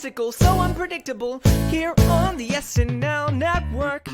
fantastical, so unpredictable, here on the SNL network.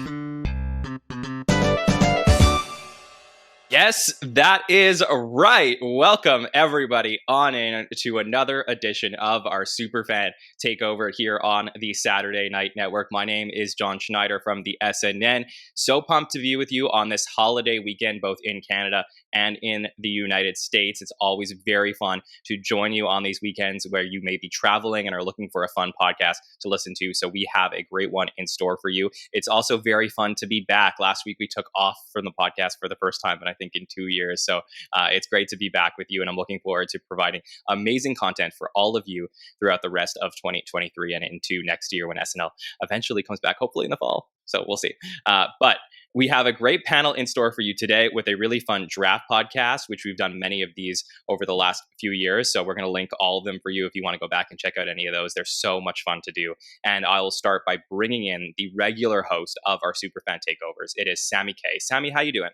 Yes, that is right. Welcome everybody on in to another edition of our Superfan Takeover here on the Saturday Night Network. My name is Jon Schneider from the SNN. So pumped to be with you on this holiday weekend, both in Canada and in the United States. It's always very fun to join you on these weekends where you may be traveling and are looking for a fun podcast to listen to. So we have a great one in store for you. It's also very fun to be back. Last week we took off from the podcast for the first time, and I think in 2 years. So it's great to be back with you, and I'm looking forward to providing amazing content for all of you throughout the rest of 2023 and into next year when SNL eventually comes back, hopefully in the fall. So we'll see. But we have a great panel in store for you today with a really fun draft podcast, which we've done many of these over the last few years. So we're going to link all of them for you if you want to go back and check out any of those. They're so much fun to do. And I will start by bringing in the regular host of our Superfan Takeovers. It is Sammy Kay. Sammy, how you doing?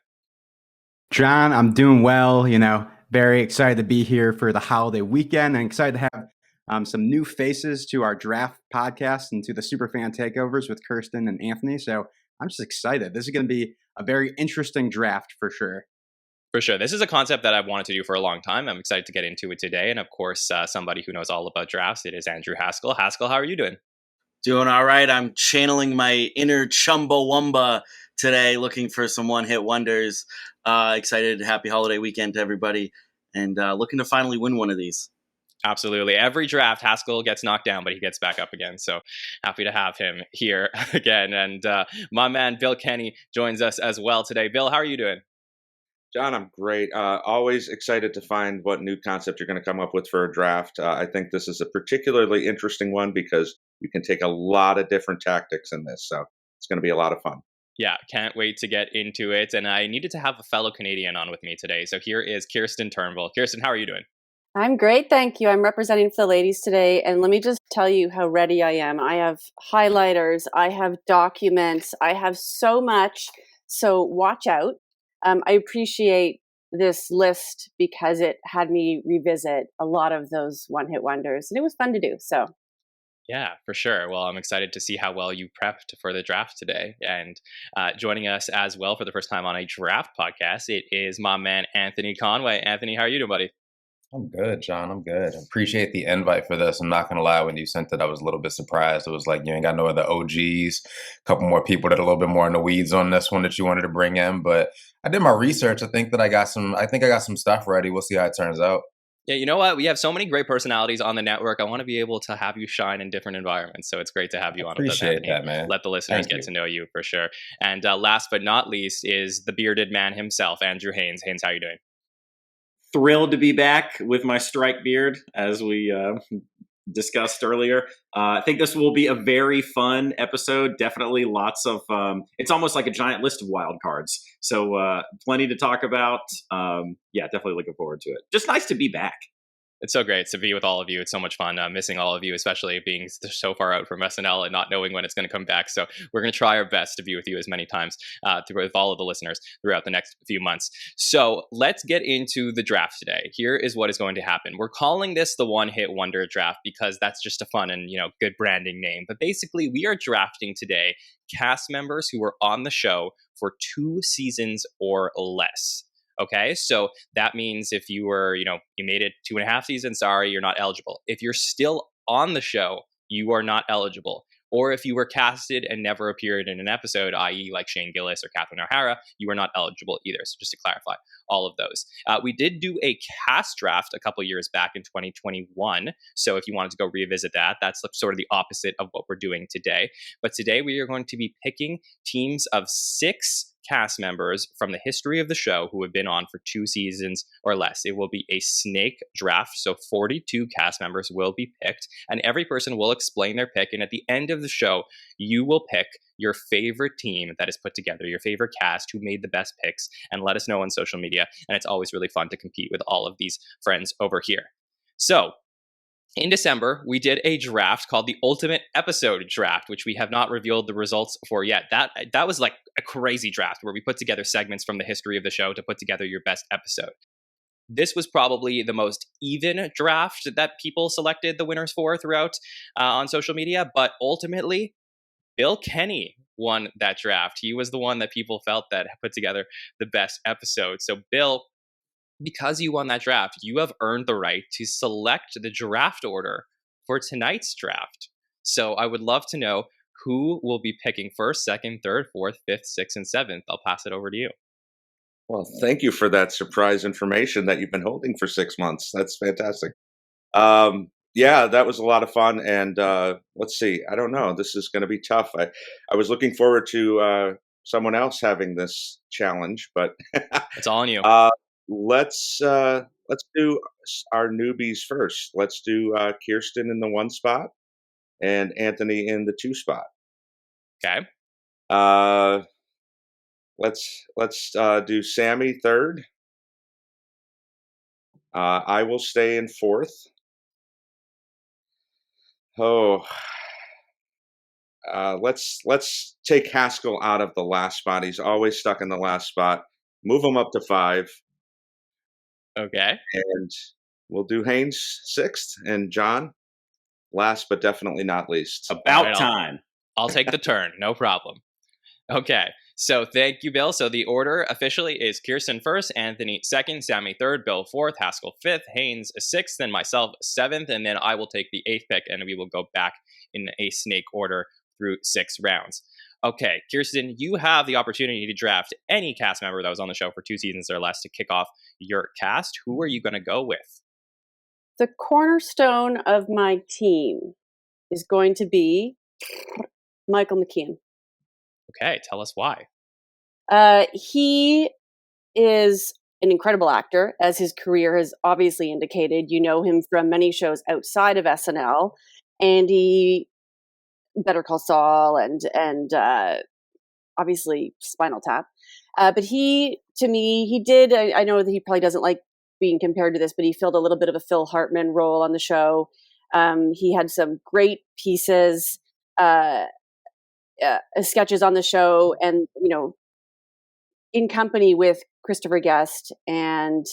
John, I'm doing well, very excited to be here for the holiday weekend and excited to have some new faces to our draft podcast and to the Superfan Takeovers with Kirstin and Anthony. So I'm just excited. This is going to be a very interesting draft for sure. For sure. This is a concept that I've wanted to do for a long time. I'm excited to get into it today. And of course, somebody who knows all about drafts, it is Andrew Haskell. Haskell, how are you doing? Doing all right. I'm channeling my inner Chumbawamba today, looking for some one-hit wonders. Excited. Happy holiday weekend to everybody. And looking to finally win one of these. Absolutely. Every draft, Haskell gets knocked down, but he gets back up again. So happy to have him here again. And my man, Bill Kenney, joins us as well today. Bill, how are you doing? John, I'm great. Always excited to find what new concept you're going to come up with for a draft. I think this is a particularly interesting one because you can take a lot of different tactics in this. So it's going to be a lot of fun. Yeah, can't wait to get into it. And I needed to have a fellow Canadian on with me today. So here is Kirstin Turnbull. Kirstin, how are you doing? I'm great, thank you. I'm representing for the ladies today, and let me just tell you how ready I am. I have highlighters, I have documents, I have so much, so watch out. I appreciate this list because it had me revisit a lot of those one-hit wonders, and it was fun to do, so. Yeah, for sure. Well, I'm excited to see how well you prepped for the draft today. And joining us as well for the first time on a draft podcast, it is my man, Anthony Conway. Anthony, how are you doing, buddy? I'm good, John. I'm good. Appreciate the invite for this. I'm not going to lie. When you sent it, I was a little bit surprised. It was like, you ain't got no other OGs, a couple more people that are a little bit more in the weeds on this one that you wanted to bring in. But I did my research. I think I got some stuff ready. We'll see how it turns out. Yeah, you know what? We have so many great personalities on the network. I want to be able to have you shine in different environments. So it's great to have you on. Appreciate that, man. Let the listeners get to know you for sure. And last but not least is the bearded man himself, Andrew Haynes. Haynes, how are you doing? Thrilled to be back with my strike beard, as we discussed earlier. I think this will be a very fun episode. Definitely lots of, it's almost like a giant list of wild cards. So plenty to talk about. Yeah, definitely looking forward to it. Just nice to be back. It's so great to be with all of you. It's so much fun missing all of you, especially being so far out from SNL and not knowing when it's going to come back. So we're going to try our best to be with you as many times with all of the listeners throughout the next few months. So let's get into the draft today. Here is what is going to happen. We're calling this the One Hit Wonder Draft because that's just a fun and good branding name. But basically, we are drafting today cast members who were on the show for 2 seasons or less. Okay, so that means if you were, you made it 2.5 seasons, sorry, you're not eligible. If you're still on the show, you are not eligible. Or if you were casted and never appeared in an episode, i.e. like Shane Gillis or Catherine O'Hara, you are not eligible either. So just to clarify all of those. We did do a cast draft a couple years back in 2021. So if you wanted to go revisit that, that's sort of the opposite of what we're doing today. But today we are going to be picking teams of 6 cast members from the history of the show who have been on for 2 seasons or less. It will be a snake draft, so 42 cast members will be picked, and every person will explain their pick, and at the end of the show, you will pick your favorite team that is put together, your favorite cast who made the best picks, and let us know on social media, and it's always really fun to compete with all of these friends over here. So, in December, we did a draft called the Ultimate Episode Draft, which we have not revealed the results for yet. That was like a crazy draft where we put together segments from the history of the show to put together your best episode. this was probably the most even draft that people selected the winners for throughout on social media. But ultimately, Bill Kenney won that draft. He was the one that people felt that put together the best episode. So, Bill, because you won that draft, you have earned the right to select the draft order for tonight's draft. So I would love to know who will be picking first, second, third, fourth, fifth, sixth, and seventh. I'll pass it over to you. Well, thank you for that surprise information that you've been holding for 6 months. That's fantastic. Yeah, that was a lot of fun. And let's see. I don't know. This is going to be tough. I was looking forward to someone else having this challenge, but It's all on you. let's do our newbies first. Let's do Kirstin in the 1 spot and Anthony in the 2 spot. Okay. Let's do Sammy third. I will stay in 4th. Oh, let's take Haskell out of the last spot. He's always stuck in the last spot. Move him up to 5. Okay. And we'll do Haynes 6th and Jon last, but definitely not least. About Right, time. I'll take the turn. No problem. Okay. So thank you, Bill. So the order officially is Kirstin first, Anthony second, Sammy third, Bill 4th, Haskell 5th, Haynes 6th, and myself 7th. And then I will take the 8th pick, and we will go back in a snake order through 6 rounds. Okay, Kirstin, you have the opportunity to draft any cast member that was on the show for 2 seasons or less to kick off your cast. Who are you going to go with? The cornerstone of my team is going to be Michael McKean. Okay, tell us why. He is an incredible actor, as his career has obviously indicated. You know him from many shows outside of SNL, and he Better Call Saul and obviously Spinal Tap. But he, to me, he did. I know that he probably doesn't like being compared to this, but he filled a little bit of a Phil Hartman role on the show. He had some great pieces. Sketches on the show, and in company with Christopher Guest and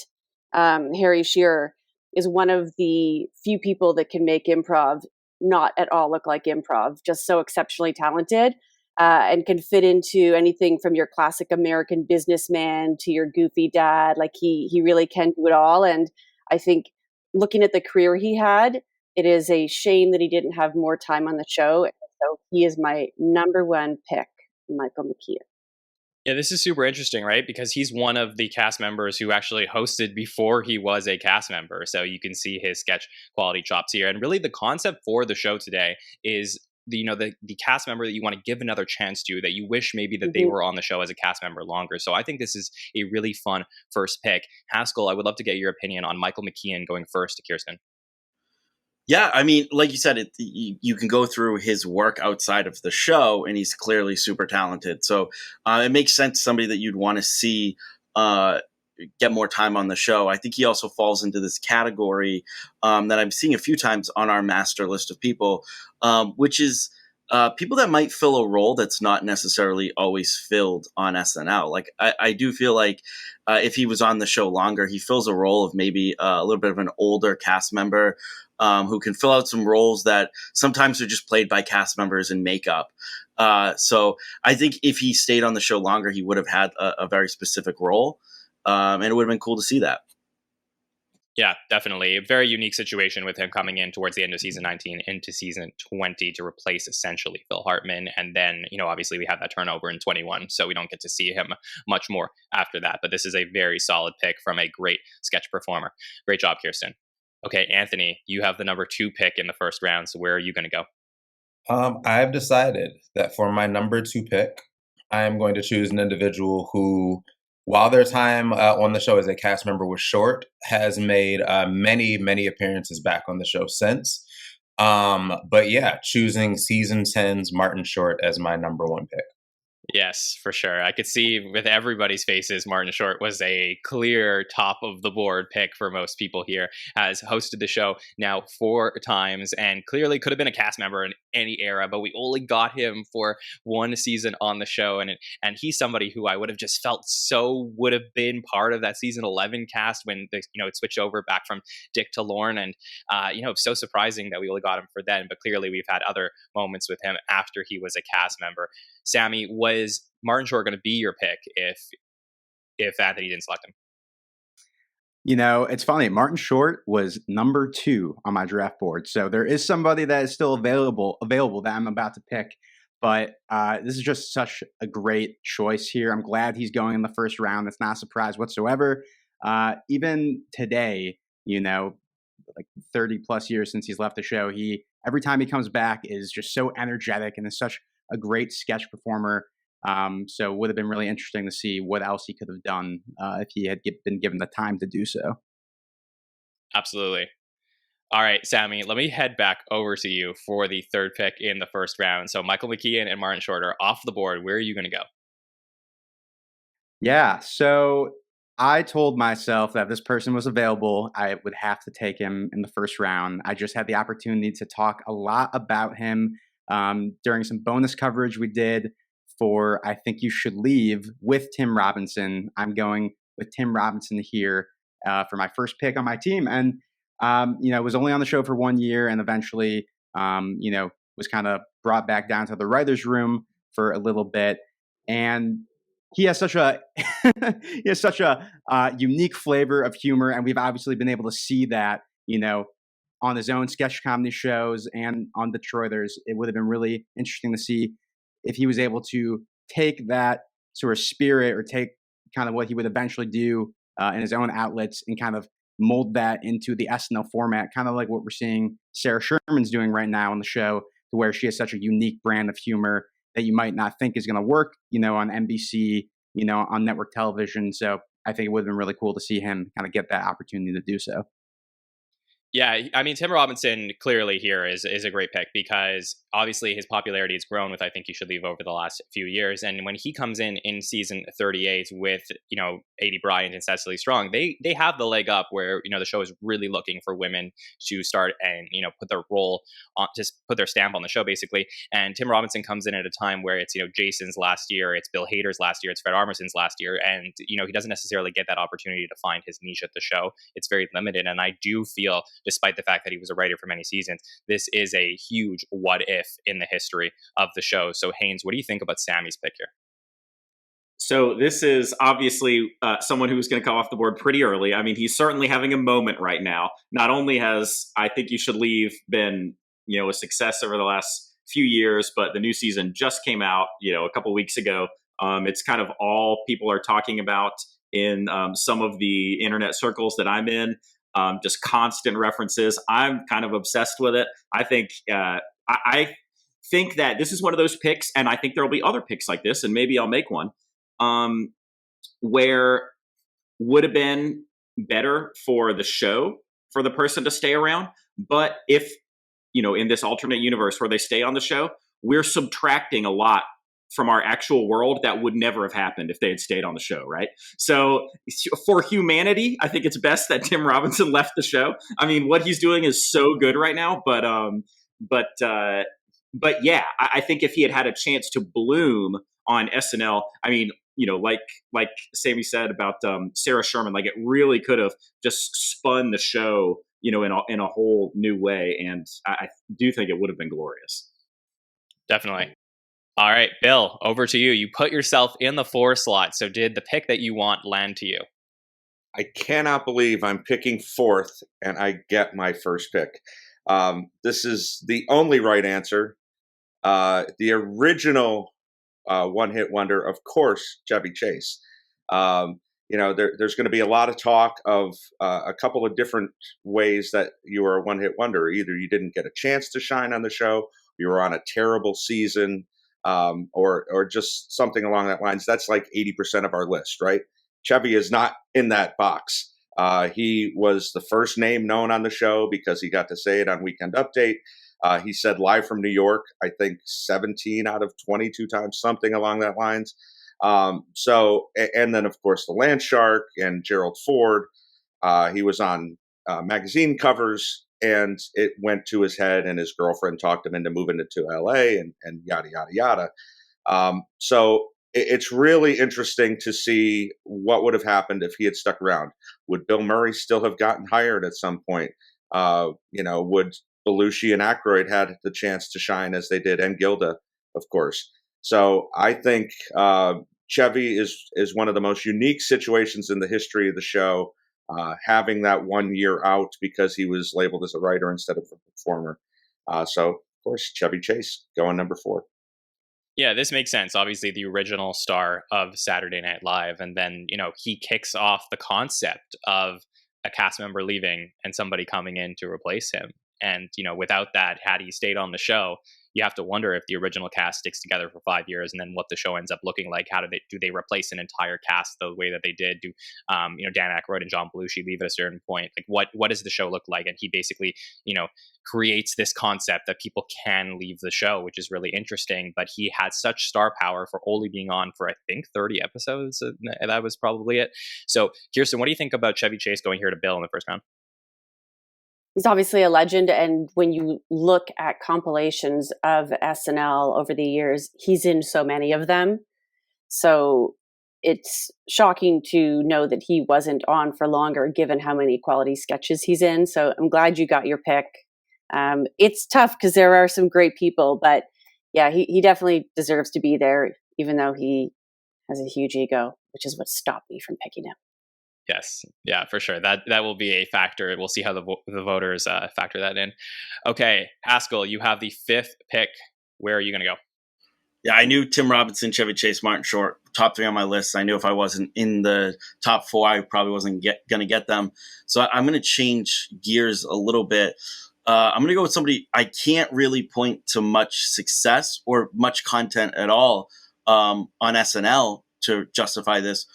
Harry Shearer, is one of the few people that can make improv not at all look like improv. Just so exceptionally talented, and can fit into anything from your classic American businessman to your goofy dad. Like he really can do it all. And I think, looking at the career he had, it is a shame that he didn't have more time on the show. So he is my number 1 pick, Michael McKean. Yeah, this is super interesting, right? Because he's one of the cast members who actually hosted before he was a cast member. So you can see his sketch quality chops here. And really the concept for the show today is the cast member that you want to give another chance to, that you wish maybe that they were on the show as a cast member longer. So I think this is a really fun first pick. Haskell, I would love to get your opinion on Michael McKean going first to Kirstin. Yeah, I mean, like you said, you can go through his work outside of the show, and he's clearly super talented. So it makes sense, somebody that you'd want to see get more time on the show. I think he also falls into this category that I'm seeing a few times on our master list of people, which is people that might fill a role that's not necessarily always filled on SNL. Like I do feel like if he was on the show longer, he fills a role of maybe a little bit of an older cast member who can fill out some roles that sometimes are just played by cast members in makeup. So I think if he stayed on the show longer, he would have had a very specific role. And it would have been cool to see that. Yeah, definitely. A very unique situation with him coming in towards the end of season 19 into season 20 to replace essentially Phil Hartman. And then, obviously we have that turnover in 21, so we don't get to see him much more after that. But this is a very solid pick from a great sketch performer. Great job, Kirstin. Okay, Anthony, you have the number 2 pick in the first round. So where are you going to go? I've decided that for my number 2 pick, I am going to choose an individual who, while their time on the show as a cast member was short, has made many, many appearances back on the show since. But yeah, choosing season 10's Martin Short as my number 1 pick. Yes, for sure. I could see with everybody's faces, Martin Short was a clear top of the board pick for most people here. Has hosted the show now 4 times and clearly could have been a cast member in any era, but we only got him for one season on the show. And he's somebody who I would have just felt so would have been part of that season 11 cast when it switched over back from Dick to Lorne. And so surprising that we only got him for then, but clearly we've had other moments with him after he was a cast member. Sammy, was Martin Short going to be your pick if Anthony didn't select him? It's funny. Martin Short was number 2 on my draft board. So there is somebody that is still available that I'm about to pick. But this is just such a great choice here. I'm glad he's going in the first round. It's not a surprise whatsoever. Even today, like 30 plus years since he's left the show, every time he comes back is just so energetic and is such a great sketch performer. So it would have been really interesting to see what else he could have done if he had been given the time to do so. Absolutely. All right, Sammy, let me head back over to you for the third pick in the first round. So Michael McKeon and Martin Short are off the board. Where are you going to go? Yeah, so I told myself that if this person was available, I would have to take him in the first round. I just had the opportunity to talk a lot about him during some bonus coverage we did for I Think You Should Leave with Tim Robinson. I'm going with Tim Robinson here for my first pick on my team. And, was only on the show for 1 year and eventually, was kind of brought back down to the writer's room for a little bit. And he has such a unique flavor of humor. And we've obviously been able to see that, on his own sketch comedy shows and on Detroiters. It would have been really interesting to see if he was able to take that sort of spirit or take kind of what he would eventually do in his own outlets and kind of mold that into the SNL format, kind of like what we're seeing Sarah Sherman's doing right now on the show, to where she has such a unique brand of humor that you might not think is going to work, on NBC, on network television. So I think it would have been really cool to see him kind of get that opportunity to do so. Yeah, I mean, Tim Robinson clearly here is a great pick because obviously his popularity has grown with I Think You Should Leave over the last few years. And when he comes in season 38 with, A.D. Bryant and Cecily Strong, they have the leg up where, the show is really looking for women to start and, put their role on, just put their stamp on the show, basically. And Tim Robinson comes in at a time where it's, Jason's last year, it's Bill Hader's last year, it's Fred Armisen's last year. And, he doesn't necessarily get that opportunity to find his niche at the show. It's very limited. And I do feel, despite the fact that he was a writer for many seasons, this is a huge what if in the history of the show. So Haynes, what do you think about Sammy's pick here? So this is obviously someone who's going to come off the board pretty early. I mean, he's certainly having a moment right now. Not only has I Think You Should Leave been, a success over the last few years, but the new season just came out, a couple weeks ago. It's kind of all people are talking about in some of the internet circles that I'm in. Just constant references. I'm kind of obsessed with it. I think I think that this is one of those picks, and I think there will be other picks like this, and maybe I'll make one, where would have been better for the show for the person to stay around. But if, in this alternate universe where they stay on the show, we're subtracting a lot from our actual world that would never have happened if they had stayed on the show, right? So for humanity, I think it's best that Tim Robinson left the show. I mean, what he's doing is so good right now, but yeah, I think if he had a chance to bloom on SNL, I mean, like Sammy said about Sarah Sherman, like it really could have just spun the show, in a whole new way, and I do think it would have been glorious. Definitely. All right, Bill, over to you. You put yourself in the 4 slot. So did the pick that you want land to you? I cannot believe I'm picking 4th and I get my first pick. This is the only right answer. The original one-hit wonder, of course, Chevy Chase. There's going to be a lot of talk of a couple of different ways that you were a one-hit wonder. Either you didn't get a chance to shine on the show, you were on a terrible season, or just something along that lines. That's like 80% of our list, right? Chevy is not in that box. He was the first name known on the show because he got to say it on Weekend Update. He said live from New York, I think 17 out of 22 times, something along that lines. And then, of course, the Land Shark and Gerald Ford. He was on magazine covers, and it went to his head, and his girlfriend talked him into moving to LA and yada, yada, yada. It's really interesting to see what would have happened if he had stuck around. Would Bill Murray still have gotten hired at some point? Would Belushi and Aykroyd had the chance to shine as they did, and Gilda, of course. So I think Chevy is one of the most unique situations in the history of the show, having that 1 year out because he was labeled as a writer instead of a performer. So, of course, Chevy Chase going number 4. Yeah, this makes sense. Obviously, the original star of Saturday Night Live. And then, he kicks off the concept of a cast member leaving and somebody coming in to replace him. And, without that, had he stayed on the show, you have to wonder if the original cast sticks together for 5 years and then what the show ends up looking like. How do they replace an entire cast the way that they did? Do Dan Aykroyd and John Belushi leave at a certain point? Like what does the show look like? And he basically creates this concept that people can leave the show, which is really interesting. But he had such star power for only being on for I think 30 episodes. That was probably it. So Kirstin, what do you think about Chevy Chase going here to Bill in the first round? He's obviously a legend, and when you look at compilations of SNL over the years, he's in so many of them. So it's shocking to know that he wasn't on for longer, given how many quality sketches he's in. So I'm glad you got your pick. It's tough because there are some great people, but yeah, he definitely deserves to be there, even though he has a huge ego, which is what stopped me from picking him. Yes. Yeah, for sure. That will be a factor. We'll see how the voters factor that in. Okay, Haskell, you have the 5th pick. Where are you going to go? Yeah, I knew Tim Robinson, Chevy Chase, Martin Short, top 3 on my list. I knew if I wasn't in the top 4, I probably wasn't going to get them. So I'm going to change gears a little bit. I'm going to go with somebody I can't really point to much success or much content at all on SNL to justify this,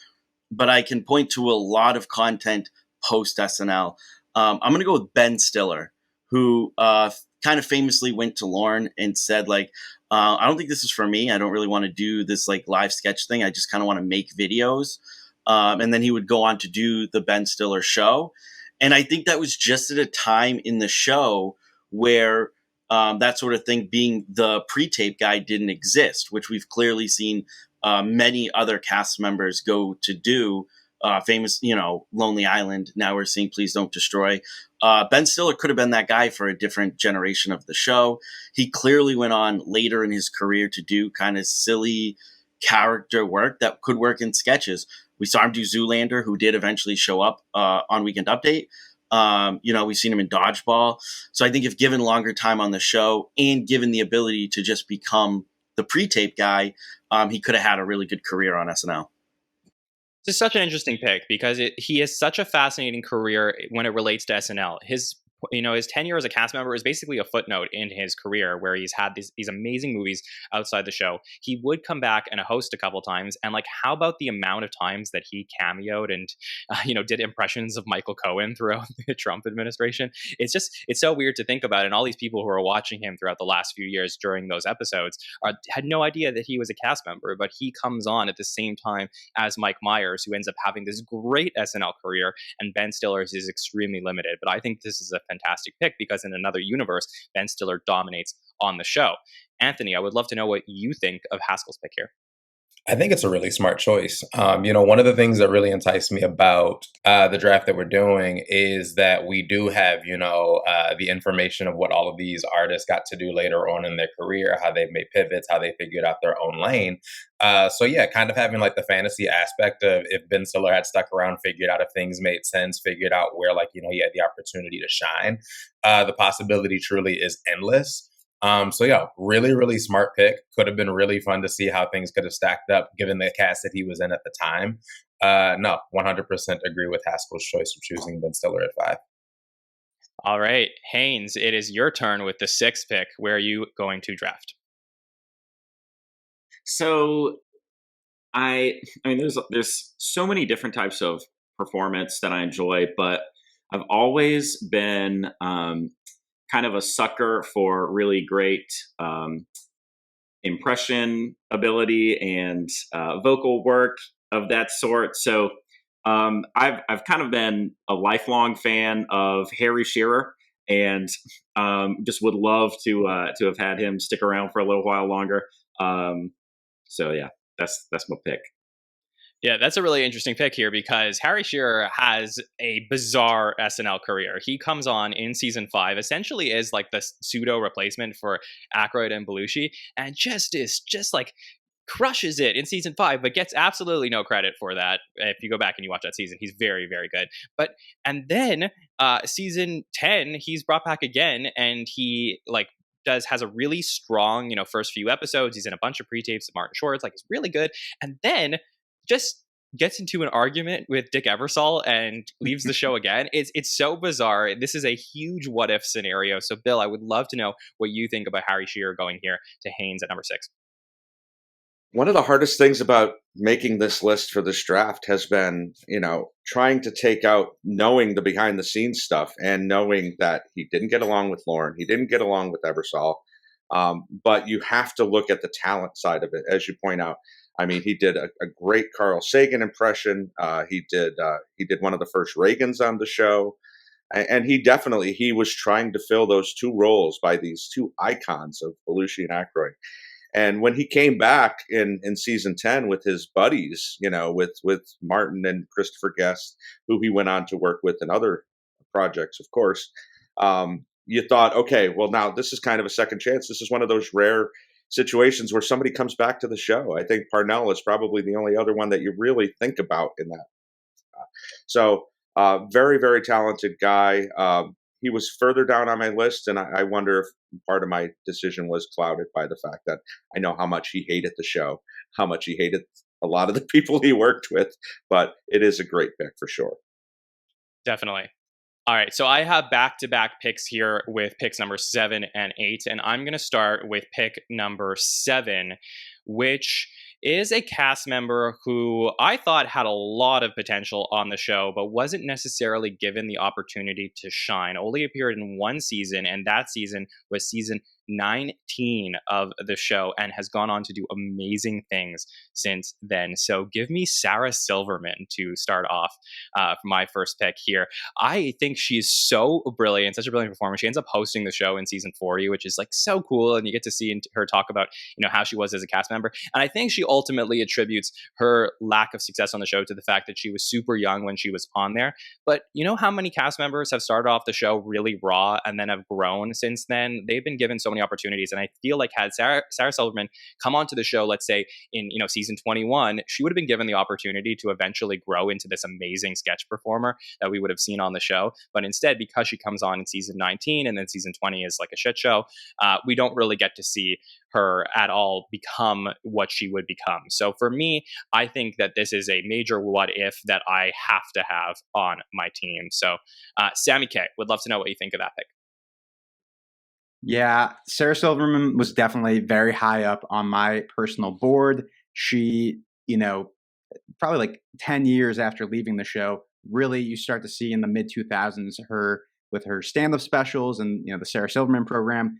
but I can point to a lot of content post SNL. I'm going to go with Ben Stiller, who kind of famously went to Lorne and said, like, I don't think this is for me. I don't really want to do this like live sketch thing. I just kind of want to make videos. And then he would go on to do the Ben Stiller show. And I think that was just at a time in the show where that sort of thing, being the pre-tape guy, didn't exist, which we've clearly seen many other cast members go to do. Famous, Lonely Island. Now we're seeing Please Don't Destroy. Ben Stiller could have been that guy for a different generation of the show. He clearly went on later in his career to do kind of silly character work that could work in sketches. We saw him do Zoolander, who did eventually show up on Weekend Update. We've seen him in Dodgeball. So I think if given longer time on the show and given the ability to just become the pre-tape guy, he could have had a really good career on SNL. This is such an interesting pick because he has such a fascinating career when it relates to SNL. His tenure as a cast member is basically a footnote in his career, where he's had these amazing movies outside the show. He would come back and host a couple times, and how about the amount of times that he cameoed and did impressions of Michael Cohen throughout the Trump administration? It's so weird to think about, and all these people who are watching him throughout the last few years during those episodes had no idea that he was a cast member, but he comes on at the same time as Mike Myers, who ends up having this great SNL career, and Ben Stiller's is extremely limited. But I think this is a fantastic pick because in another universe, Ben Stiller dominates on the show. Anthony, I would love to know what you think of Haskell's pick here. I think it's a really smart choice. One of the things that really enticed me about the draft that we're doing is that we do have, the information of what all of these artists got to do later on in their career, how they made pivots, how they figured out their own lane. Kind of having the fantasy aspect of if Ben Stiller had stuck around, figured out if things made sense, figured out where he had the opportunity to shine. The possibility truly is endless. Really, really smart pick. Could have been really fun to see how things could have stacked up given the cast that he was in at the time. 100% agree with Haskell's choice of choosing Ben Stiller at 5. All right, Haynes, it is your turn with the 6th pick. Where are you going to draft? So, there's so many different types of performance that I enjoy, but I've always been kind of a sucker for really great impression ability and vocal work of that sort. So I've kind of been a lifelong fan of Harry Shearer, and just would love to have had him stick around for a little while longer. So yeah, that's my pick. Yeah, that's a really interesting pick here because Harry Shearer has a bizarre SNL career. He comes on in season 5, essentially as like the pseudo replacement for Aykroyd and Belushi, and just like crushes it in season 5, but gets absolutely no credit for that. If you go back and you watch that season, he's very, very good. And then season 10, he's brought back again, and he has a really strong, first few episodes. He's in a bunch of pre-tapes of Martin Short's, like, he's really good. And then just gets into an argument with Dick Ebersol and leaves the show again. It's so bizarre. This is a huge what if scenario. So Bill, I would love to know what you think about Harry Shearer going here to Haynes at number 6. One of the hardest things about making this list for this draft has been, trying to take out knowing the behind the scenes stuff and knowing that he didn't get along with Lauren. He didn't get along with Ebersol. But you have to look at the talent side of it, as you point out. I mean, he did a great Carl Sagan impression. He did one of the first Reagans on the show. And he was trying to fill those two roles by these two icons of Belushi and Aykroyd. And when he came back in season 10 with his buddies, with Martin and Christopher Guest, who he went on to work with in other projects, of course, you thought, okay, well, now this is kind of a second chance. This is one of those rare situations where somebody comes back to the show. I think Parnell is probably the only other one that you really think about in that. So very, very talented guy. He was further down on my list, and I wonder if part of my decision was clouded by the fact that I know how much he hated the show, how much he hated a lot of the people he worked with, but it is a great pick for sure. Definitely. All right, so I have back-to-back picks here with picks number 7 and 8, and I'm going to start with pick number 7, which is a cast member who I thought had a lot of potential on the show, but wasn't necessarily given the opportunity to shine. Only appeared in one season, and that season was season 19 of the show, and has gone on to do amazing things since then. So give me Sarah Silverman to start off for my first pick here. I think she's so brilliant, such a brilliant performer. She ends up hosting the show in season 40, which is like so cool, and you get to see her talk about how she was as a cast member. And I think she ultimately attributes her lack of success on the show to the fact that she was super young when she was on there. But you know how many cast members have started off the show really raw and then have grown since then? They've been given so many opportunities, and I feel like had Sarah Silverman come onto the show, let's say in season 21, she would have been given the opportunity to eventually grow into this amazing sketch performer that we would have seen on the show. But instead, because she comes on in season 19 and then season 20 is like a shit show, we don't really get to see her at all become what she would become. So for me, I think that this is a major what if that I have to have on my team. So Sammy Kay, would love to know what you think of that pick. Yeah, Sarah Silverman was definitely very high up on my personal board. She, probably like 10 years after leaving the show, really you start to see in the mid 2000s her with her stand-up specials and the Sarah Silverman program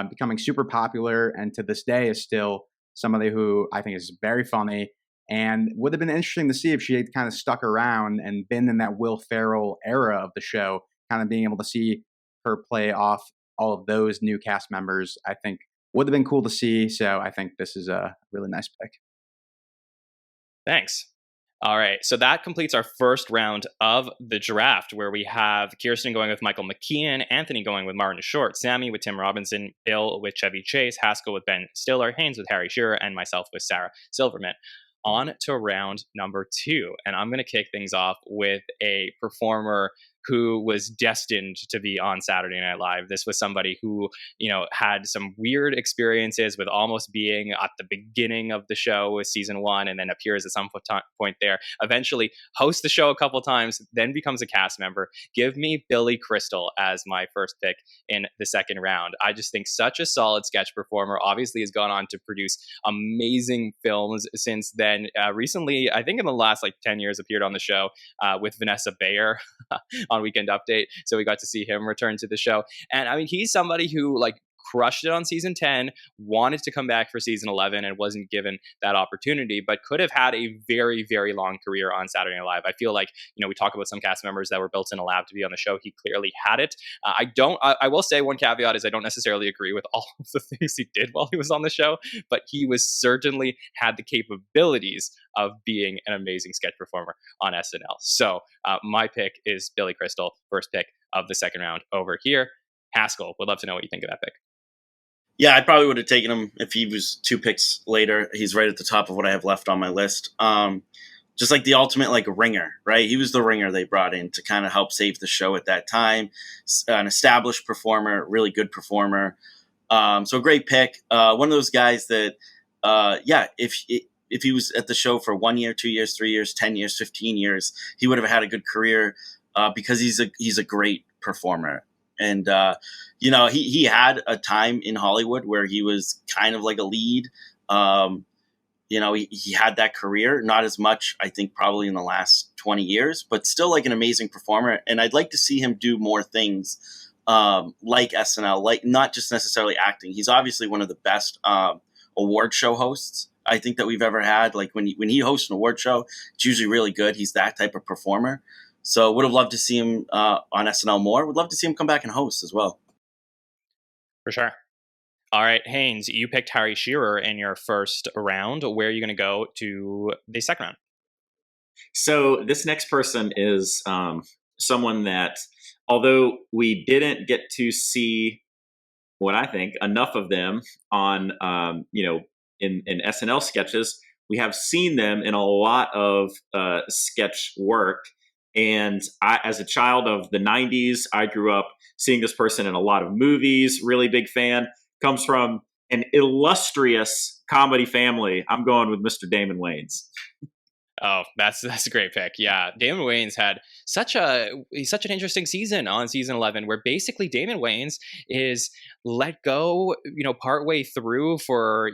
becoming super popular, and to this day is still somebody who I think is very funny, and would have been interesting to see if she had kind of stuck around and been in that Will Ferrell era of the show, kind of being able to see her play off all of those new cast members. I think would have been cool to see. So I think this is a really nice pick. Thanks. All right, so that completes our first round of the draft, where we have Kirstin going with Michael McKean, Anthony going with Martin Short, Sammy with Tim Robinson, Bill with Chevy Chase, Haskell with Ben Stiller, Haynes with Harry Shearer, and myself with Sarah Silverman. On to round number 2, and I'm going to kick things off with a performer who was destined to be on Saturday Night Live. This was somebody who, had some weird experiences with almost being at the beginning of the show with season 1 and then appears at some point there, eventually hosts the show a couple times, then becomes a cast member. Give me Billy Crystal as my first pick in the second round. I just think such a solid sketch performer, obviously has gone on to produce amazing films since then. Recently, I think in the last 10 years, appeared on the show with Vanessa Bayer on on Weekend Update, so we got to see him return to the show. And I mean, he's somebody who like crushed it on season 10, wanted to come back for season 11 and wasn't given that opportunity, but could have had a very, very long career on Saturday Night Live. I feel like, we talk about some cast members that were built in a lab to be on the show. He clearly had it. I will say one caveat is I don't necessarily agree with all of the things he did while he was on the show, but he was certainly had the capabilities of being an amazing sketch performer on SNL. So my pick is Billy Crystal, first pick of the second round over here. Haskell, would love to know what you think of that pick. Yeah, I probably would have taken him if he was 2 picks later. He's right at the top of what I have left on my list. Just like the ultimate like ringer, right? He was the ringer they brought in to kind of help save the show at that time. An established performer, really good performer. So a great pick. One of those guys that, if he was at the show for 1 year, 2 years, 3 years, 10 years, 15 years, he would have had a good career because he's a great performer. And, he had a time in Hollywood where he was kind of like a lead. He had that career, not as much, I think, probably in the last 20 years, but still like an amazing performer. And I'd like to see him do more things like SNL, like not just necessarily acting. He's obviously one of the best award show hosts I think that we've ever had. Like when he hosts an award show, it's usually really good. He's that type of performer. So would have loved to see him on SNL more. Would love to see him come back and host as well. For sure. All right, Haynes, you picked Harry Shearer in your first round. Where are you going to go to the second round? So this next person is someone that, although we didn't get to see what I think enough of them on, in SNL sketches, we have seen them in a lot of sketch work. And I, as a child of the 90s, I grew up seeing this person in a lot of movies, really big fan, comes from an illustrious comedy family. I'm going with Mr. Damon Wayans. Oh, that's a great pick. Yeah, Damon Wayans had such an interesting season on season 11, where basically Damon Wayans is let go, partway through for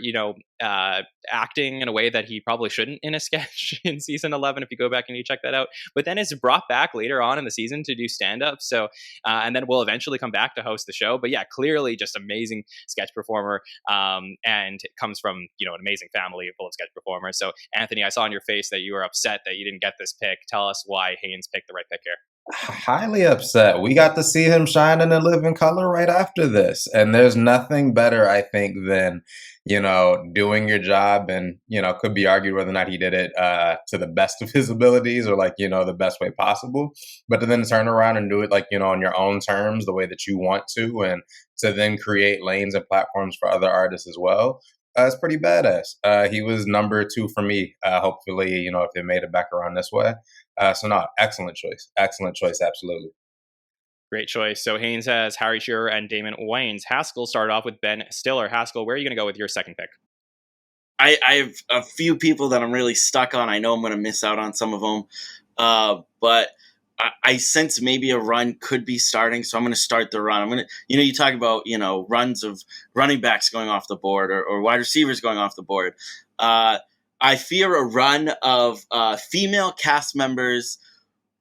acting in a way that he probably shouldn't in a sketch in season 11. If you go back and you check that out, but then is brought back later on in the season to do stand up. So and then will eventually come back to host the show. But yeah, clearly just amazing sketch performer, and comes from an amazing family full of sketch performers. So Anthony, I saw on your face that you were upset that you didn't get this pick. Tell us why Haynes picked the right pick here. Highly upset. We got to see him shine and live in color right after this. And there's nothing better, I think, than, doing your job and, could be argued whether or not he did it to the best of his abilities or the best way possible. But to then turn around and do it on your own terms, the way that you want to, and to then create lanes and platforms for other artists as well. It's pretty badass. He was number 2 for me. Hopefully, if they made it back around this way. Excellent choice. Excellent choice. Absolutely. Great choice. So Haynes has Harry Shearer and Damon Wayans. Haskell started off with Ben Stiller. Haskell, where are you going to go with your second pick? I have a few people that I'm really stuck on. I know I'm going to miss out on some of them, but I sense maybe a run could be starting, so I'm going to start the run. I'm going to, you talk about, runs of running backs going off the board or wide receivers going off the board. I fear a run of female cast members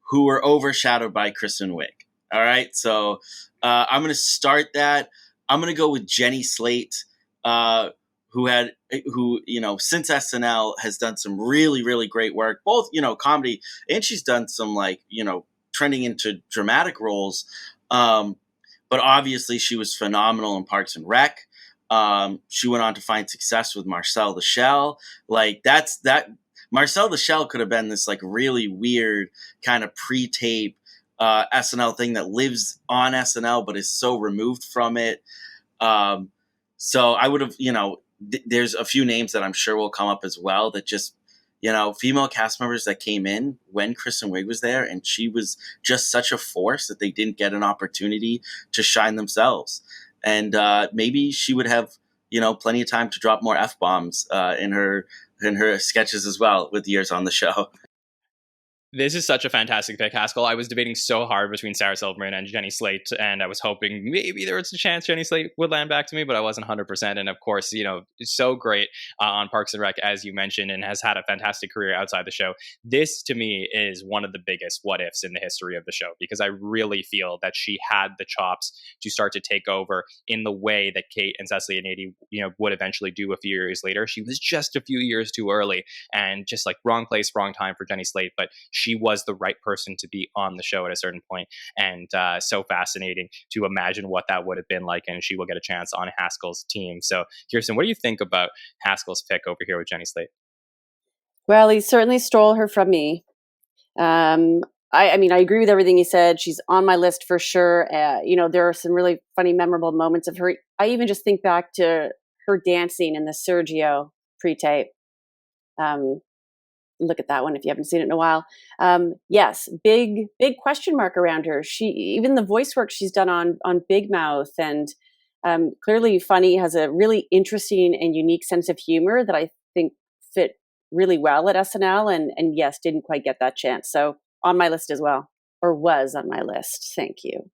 who were overshadowed by Kristen Wiig. All right, so I'm going to start that. I'm going to go with Jenny Slate, who since SNL has done some really, really great work, both, comedy, and she's done some trending into dramatic roles. But obviously she was phenomenal in Parks and Rec. She went on to find success with Marcel the Shell. Marcel the Shell could have been this really weird kind of pre-tape SNL thing that lives on SNL, but is so removed from it. So I would have, there's a few names that I'm sure will come up as well that just, female cast members that came in when Kristen Wiig was there, and she was just such a force that they didn't get an opportunity to shine themselves. And maybe she would have, plenty of time to drop more F-bombs in her sketches as well with years on the show. This is such a fantastic pick, Haskell. I was debating so hard between Sarah Silverman and Jenny Slate, and I was hoping maybe there was a chance Jenny Slate would land back to me, but I wasn't 100%. And of course, so great on Parks and Rec, as you mentioned, and has had a fantastic career outside the show. This, to me, is one of the biggest what ifs in the history of the show, because I really feel that she had the chops to start to take over in the way that Kate and Cecily and Adie, would eventually do a few years later. She was just a few years too early, and just like wrong place, wrong time for Jenny Slate, but she was the right person to be on the show at a certain point, and so fascinating to imagine what that would have been like, and she will get a chance on Haskell's team. So, Kirstin, what do you think about Haskell's pick over here with Jenny Slate? Well, he certainly stole her from me. I mean, I agree with everything he said. She's on my list for sure. There are some really funny, memorable moments of her. I even just think back to her dancing in the Sergio pre-tape. Look at that one if you haven't seen it in a while. Yes, big question mark around her. Even the voice work she's done on Big Mouth, and clearly funny, has a really interesting and unique sense of humor that I think fit really well at SNL, and yes, didn't quite get that chance. So on my list as well, or was on my list. Thank you.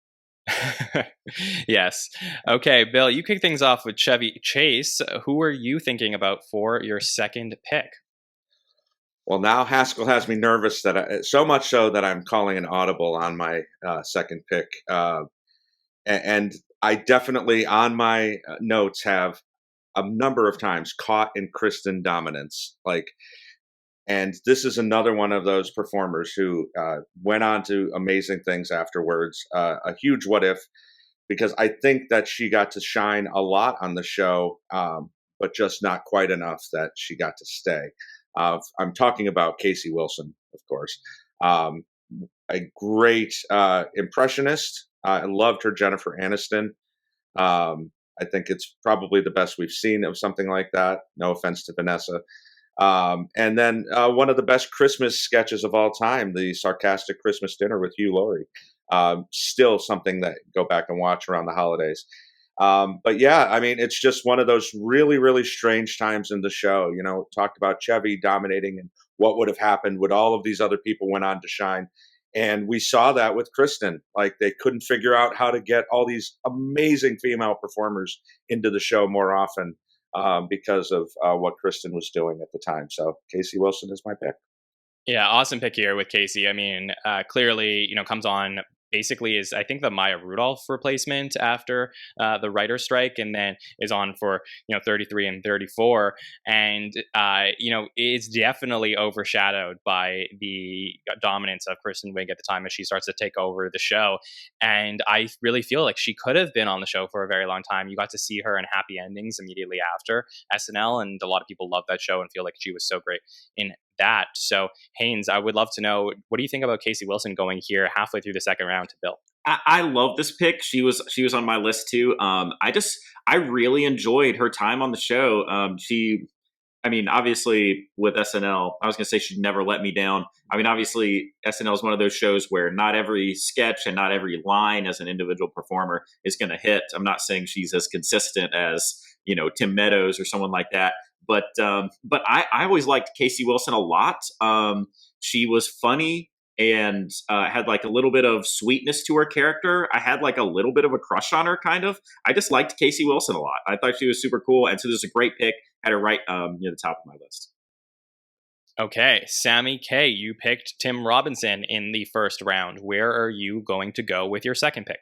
Yes. Okay, Bill, you kick things off with Chevy Chase. Who are you thinking about for your second pick? Well, now Haskell has me nervous, so much so that I'm calling an audible on my second pick. And I definitely, on my notes, have a number of times caught in Kirstin dominance. And this is another one of those performers who went on to amazing things afterwards. A huge what if, because I think that she got to shine a lot on the show, but just not quite enough that she got to stay. I'm talking about Casey Wilson, of course. A great impressionist. I loved her Jennifer Aniston. I think it's probably the best we've seen of something like that. No offense to Vanessa. And then one of the best Christmas sketches of all time, the sarcastic Christmas dinner with Hugh Laurie. Still something that go back and watch around the holidays. But yeah, I mean, it's just one of those really, really strange times in the show. Talked about Chevy dominating and what would have happened would all of these other people went on to shine. And we saw that with Kirstin. They couldn't figure out how to get all these amazing female performers into the show more often because of what Kirstin was doing at the time. So Casey Wilson is my pick. Yeah, awesome pick here with Casey. I mean, clearly, comes on basically is, I think, the Maya Rudolph replacement after the writer's strike, and then is on for 33 and 34, and is definitely overshadowed by the dominance of Kristen Wiig at the time as she starts to take over the show. And I really feel like she could have been on the show for a very long time. You got to see her in Happy Endings immediately after SNL, and a lot of people love that show and feel like she was so great in that. So, Haynes, I would love to know, what do you think about Casey Wilson going here halfway through the second round to Bill? I love this pick. She was on my list too. I really enjoyed her time on the show. Obviously with SNL, I was going to say she'd never let me down. I mean, obviously SNL is one of those shows where not every sketch and not every line as an individual performer is going to hit. I'm not saying she's as consistent as, Tim Meadows or someone like that. But I always liked Casey Wilson a lot. She was funny and had a little bit of sweetness to her character. I had a little bit of a crush on her, kind of. I just liked Casey Wilson a lot. I thought she was super cool. And so this is a great pick. Had her right near the top of my list. Okay, Sammy Kay, you picked Tim Robinson in the first round. Where are you going to go with your second pick?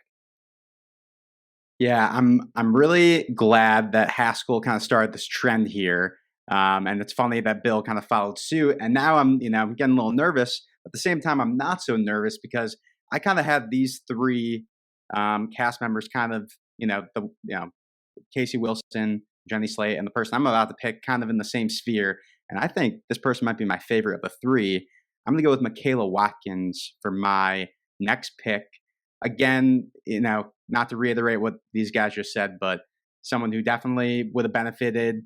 Yeah, I'm really glad that Haskell kind of started this trend here. And it's funny that Bill kind of followed suit. And now I'm getting a little nervous. At the same time, I'm not so nervous because I kind of have these three cast members kind of, Casey Wilson, Jenny Slate, and the person I'm about to pick kind of in the same sphere. And I think this person might be my favorite of the three. I'm going to go with Michaela Watkins for my next pick. Again, not to reiterate what these guys just said, but someone who definitely would have benefited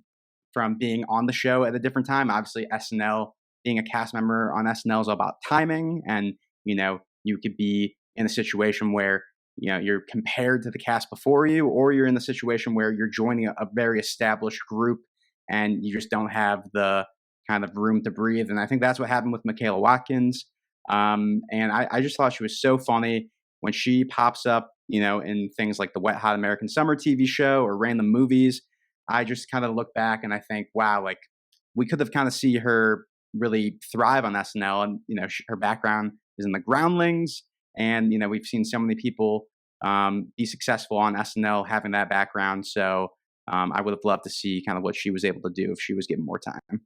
from being on the show at a different time. Obviously, SNL, being a cast member on SNL is all about timing. And, you could be in a situation where, you're compared to the cast before you, or you're in the situation where you're joining a very established group and you just don't have the kind of room to breathe. And I think that's what happened with Michaela Watkins. And I just thought she was so funny when she pops up, in things like the Wet Hot American Summer TV show or random movies. I just kind of look back and I think, wow, like we could have kind of see her really thrive on SNL. And, her background is in the Groundlings. And, we've seen so many people be successful on SNL having that background. So I would have loved to see kind of what she was able to do if she was given more time.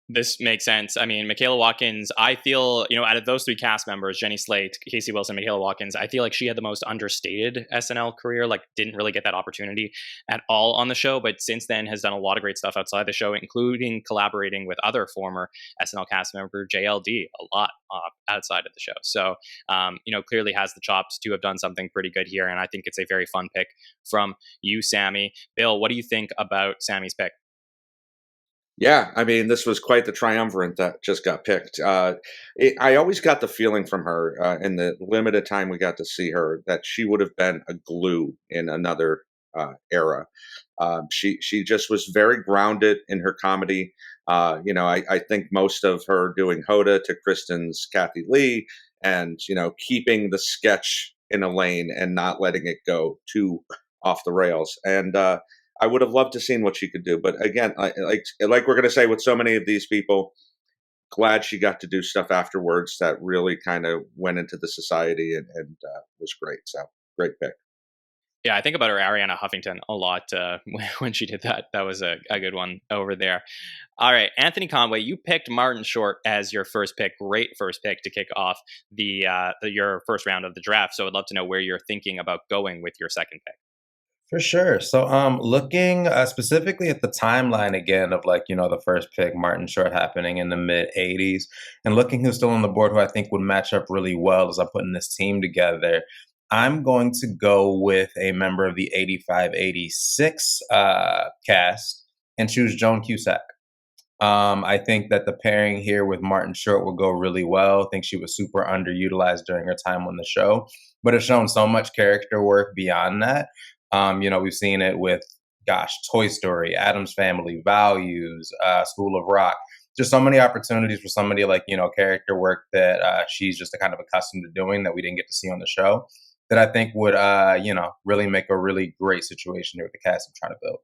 This makes sense. I mean, Michaela Watkins, I feel, out of those three cast members, Jenny Slate, Casey Wilson, Michaela Watkins, I feel like she had the most understated SNL career, like didn't really get that opportunity at all on the show, but since then has done a lot of great stuff outside the show, including collaborating with other former SNL cast member JLD a lot outside of the show. So, clearly has the chops to have done something pretty good here. And I think it's a very fun pick from you, Sammy. Bill, what do you think about Sammy's pick? Yeah, I mean, this was quite the triumvirate that just got picked. I always got the feeling from her in the limited time we got to see her that she would have been a glue in another era. She just was very grounded in her comedy. I think most of her doing Hoda to Kristen's Kathy Lee and, keeping the sketch in a lane and not letting it go too off the rails. And I would have loved to seen what she could do. But again, like we're going to say with so many of these people, glad she got to do stuff afterwards that really kind of went into the society and was great. So great pick. Yeah, I think about her Ariana Huffington a lot when she did that. That was a good one over there. All right, Anthony Conway, you picked Martin Short as your first pick. Great first pick to kick off your first round of the draft. So I'd love to know where you're thinking about going with your second pick. For sure. So looking specifically at the timeline again of the first pick, Martin Short, happening in the mid 80s, and looking who's still on the board who I think would match up really well as I'm putting this team together, I'm going to go with a member of the 85-86 cast and choose Joan Cusack. I think that the pairing here with Martin Short will go really well. I think she was super underutilized during her time on the show, but has shown so much character work beyond that. We've seen it with, Toy Story, Addams Family, Values, School of Rock. Just so many opportunities for somebody character work that she's just kind of accustomed to doing that we didn't get to see on the show that I think would, really make a really great situation here with the cast I'm trying to build.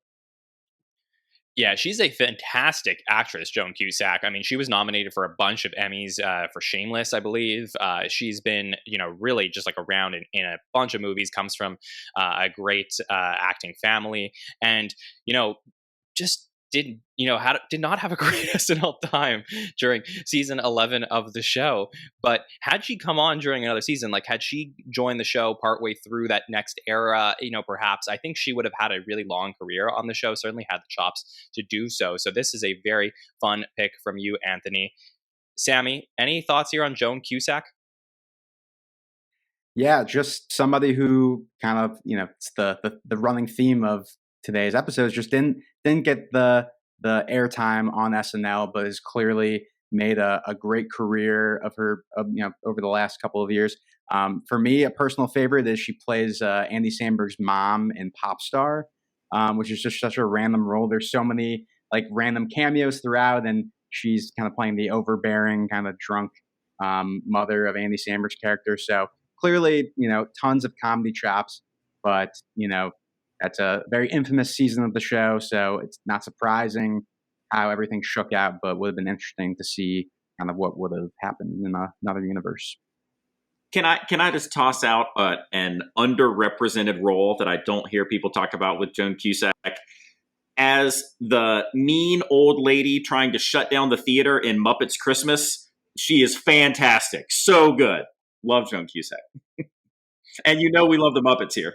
Yeah, she's a fantastic actress, Joan Cusack. I mean, she was nominated for a bunch of Emmys for Shameless, I believe. She's been, really just around in a bunch of movies, comes from a great acting family, and, just did not have a great SNL time during season 11 of the show. But had she come on during another season, had she joined the show partway through that next era, perhaps I think she would have had a really long career on the show, certainly had the chops to do so. So this is a very fun pick from you, Anthony. Sammy, any thoughts here on Joan Cusack? Yeah, just somebody who kind of, it's the running theme of today's episodes, just didn't get the airtime on SNL, but has clearly made a great career of her, over the last couple of years. For me, a personal favorite is she plays Andy Samberg's mom in Pop Star, which is just such a random role. There's so many random cameos throughout, and she's kind of playing the overbearing, kind of drunk mother of Andy Samberg's character. So clearly, tons of comedy chops, but that's a very infamous season of the show, so it's not surprising how everything shook out, but would have been interesting to see kind of what would have happened in another universe. Can I just toss out an underrepresented role that I don't hear people talk about with Joan Cusack as the mean old lady trying to shut down the theater in Muppets Christmas? She is fantastic, so good. Love Joan Cusack, and we love the Muppets here.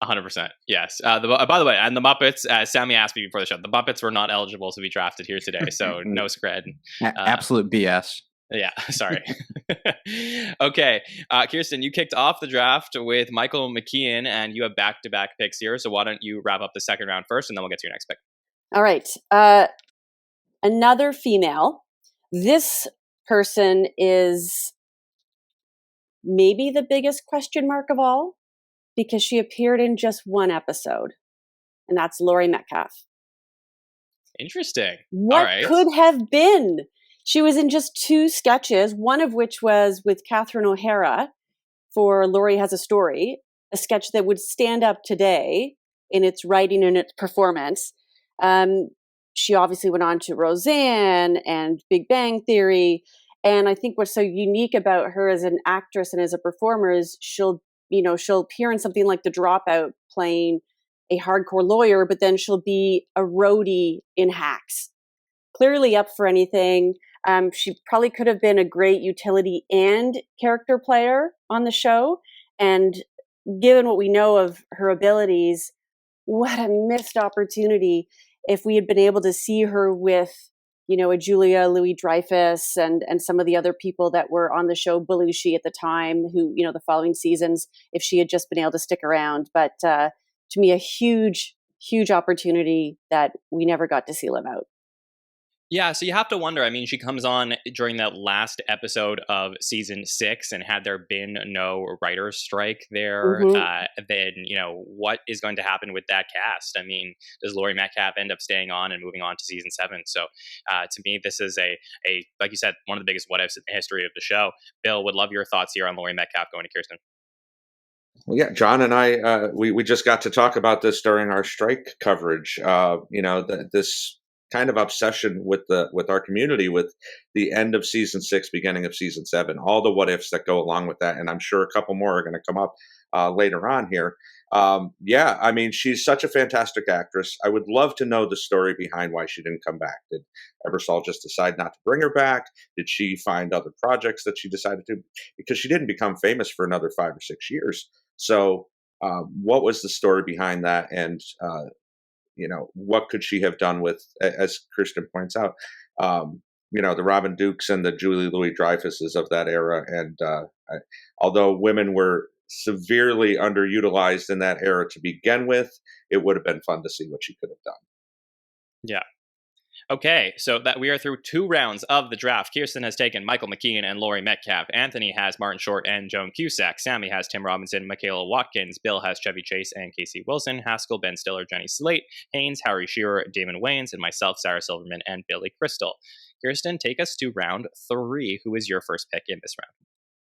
100%. Yes. By the way, and the Muppets, as Sammy asked me before the show, the Muppets were not eligible to be drafted here today, so no scred. Absolute BS. Yeah, sorry. Okay, Kirstin, you kicked off the draft with Michael McKeon, and you have back-to-back picks here, so why don't you wrap up the second round first, and then we'll get to your next pick. All right. Another female. This person is maybe the biggest question mark of all, because she appeared in just one episode, and that's Laurie Metcalf. Interesting. What All right. could have been? She was in just 2 sketches, one of which was with Catherine O'Hara for Laurie Has a Story, a sketch that would stand up today in its writing and its performance. She obviously went on to Roseanne and Big Bang Theory. And I think what's so unique about her as an actress and as a performer is she'll appear in something like The Dropout playing a hardcore lawyer, but then she'll be a roadie in Hacks. Clearly up for anything. She probably could have been a great utility and character player on the show. And given what we know of her abilities, what a missed opportunity if we had been able to see her with, a Julia Louis-Dreyfus and some of the other people that were on the show, Belushi at the time, who, the following seasons, if she had just been able to stick around. But to me, a huge, huge opportunity that we never got to see live out. Yeah, so you have to wonder. I mean, she comes on during that last episode of season 6, and had there been no writer's strike there, then, what is going to happen with that cast? I mean, does Laurie Metcalf end up staying on and moving on to season 7? So to me, this is a like you said, one of the biggest what ifs in the history of the show. Bill, would love your thoughts here on Laurie Metcalf going to Kirstin. Well, yeah, John and I, we just got to talk about this during our strike coverage. This kind of obsession with our community with the end of season 6, beginning of season 7, all the what ifs that go along with that, and I'm sure a couple more are going to come up later on here. I mean, she's such a fantastic actress. I would love to know the story behind why she didn't come back. Did Ebersol just decide not to bring her back? Did she find other projects that she decided to? Because she didn't become famous for another 5 or 6 years. So what was the story behind that? And what could she have done with, as Kirstin points out, the Robin Dukes and the Julie Louis-Dreyfuses of that era. And although women were severely underutilized in that era to begin with, it would have been fun to see what she could have done. Yeah. Okay, so that we are through 2 rounds of the draft. Kirstin has taken Michael McKean and Laurie Metcalf. Anthony has Martin Short and Joan Cusack. Sammy has Tim Robinson, Michaela Watkins. Bill has Chevy Chase and Casey Wilson. Haskell, Ben Stiller, Jenny Slate. Haynes, Harry Shearer, Damon Wayans, and myself, Sarah Silverman, and Billy Crystal. Kirstin, take us to round 3. Who is your first pick in this round?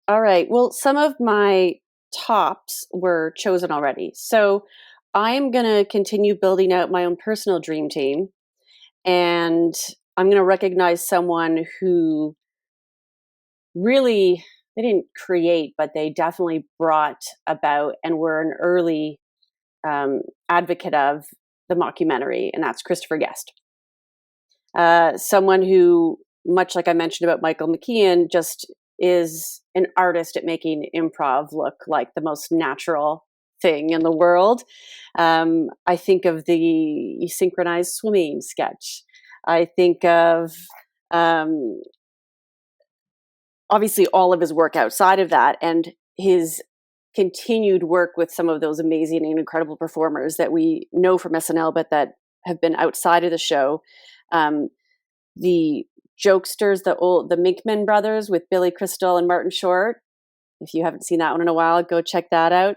All right. Well, some of my tops were chosen already. So I'm going to continue building out my own personal dream team. And I'm going to recognize someone who really, they didn't create, but they definitely brought about and were an early advocate of the mockumentary, and that's Christopher Guest. Someone who, much like I mentioned about Michael McKean, just is an artist at making improv look like the most natural thing in the world. I think of the synchronized swimming sketch. I think of obviously all of his work outside of that, and his continued work with some of those amazing and incredible performers that we know from SNL, but that have been outside of the show. The jokesters, the Minkman brothers with Billy Crystal and Martin Short. If you haven't seen that one in a while, go check that out.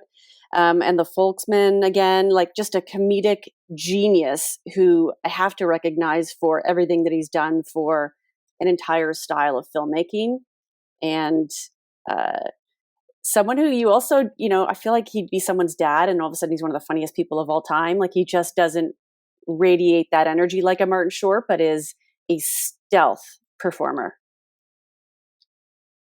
And the Folksman, again, like just a comedic genius who I have to recognize for everything that he's done for an entire style of filmmaking. And someone who you also, I feel like he'd be someone's dad, and all of a sudden he's one of the funniest people of all time. Like, he just doesn't radiate that energy like a Martin Short, but is a stealth performer.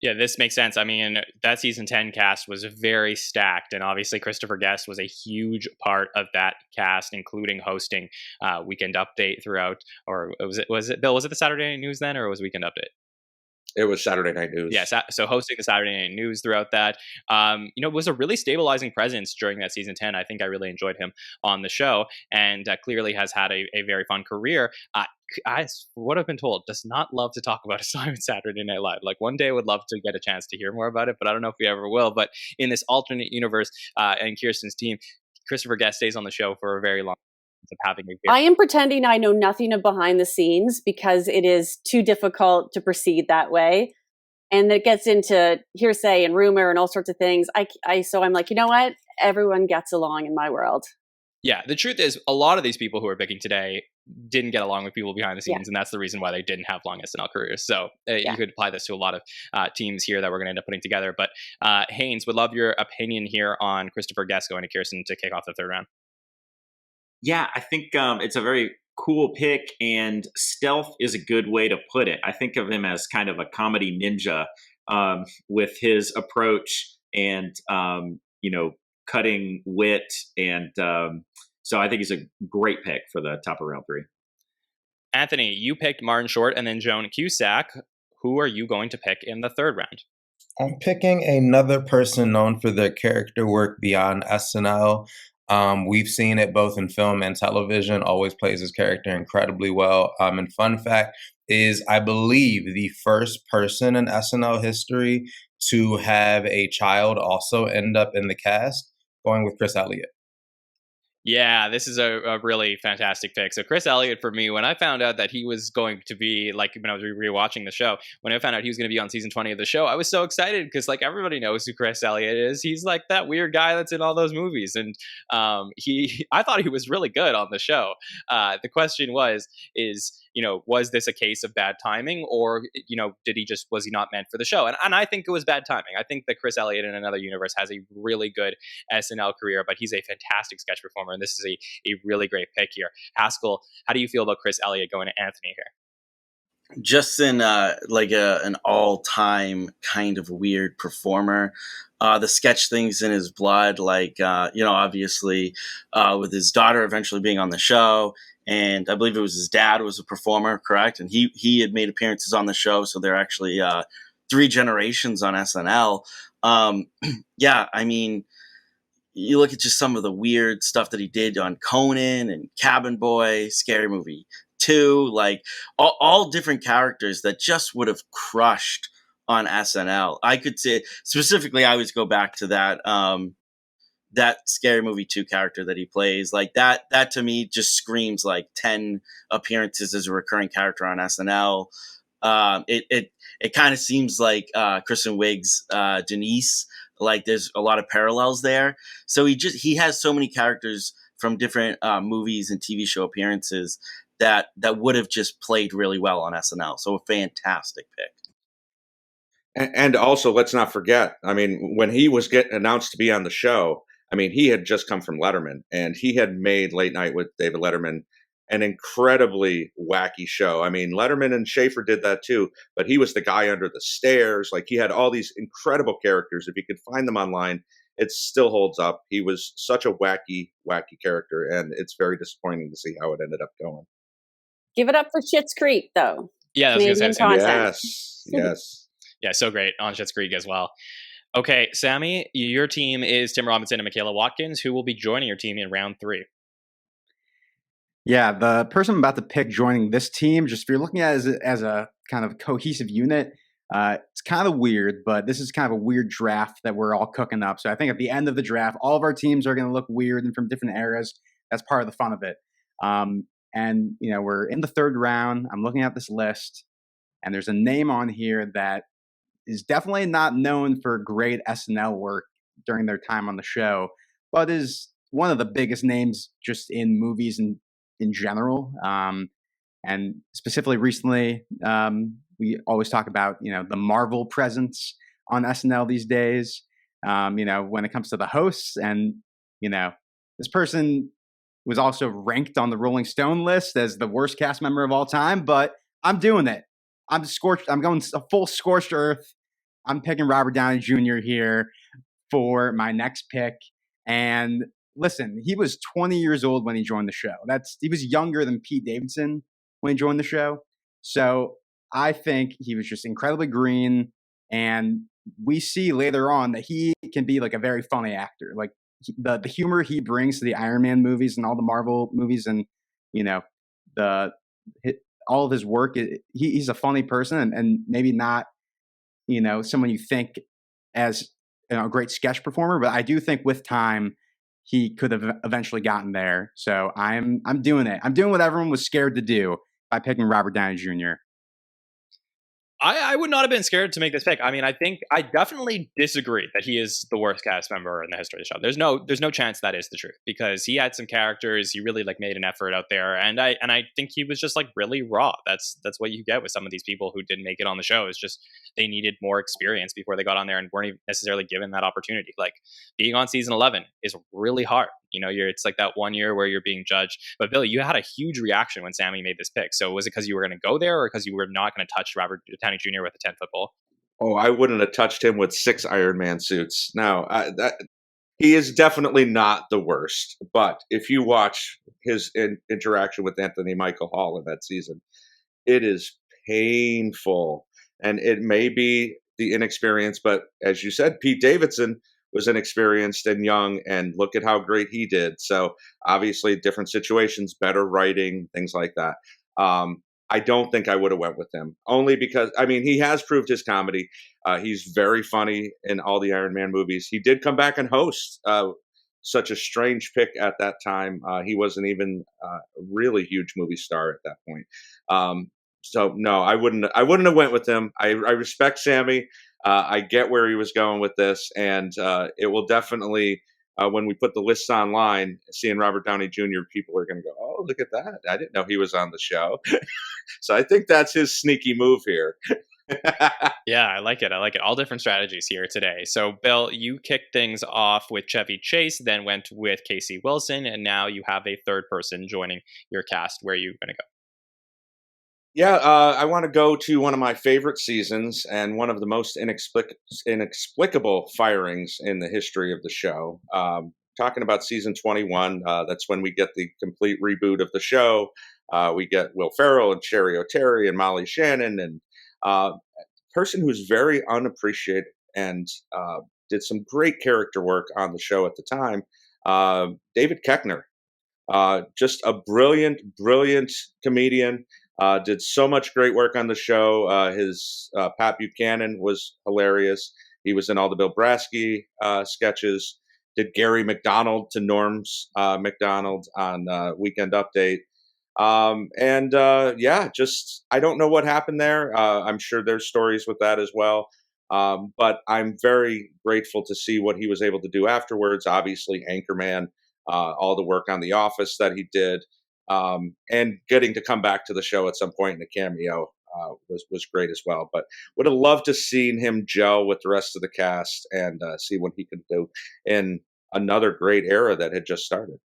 Yeah, this makes sense. I mean, that season 10 cast was very stacked, and obviously Christopher Guest was a huge part of that cast, including hosting Weekend Update throughout. Or was it Bill? Was it the Saturday Night News then, or was Weekend Update? It was Saturday Night News. Yeah, so hosting the Saturday Night News throughout that, was a really stabilizing presence during that season 10. I think I really enjoyed him on the show, and clearly has had a very fun career. I, what I've been told, does not love to talk about his time at Saturday Night Live. Like, one day I would love to get a chance to hear more about it, but I don't know if we ever will. But in this alternate universe and Kirstin's team, Christopher Guest stays on the show for a very long time. Of having I am pretending I know nothing of behind the scenes because it is too difficult to proceed that way. And it gets into hearsay and rumor and all sorts of things. So I'm like, you know what? Everyone gets along in my world. Yeah, the truth is, a lot of these people who are picking today didn't get along with people behind the Yeah. scenes, and that's the reason why they didn't have long SNL careers. So Yeah. you could apply this to a lot of teams here that we're going to end up putting together. But Haynes, would love your opinion here on Christopher Guest going to Kirstin to kick off the third round. Yeah, I think it's a very cool pick, and stealth is a good way to put it. I think of him as kind of a comedy ninja with his approach and, cutting wit. And so I think he's a great pick for the top of round 3. Anthony, you picked Martin Short and then Joan Cusack. Who are you going to pick in the third round? I'm picking another person known for their character work beyond SNL. We've seen it both in film and television, always plays his character incredibly well. And fun fact is, I believe the first person in SNL history to have a child also end up in the cast, going with Chris Elliott. Yeah, this is a really fantastic pick. So Chris Elliott, for me, when I found out that he was going to be, like, when I was rewatching the show, when I found out he was going to be on season 20 of the show, I was so excited because, like, everybody knows who Chris Elliott is. He's like that weird guy that's in all those movies. And I thought he was really good on the show. The question was this a case of bad timing, or, was he not meant for the show? And I think it was bad timing. I think that Chris Elliott in another universe has a really good SNL career, but he's a fantastic sketch performer. And this is a really great pick here. Haskell, how do you feel about Chris Elliott going to Anthony here? Just in an all-time kind of weird performer. The sketch things in his blood, obviously with his daughter eventually being on the show. And I believe it was his dad was a performer, correct? And he had made appearances on the show. So they're actually 3 generations on SNL. You look at just some of the weird stuff that he did on Conan and Cabin Boy, Scary Movie 2, like all different characters that just would have crushed on SNL. I could say specifically, I always go back to that Scary Movie 2 character that he plays. Like that to me just screams like 10 appearances as a recurring character on SNL. It kind of seems like Kristen Wiig's Denise. Like there's a lot of parallels there. So he has so many characters from different movies and TV show appearances that would have just played really well on SNL. So a fantastic pick. And also, let's not forget, I mean, when he was getting announced to be on the show, I mean, he had just come from Letterman, and he had made Late Night with David Letterman an incredibly wacky show. I mean, Letterman and Schaefer did that too, but he was the guy under the stairs. Like, he had all these incredible characters. If you could find them online, it still holds up. He was such a wacky character, and it's very disappointing to see how it ended up going. Give it up for Schitt's Creek, though. Yeah, I was going to say Yes. Yeah, so great on Schitt's Creek as well. Okay, Sammy, your team is Tim Robinson and Michaela Watkins, who will be joining your team in round 3. Yeah, the person I'm about to pick joining this team, just if you're looking at it as a kind of cohesive unit, it's kind of weird, but this is kind of a weird draft that we're all cooking up. So I think at the end of the draft, all of our teams are going to look weird and from different eras. That's part of the fun of it. And, we're in the third round. I'm looking at this list, and there's a name on here that is definitely not known for great SNL work during their time on the show, but is one of the biggest names just in movies and in general. And specifically recently, we always talk about, the Marvel presence on SNL these days, when it comes to the hosts. And, this person was also ranked on the Rolling Stone list as the worst cast member of all time, but I'm doing it. I'm going a full scorched earth. I'm picking Robert Downey Jr. here for my next pick. And listen, he was 20 years old when he joined the show. He was younger than Pete Davidson when he joined the show. So I think he was just incredibly green. And we see later on that he can be like a very funny actor. Like the humor he brings to the Iron Man movies and all the Marvel movies, and all of his work, he's a funny person, and maybe not someone you think as a great sketch performer, but I do think with time he could have eventually gotten there. So I'm doing it. I'm doing what everyone was scared to do by picking Robert Downey Jr. I would not have been scared to make this pick. I mean, I think I definitely disagree that he is the worst cast member in the history of the show. There's no chance that is the truth, because he had some characters. He really like made an effort out there, and I think he was just like really raw. That's what you get with some of these people who didn't make it on the show. Is just they needed more experience before they got on there and weren't even necessarily given that opportunity. Like being on season 11 is really hard. You know, it's like that 1 year where you're being judged. But Billy, you had a huge reaction when Sammy made this pick. So was it because you were going to go there, or because you were not going to touch Robert Downey Jr. with a 10-foot pole? Oh, I wouldn't have touched him with 6 Iron Man suits. No, he is definitely not the worst. But if you watch his interaction with Anthony Michael Hall in that season, it is painful. And it may be the inexperience, but as you said, Pete Davidson was inexperienced and young, and look at how great he did. So obviously different situations, better writing, things like that. I don't think I would have went with him, only because, I mean, he has proved his comedy. He's very funny in all the Iron Man movies. He did come back and host, such a strange pick at that time. He wasn't even a really huge movie star at that point. So no, I wouldn't have went with him. I respect Sammy. I get where he was going with this, and it will definitely, when we put the lists online, seeing Robert Downey Jr., people are going to go, oh, look at that. I didn't know he was on the show. So I think that's his sneaky move here. Yeah, I like it. All different strategies here today. So, Bill, you kicked things off with Chevy Chase, then went with Casey Wilson, and now you have a third person joining your cast. Where are you going to go? Yeah, I want to go to one of my favorite seasons and one of the most inexplicable firings in the history of the show. Talking about season 21, that's when we get the complete reboot of the show. We get Will Ferrell and Sherry O'Terry and Molly Shannon, and person who's very unappreciated and did some great character work on the show at the time, David Koechner. Just a brilliant comedian. Did so much great work on the show. His Pat Buchanan was hilarious. He was in all the Bill Brasky sketches. Did Gary McDonald to Norm's McDonald on Weekend Update. Yeah, just I don't know what happened there. I'm sure there's stories with that as well. But I'm very grateful to see what he was able to do afterwards. Obviously, Anchorman, all the work on The Office that he did. And getting to come back to the show at some point in a cameo was great as well. But would have loved to seen him gel with the rest of the cast and see what he could do in another great era that had just started.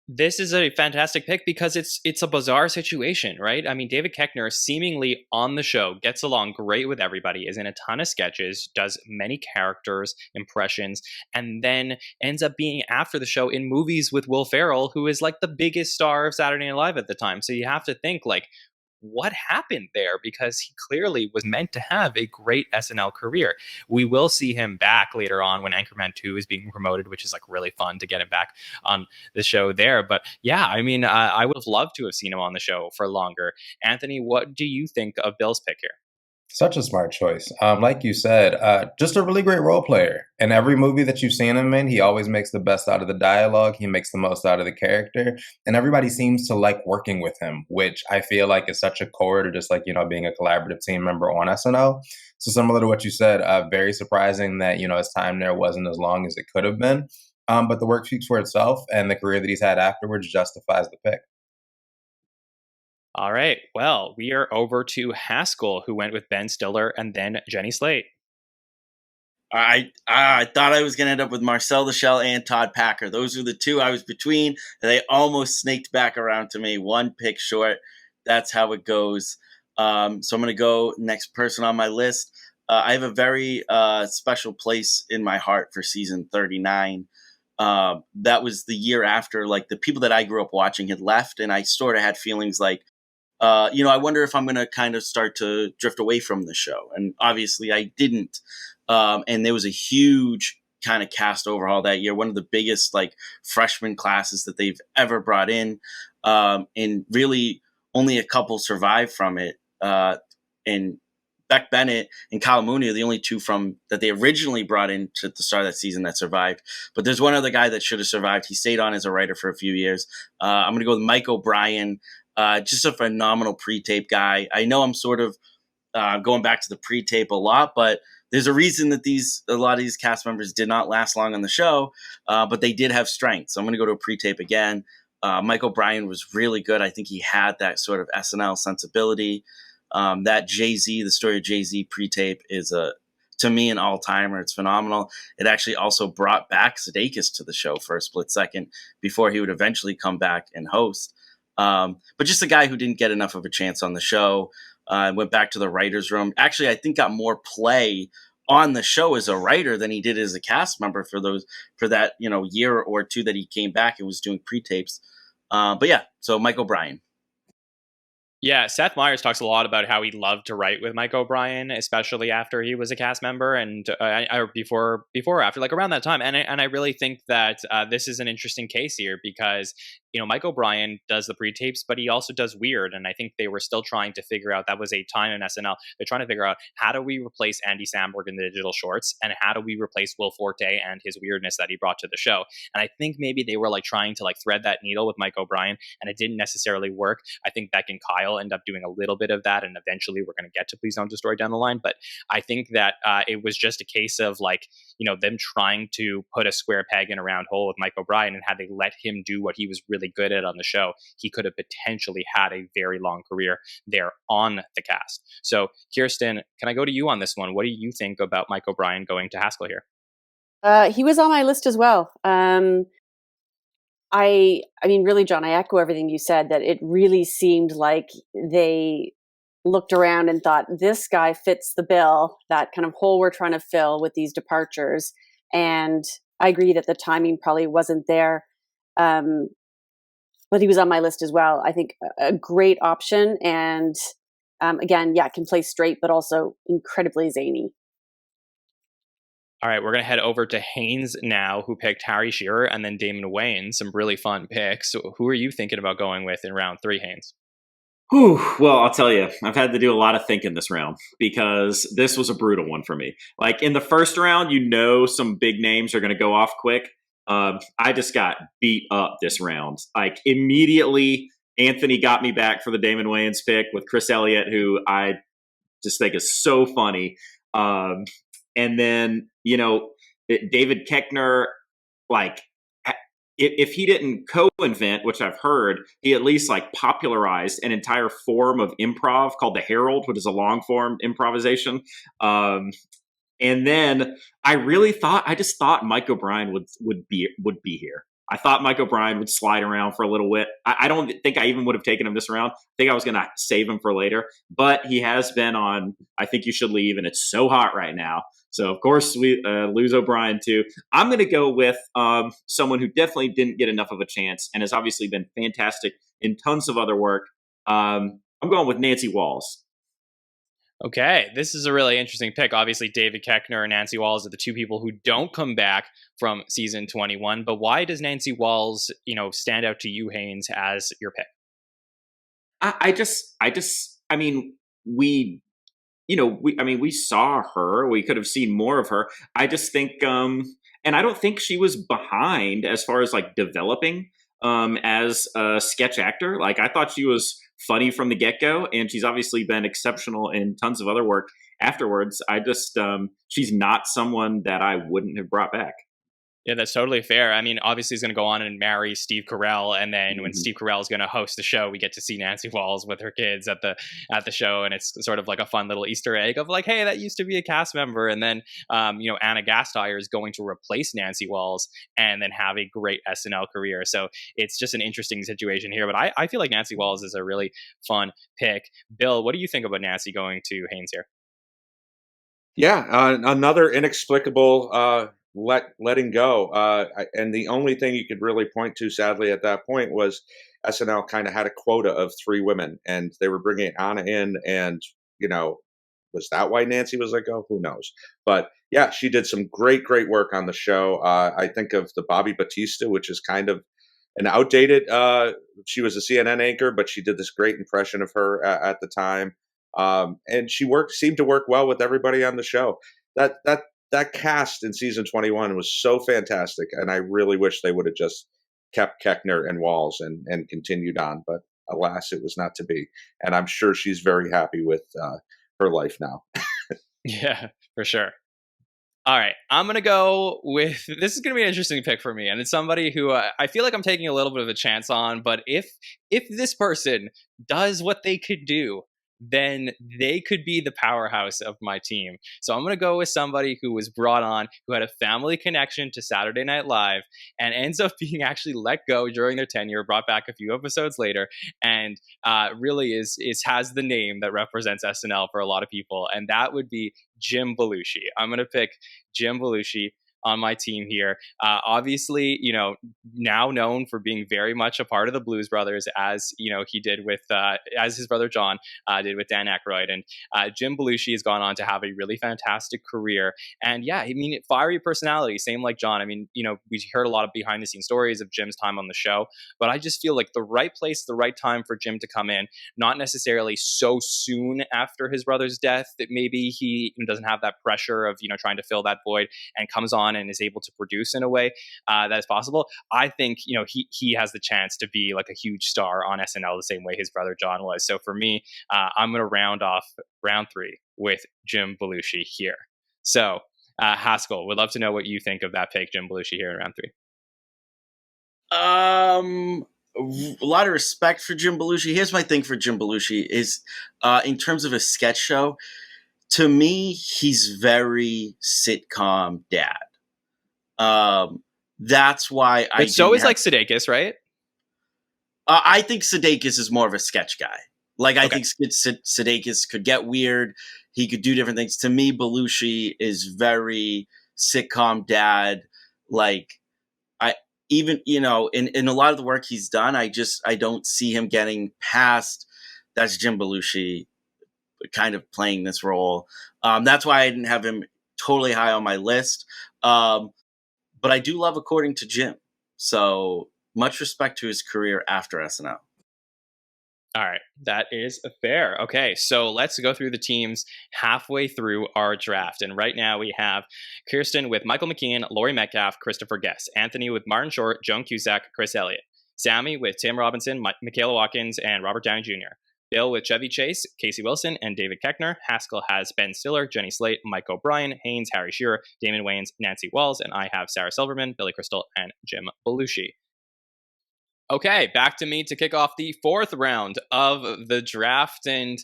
This is a fantastic pick because it's a bizarre situation, right? I mean, David Koechner, seemingly on the show, gets along great with everybody, is in a ton of sketches, does many characters, impressions, and then ends up being after the show in movies with Will Ferrell, who is like the biggest star of Saturday Night Live at the time. So you have to think like, what happened there? Because he clearly was meant to have a great SNL career. We will see him back later on when Anchorman 2 is being promoted, which is like really fun to get him back on the show there. But yeah, I mean, I would have loved to have seen him on the show for longer. Anthony, what do you think of Bill's pick here? Such a smart choice. Like you said, just a really great role player. In every movie that you've seen him in, he always makes the best out of the dialogue. He makes the most out of the character. And everybody seems to like working with him, which I feel like is such a core to just like, being a collaborative team member on SNL. So similar to what you said, very surprising that, his time there wasn't as long as it could have been. But the work speaks for itself, and the career that he's had afterwards justifies the pick. All right. Well, we are over to Haskell, who went with Ben Stiller and then Jenny Slate. I thought I was going to end up with Marcel the Shell and Todd Packer. Those were the two I was between. They almost snaked back around to me. One pick short. That's how it goes. So I'm going to go next person on my list. I have a very special place in my heart for season 39. That was the year after, like, the people that I grew up watching had left, and I sort of had feelings like, I wonder if I'm going to kind of start to drift away from the show. And obviously I didn't. And there was a huge kind of cast overhaul that year. One of the biggest like freshman classes that they've ever brought in. And really only a couple survived from it. And Beck Bennett and Kyle Mooney are the only two from that they originally brought in to the start of that season that survived. But there's one other guy that should have survived. He stayed on as a writer for a few years. I'm going to go with Mike O'Brien. Just a phenomenal pre-tape guy. I know I'm sort of going back to the pre-tape a lot, but there's a reason that a lot of these cast members did not last long on the show, but they did have strength. So I'm going to go to a pre-tape again. Mike O'Brien was really good. I think he had that sort of SNL sensibility. That Jay-Z, the story of Jay-Z pre-tape is to me an all-timer. It's phenomenal. It actually also brought back Sudeikis to the show for a split second before he would eventually come back and host. But just a guy who didn't get enough of a chance on the show. Went back to the writer's room. Actually, I think got more play on the show as a writer than he did as a cast member for that year or two that he came back and was doing pre-tapes. But yeah, so Mike O'Brien. Yeah, Seth Meyers talks a lot about how he loved to write with Mike O'Brien, especially after he was a cast member and or before or after, like around that time. And I really think that this is an interesting case here because Mike O'Brien does the pre-tapes, but he also does Weird. And I think they were still trying to figure out, that was a time in SNL, they're trying to figure out how do we replace Andy Samberg in the digital shorts and how do we replace Will Forte and his weirdness that he brought to the show. And I think maybe they were trying to thread that needle with Mike O'Brien, and it didn't necessarily work. I think Beck and Kyle end up doing a little bit of that, and eventually we're going to get to Please Don't Destroy down the line. But I think that it was just a case of them trying to put a square peg in a round hole with Mike O'Brien, and had they let him do what he was really good at on the show, he could have potentially had a very long career there on the cast. So Kirstin, can I go to you on this one? What do you think about Mike O'Brien going to Haskell here? He was on my list as well. I mean, really, John, I echo everything you said, that it really seemed like they looked around and thought, this guy fits the bill, that kind of hole we're trying to fill with these departures. And I agree that the timing probably wasn't there. But he was on my list as well. I think a great option. And again, can play straight, but also incredibly zany. All right, we're going to head over to Haynes now, who picked Harry Shearer and then Damon Wayans. Some really fun picks. So who are you thinking about going with in round 3, Haynes? Whew, well, I'll tell you, I've had to do a lot of thinking this round because this was a brutal one for me. In the first round, some big names are going to go off quick. I just got beat up this round. Immediately, Anthony got me back for the Damon Wayans pick with Chris Elliott, who I just think is so funny. And then, David Koechner, if he didn't co-invent, which I've heard, he at least popularized an entire form of improv called the Herald, which is a long form improvisation. And then I just thought Mike O'Brien would be here. I thought Mike O'Brien would slide around for a little bit. I don't think I even would have taken him this round. I think I was going to save him for later, but he has been on I Think You Should Leave, and it's so hot right now. So, of course, we lose O'Brien, too. I'm going to go with someone who definitely didn't get enough of a chance and has obviously been fantastic in tons of other work. I'm going with Nancy Walls. Okay, this is a really interesting pick. Obviously, David Koechner and Nancy Walls are the two people who don't come back from season 21. But why does Nancy Walls, stand out to you, Haynes, as your pick? We saw her. We could have seen more of her. I just think, and I don't think she was behind as far as developing as a sketch actor. I thought she was funny from the get-go, and she's obviously been exceptional in tons of other work afterwards. I just, she's not someone that I wouldn't have brought back. Yeah, that's totally fair. I mean, obviously he's going to go on and marry Steve Carell, and then when Steve Carell is going to host the show, we get to see Nancy Walls with her kids at the show, and it's sort of like a fun little Easter egg of hey, that used to be a cast member, and then Anna Gasteyer is going to replace Nancy Walls and then have a great SNL career. So it's just an interesting situation here, but I feel like Nancy Walls is a really fun pick. Bill, what do you think about Nancy going to Haynes here? Yeah, another inexplicable letting go. And the only thing you could really point to, sadly, at that point was SNL kind of had a quota of 3 women, and they were bringing Anna in, and, was that why Nancy was let go? Who knows? But yeah, she did some great work on the show. I think of the Bobby Batista, which is kind of an outdated, she was a CNN anchor, but she did this great impression of her at the time. And she seemed to work well with everybody on the show. That cast in season 21 was so fantastic, and I really wish they would have just kept Koechner and Walls and continued on. But alas, it was not to be. And I'm sure she's very happy with her life now. Yeah, for sure. All right, I'm gonna go with this is gonna be an interesting pick for me, and it's somebody who I feel like I'm taking a little bit of a chance on. But if this person does what they could do, then they could be the powerhouse of my team. So I'm gonna go with somebody who was brought on, who had a family connection to Saturday Night Live, and ends up being actually let go during their tenure, brought back a few episodes later, and really is has the name that represents SNL for a lot of people, and that would be Jim Belushi. I'm gonna pick Jim Belushi on my team here. Obviously, now known for being very much a part of the Blues Brothers, as he did with as his brother John did with Dan Aykroyd. And Jim Belushi has gone on to have a really fantastic career. And yeah, I mean, fiery personality, same like John. I mean, we heard a lot of behind the scenes stories of Jim's time on the show, but I just feel like the right place, the right time for Jim to come in, not necessarily so soon after his brother's death that maybe he doesn't have that pressure of trying to fill that void, and comes on and is able to produce in a way that is possible. I think he has the chance to be like a huge star on SNL the same way his brother John was. So for me, I'm going to round off round 3 with Jim Belushi here. So Haskell, would love to know what you think of that pick, Jim Belushi here in round 3. A lot of respect for Jim Belushi. Here's my thing for Jim Belushi is in terms of a sketch show, to me, he's very sitcom dad. That's why But so is like Sudeikis, right? I think Sudeikis is more of a sketch guy. Like, I Okay. think Sudeikis could get weird. He could do different things. To me, Belushi is very sitcom dad. Like, in a lot of the work he's done, I don't see him getting past that's Jim Belushi kind of playing this role. That's why I didn't have him totally high on my list. But I do love According to Jim. So much respect to his career after SNL. All right, that is fair. Okay, so let's go through the teams halfway through our draft. And right now we have Kirstin with Michael McKean, Laurie Metcalf, Christopher Guest, Anthony with Martin Short, Joan Cusack, Chris Elliott, Sammy with Tim Robinson, Michaela Watkins, and Robert Downey Jr., Bill with Chevy Chase, Casey Wilson, and David Koechner. Haskell has Ben Stiller, Jenny Slate, Mike O'Brien, Haynes, Harry Shearer, Damon Wayans, Nancy Walls, and I have Sarah Silverman, Billy Crystal, and Jim Belushi. Okay, back to me to kick off the 4th round of the draft, and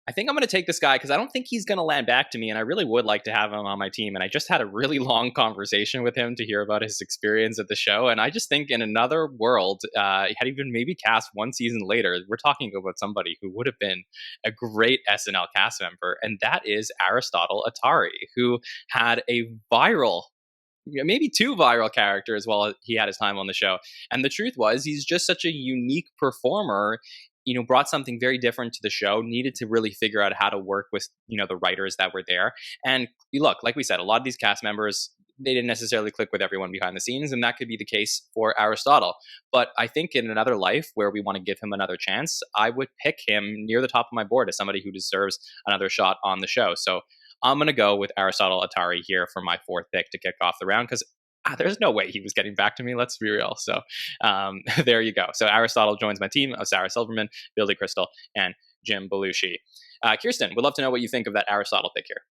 I think I'm going to take this guy because I don't think he's going to land back to me, and I really would like to have him on my team. And I just had a really long conversation with him to hear about his experience at the show, and I just think in another world, had he been maybe cast one season later, we're talking about somebody who would have been a great SNL cast member, and that is Aristotle Atari, who had a viral, maybe 2 viral characters while he had his time on the show. And the truth was, he's just such a unique performer, brought something very different to the show, needed to really figure out how to work with, the writers that were there. And look, like we said, a lot of these cast members, they didn't necessarily click with everyone behind the scenes, and that could be the case for Aristotle. But I think in another life where we want to give him another chance, I would pick him near the top of my board as somebody who deserves another shot on the show. So I'm going to go with Aristotle Atari here for my 4th pick to kick off the round, because there's no way he was getting back to me. Let's be real. So there you go. So Aristotle joins my team of Sarah Silverman, Billy Crystal, and Jim Belushi. Kirstin, would love to know what you think of that Aristotle pick here.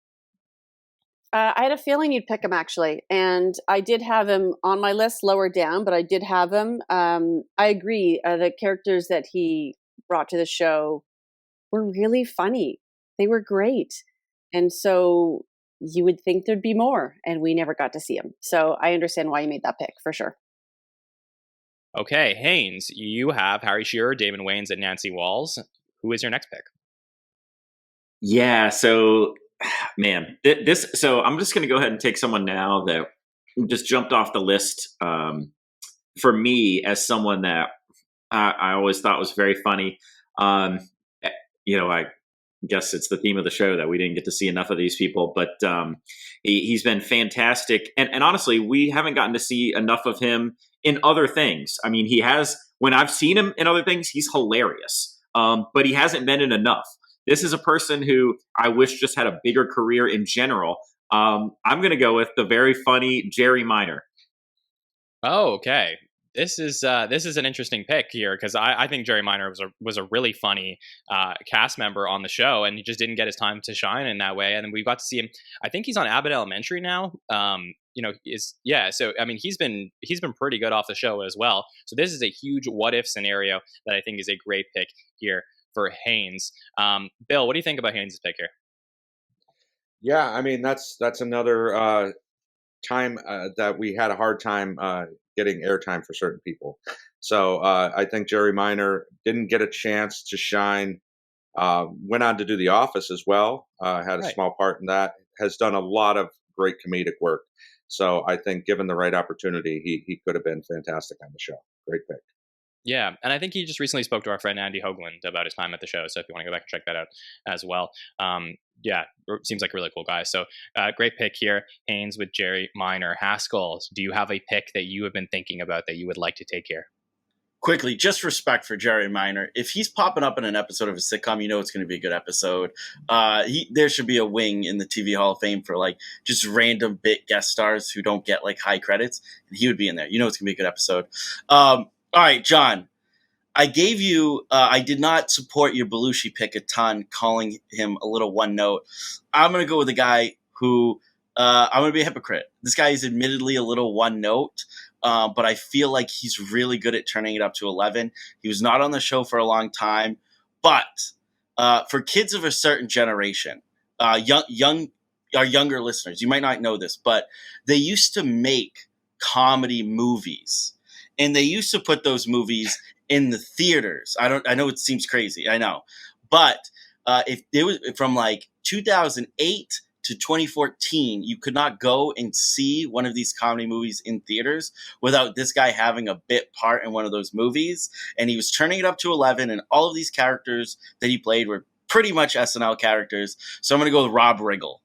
I had a feeling you'd pick him, actually. And I did have him on my list lower down, but I did have him. I agree. The characters that he brought to the show were really funny. They were great. And so you would think there'd be more, and we never got to see him. So I understand why you made that pick, for sure. Okay, Haynes, you have Harry Shearer, Damon Wayans, and Nancy Walls. Who is your next pick? Yeah, so, man, so I'm just going to go ahead and take someone now that just jumped off the list for me as someone that I always thought was very funny. I guess it's the theme of the show that we didn't get to see enough of these people, but he's been fantastic. And honestly, we haven't gotten to see enough of him in other things. I mean, he has, when I've seen him in other things, he's hilarious, but he hasn't been in enough. This is a person who I wish just had a bigger career in general. I'm going to go with the very funny Jerry Minor. Oh, okay. This is an interesting pick here because I think Jerry Minor was a really funny cast member on the show, and he just didn't get his time to shine in that way. And then we got to see him. I think he's on Abbott Elementary now. So I mean he's been pretty good off the show as well. So this is a huge what if scenario that I think is a great pick here for Haynes. Bill, what do you think about Haynes' pick here? Yeah, I mean that's another time that we had a hard time getting airtime for certain people. So I think Jerry Minor didn't get a chance to shine. Went on to do The Office as well. Had a Right. small part in that. Has done a lot of great comedic work. So I think given the right opportunity, he could have been fantastic on the show. Great pick. Yeah, and I think he just recently spoke to our friend Andy Hoagland about his time at the show. So if you want to go back and check that out as well, seems like a really cool guy. So great pick here, Haynes with Jerry Minor. Haskell, do you have a pick that you have been thinking about that you would like to take here? Quickly, just respect for Jerry Minor. If he's popping up in an episode of a sitcom, you know it's going to be a good episode. There should be a wing in the TV Hall of Fame for like just random bit guest stars who don't get like high credits, and he would be in there. You know it's going to be a good episode. All right, John. I gave you. I did not support your Belushi pick a ton, calling him a little one note. I'm going to go with a guy who I'm going to be a hypocrite. This guy is admittedly a little one note. But I feel like he's really good at turning it up to 11. He was not on the show for a long time, but for kids of a certain generation, our younger listeners, you might not know this, but they used to make comedy movies, and they used to put those movies in the theaters. I know it seems crazy, I know, but if it was from like 2008 to 2014, you could not go and see one of these comedy movies in theaters without this guy having a bit part in one of those movies. And he was turning it up to 11, and all of these characters that he played were pretty much SNL characters. So I'm going to go with Rob Riggle.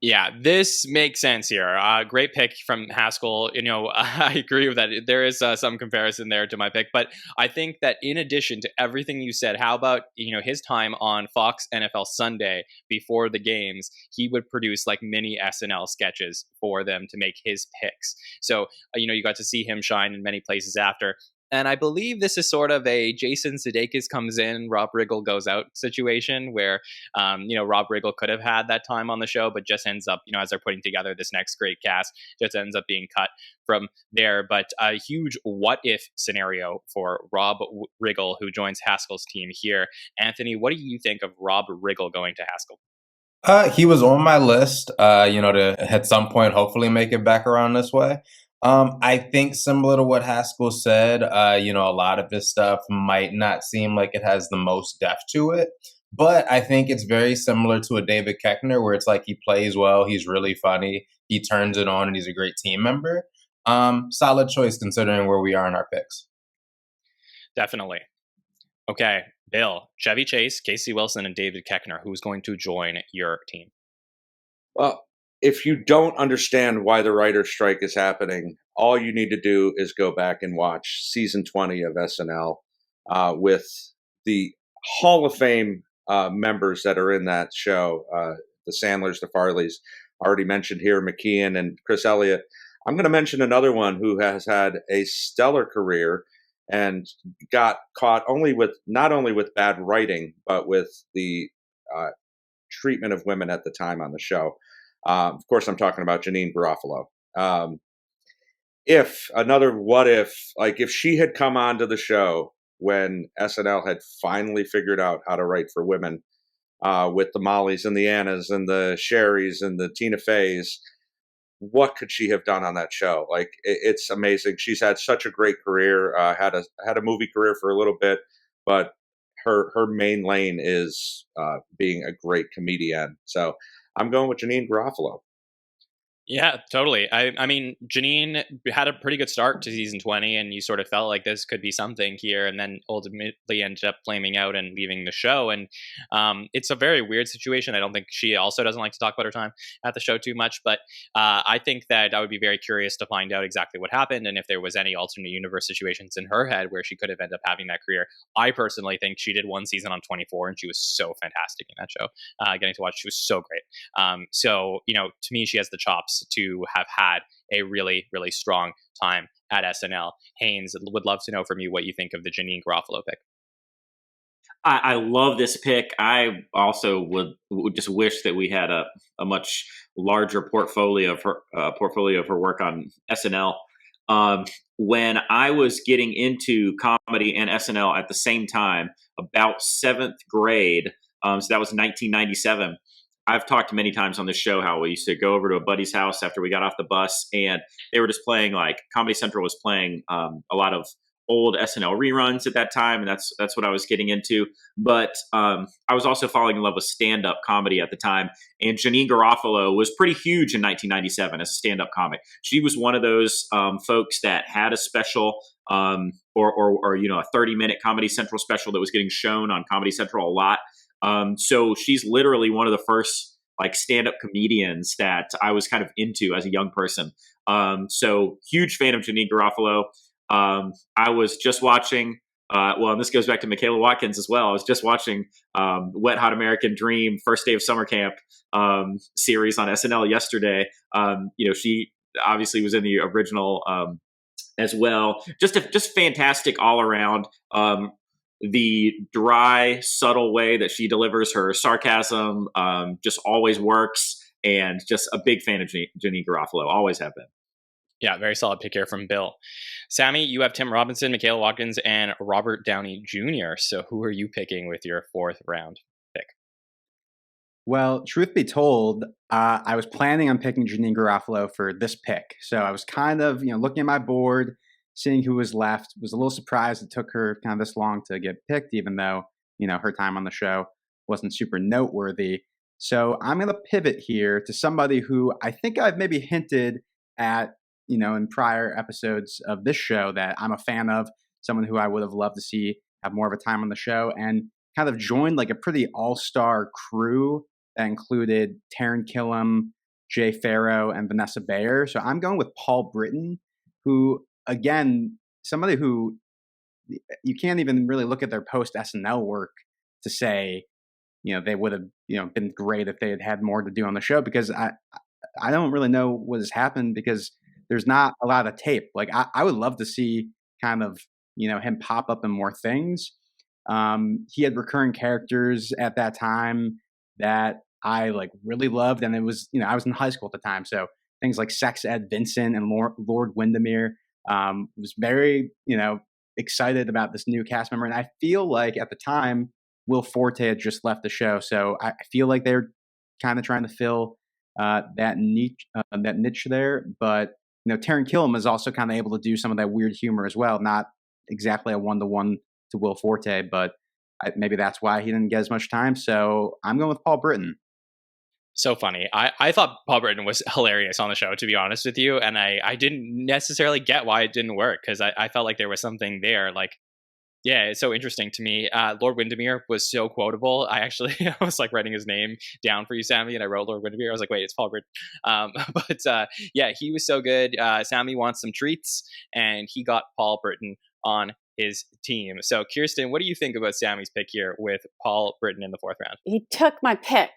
Yeah, this makes sense here. Great pick from Haskell. I agree with that. There is some comparison there to my pick, but I think that in addition to everything you said, how about his time on Fox NFL Sunday before the games? He would produce like mini SNL sketches for them to make his picks. So you got to see him shine in many places after. And I believe this is sort of a Jason Sudeikis comes in, Rob Riggle goes out situation where, Rob Riggle could have had that time on the show, but just ends up, as they're putting together this next great cast, just ends up being cut from there. But a huge what if scenario for Rob Riggle, who joins Haskell's team here. Anthony, what do you think of Rob Riggle going to Haskell? He was on my list, to at some point hopefully make it back around this way. I think similar to what Haskell said, a lot of this stuff might not seem like it has the most depth to it, but I think it's very similar to a David Koechner where it's like he plays well, he's really funny, he turns it on, and he's a great team member. Solid choice considering where we are in our picks. Definitely. Okay, Bill, Chevy Chase, Casey Wilson, and David Koechner, who's going to join your team? Well, if you don't understand why the writer's strike is happening, all you need to do is go back and watch season 20 of SNL with the Hall of Fame members that are in that show, the Sandlers, the Farleys, already mentioned here, McKeon and Chris Elliott. I'm going to mention another one who has had a stellar career and got caught not only with bad writing, but with the treatment of women at the time on the show. Of course, I'm talking about Janeane Garofalo. If she had come onto the show when SNL had finally figured out how to write for women, with the Mollys and the Annas and the Sherrys and the Tina Feys, what could she have done on that show? Like, it's amazing. She's had such a great career. Had a movie career for a little bit, but her main lane is being a great comedian. So I'm going with Janeane Garofalo. Yeah, totally. I mean, Janeane had a pretty good start to season 20, and you sort of felt like this could be something here, and then ultimately ended up flaming out and leaving the show. And it's a very weird situation. I don't think she also doesn't like to talk about her time at the show too much, but I think that I would be very curious to find out exactly what happened and if there was any alternate universe situations in her head where she could have ended up having that career. I personally think she did one season on 24, and she was so fantastic in that show. Getting to watch, she was so great. So, to me, she has the chops to have had a really, really strong time at SNL. Haynes, would love to know from you what you think of the Janeane Garofalo pick. I love this pick. I also would just wish that we had a much larger portfolio of her work on SNL. When I was getting into comedy and SNL at the same time, about seventh grade, so that was 1997. I've talked many times on this show how we used to go over to a buddy's house after we got off the bus, and they were just playing, like, Comedy Central was playing a lot of old SNL reruns at that time, and that's what I was getting into. But I was also falling in love with stand-up comedy at the time, and Janeane Garofalo was pretty huge in 1997 as a stand-up comic. She was one of those folks that had a special or a 30-minute Comedy Central special that was getting shown on Comedy Central a lot. So she's literally one of the first, like, stand-up comedians that I was kind of into as a young person. So huge fan of Janeane Garofalo. I was just watching, and this goes back to Michaela Watkins as well. I was just watching Wet Hot American Dream First Day of Summer Camp series on SNL yesterday. She obviously was in the original as well. Just fantastic all around. The dry, subtle way that she delivers her sarcasm just always works, and just a big fan of Janeane Garofalo. Always have been. Yeah, very solid pick here from Bill. Sammy, you have Tim Robinson, Michaela Watkins, and Robert Downey Jr. So who are you picking with your fourth round pick? Well, truth be told, I was planning on picking Janeane Garofalo for this pick. So I was kind of, looking at my board, seeing who was left. Was a little surprised it took her kind of this long to get picked, even though, her time on the show wasn't super noteworthy. So I'm going to pivot here to somebody who I think I've maybe hinted at, in prior episodes of this show that I'm a fan of, someone who I would have loved to see have more of a time on the show, and kind of joined like a pretty all-star crew that included Taran Killam, Jay Farrow, and Vanessa Bayer. So I'm going with Paul Britton, who, again, somebody who you can't even really look at their post-SNL work to say, they would have, been great if they had had more to do on the show, because I don't really know what has happened, because there's not a lot of tape. Like, I would love to see kind of, him pop up in more things. He had recurring characters at that time that I really loved. And it was, I was in high school at the time. So things like Sex Ed Vincent and Lord Windermere, was very, excited about this new cast member. And I feel like at the time, Will Forte had just left the show. So I feel like they're kind of trying to fill that niche there. But Taran Killam is also kind of able to do some of that weird humor as well. Not exactly a one-to-one to Will Forte, but maybe that's why he didn't get as much time. So I'm going with Paul Britton. So funny. I thought Paul Britton was hilarious on the show, to be honest with you. And I didn't necessarily get why it didn't work, because I felt like there was something there. Yeah, it's so interesting to me. Lord Windermere was so quotable. I was writing his name down for you, Sammy, and I wrote Lord Windermere. I was like, wait, it's Paul Britton. Yeah, he was so good. Sammy wants some treats, and he got Paul Britton on his team. So, Kirstin, what do you think about Sammy's pick here with Paul Britton in the fourth round? He took my pick.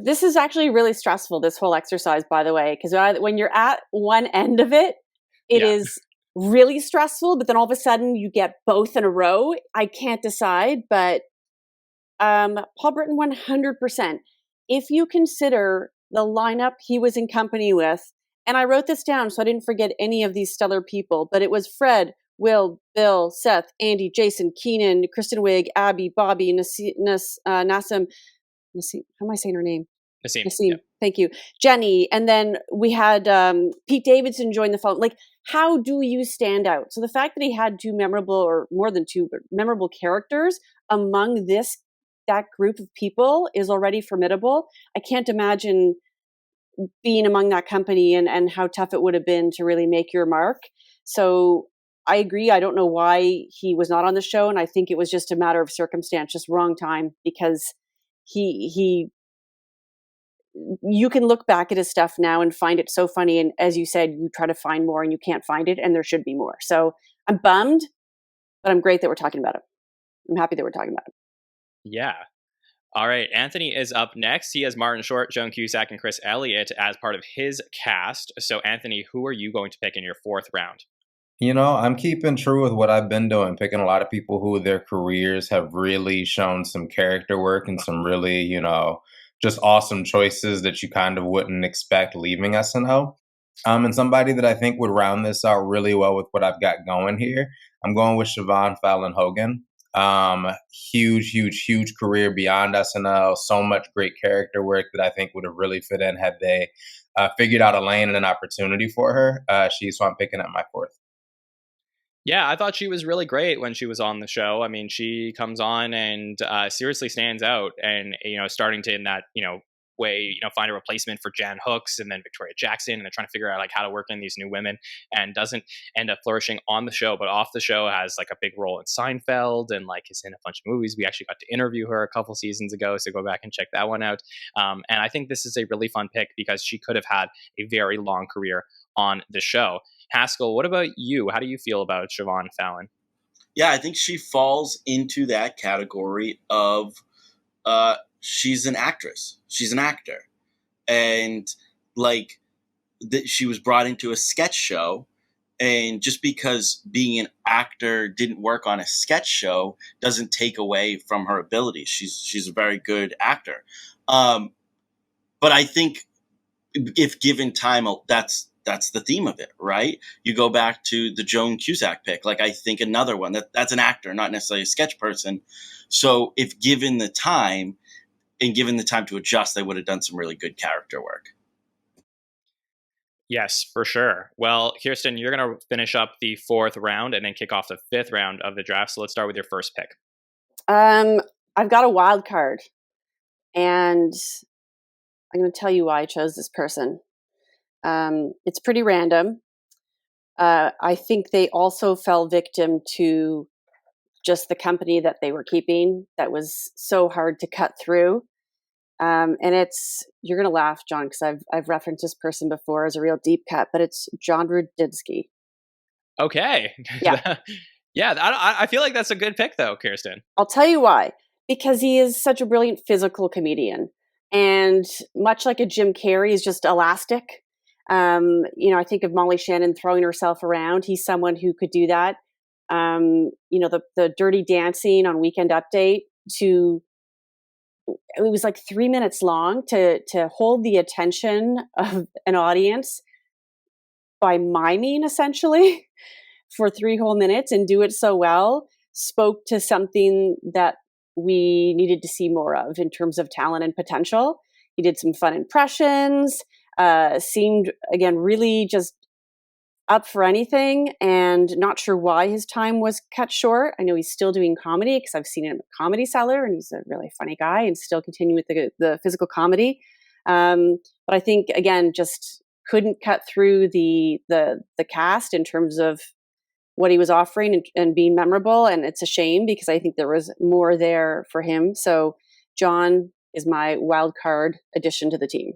This is actually really stressful, this whole exercise, by the way, because when you're at one end of it, it is really stressful, but then all of a sudden you get both in a row. I can't decide, but Paul Britton 100%. If you consider the lineup he was in company with, and I wrote this down so I didn't forget any of these stellar people, but it was Fred, Will, Bill, Seth, Andy, Jason, Keenan, Kristen Wiig, Abby, Bobby, Nassim. How am I saying her name? Nassim. Yeah. Thank you. Jenny. And then we had Pete Davidson join the phone. How do you stand out? So the fact that he had two memorable, or more than two, but memorable characters among that group of people is already formidable. I can't imagine being among that company and how tough it would have been to really make your mark. So I agree. I don't know why he was not on the show. And I think it was just a matter of circumstance, just wrong time, because you can look back at his stuff now and find it so funny. And as you said, you try to find more and you can't find it, and there should be more. So I'm bummed, but I'm great that we're talking about it. I'm happy that we're talking about it. Yeah. All right, Anthony is up next. He has Martin Short, Joan Cusack, and Chris Elliott as part of his cast. So, Anthony, who are you going to pick in your fourth round? I'm keeping true with what I've been doing, picking a lot of people who their careers have really shown some character work and some really, just awesome choices that you kind of wouldn't expect leaving SNL. And somebody that I think would round this out really well with what I've got going here. I'm going with Siobhan Fallon Hogan. Huge career beyond SNL. So much great character work that I think would have really fit in had they figured out a lane and an opportunity for her. So I'm picking at my fourth. Yeah, I thought she was really great when she was on the show. I mean, she comes on and seriously stands out, and starting to in that way, find a replacement for Jan Hooks and then Victoria Jackson, and they're trying to figure out like how to work in these new women, and doesn't end up flourishing on the show, but off the show has like a big role in Seinfeld and like is in a bunch of movies. We actually got to interview her a couple seasons ago, so go back and check that one out. And I think this is a really fun pick because she could have had a very long career on the show. Haskell, what about you? How do you feel about Siobhan Fallon? Yeah, I think she falls into that category of she's an actress. She's an actor. And like she was brought into a sketch show, and just because being an actor didn't work on a sketch show doesn't take away from her ability. She's a very good actor. But I think if given time, that's the theme of it, right? You go back to the Joan Cusack pick. Like, I think another one that's an actor, not necessarily a sketch person. So if given the time and given the time to adjust, they would have done some really good character work. Yes, for sure. Well, Kirstin, you're going to finish up the fourth round and then kick off the fifth round of the draft. So let's start with your first pick. I've got a wild card, and I'm going to tell you why I chose this person. It's pretty random. I think they also fell victim to just the company that they were keeping that was so hard to cut through. And you're going to laugh, John, because I've referenced this person before as a real deep cut, but it's John Rudnitsky. Okay. Yeah. Yeah. I feel like that's a good pick, though, Kirstin. I'll tell you why. Because he is such a brilliant physical comedian. And much like a Jim Carrey, he's just elastic. I think of Molly Shannon throwing herself around. He's someone who could do that. The Dirty Dancing on Weekend Update, it was like 3 minutes long to hold the attention of an audience by miming essentially for 3 whole minutes and do it so well, spoke to something that we needed to see more of in terms of talent and potential. He did some fun impressions, seemed, again, really just up for anything, and not sure why his time was cut short. I know he's still doing comedy because I've seen him at Comedy Cellar, and he's a really funny guy and still continuing with the physical comedy. But I think, again, just couldn't cut through the cast in terms of what he was offering and being memorable. And it's a shame because I think there was more there for him. So John is my wild card addition to the team.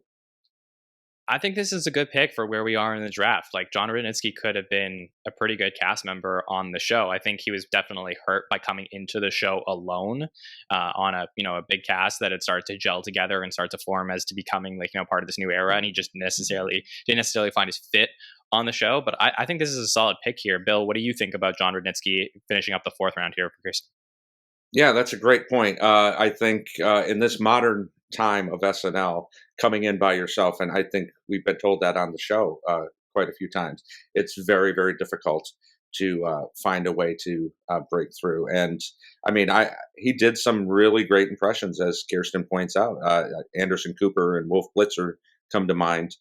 I think this is a good pick for where we are in the draft. Like, John Rudnitsky could have been a pretty good cast member on the show. I think he was definitely hurt by coming into the show alone on a big cast that had started to gel together and start to form as to becoming part of this new era. And he just didn't necessarily find his fit on the show. But I think this is a solid pick here. Bill, what do you think about John Rudnitsky finishing up the fourth round here for Kirstin? Yeah, that's a great point. I think in this modern time of SNL, coming in by yourself, and I think we've been told that on the show quite a few times, it's very, very difficult to find a way to break through. And I mean, he did some really great impressions, as Kirstin points out. Anderson Cooper and Wolf Blitzer come to mind.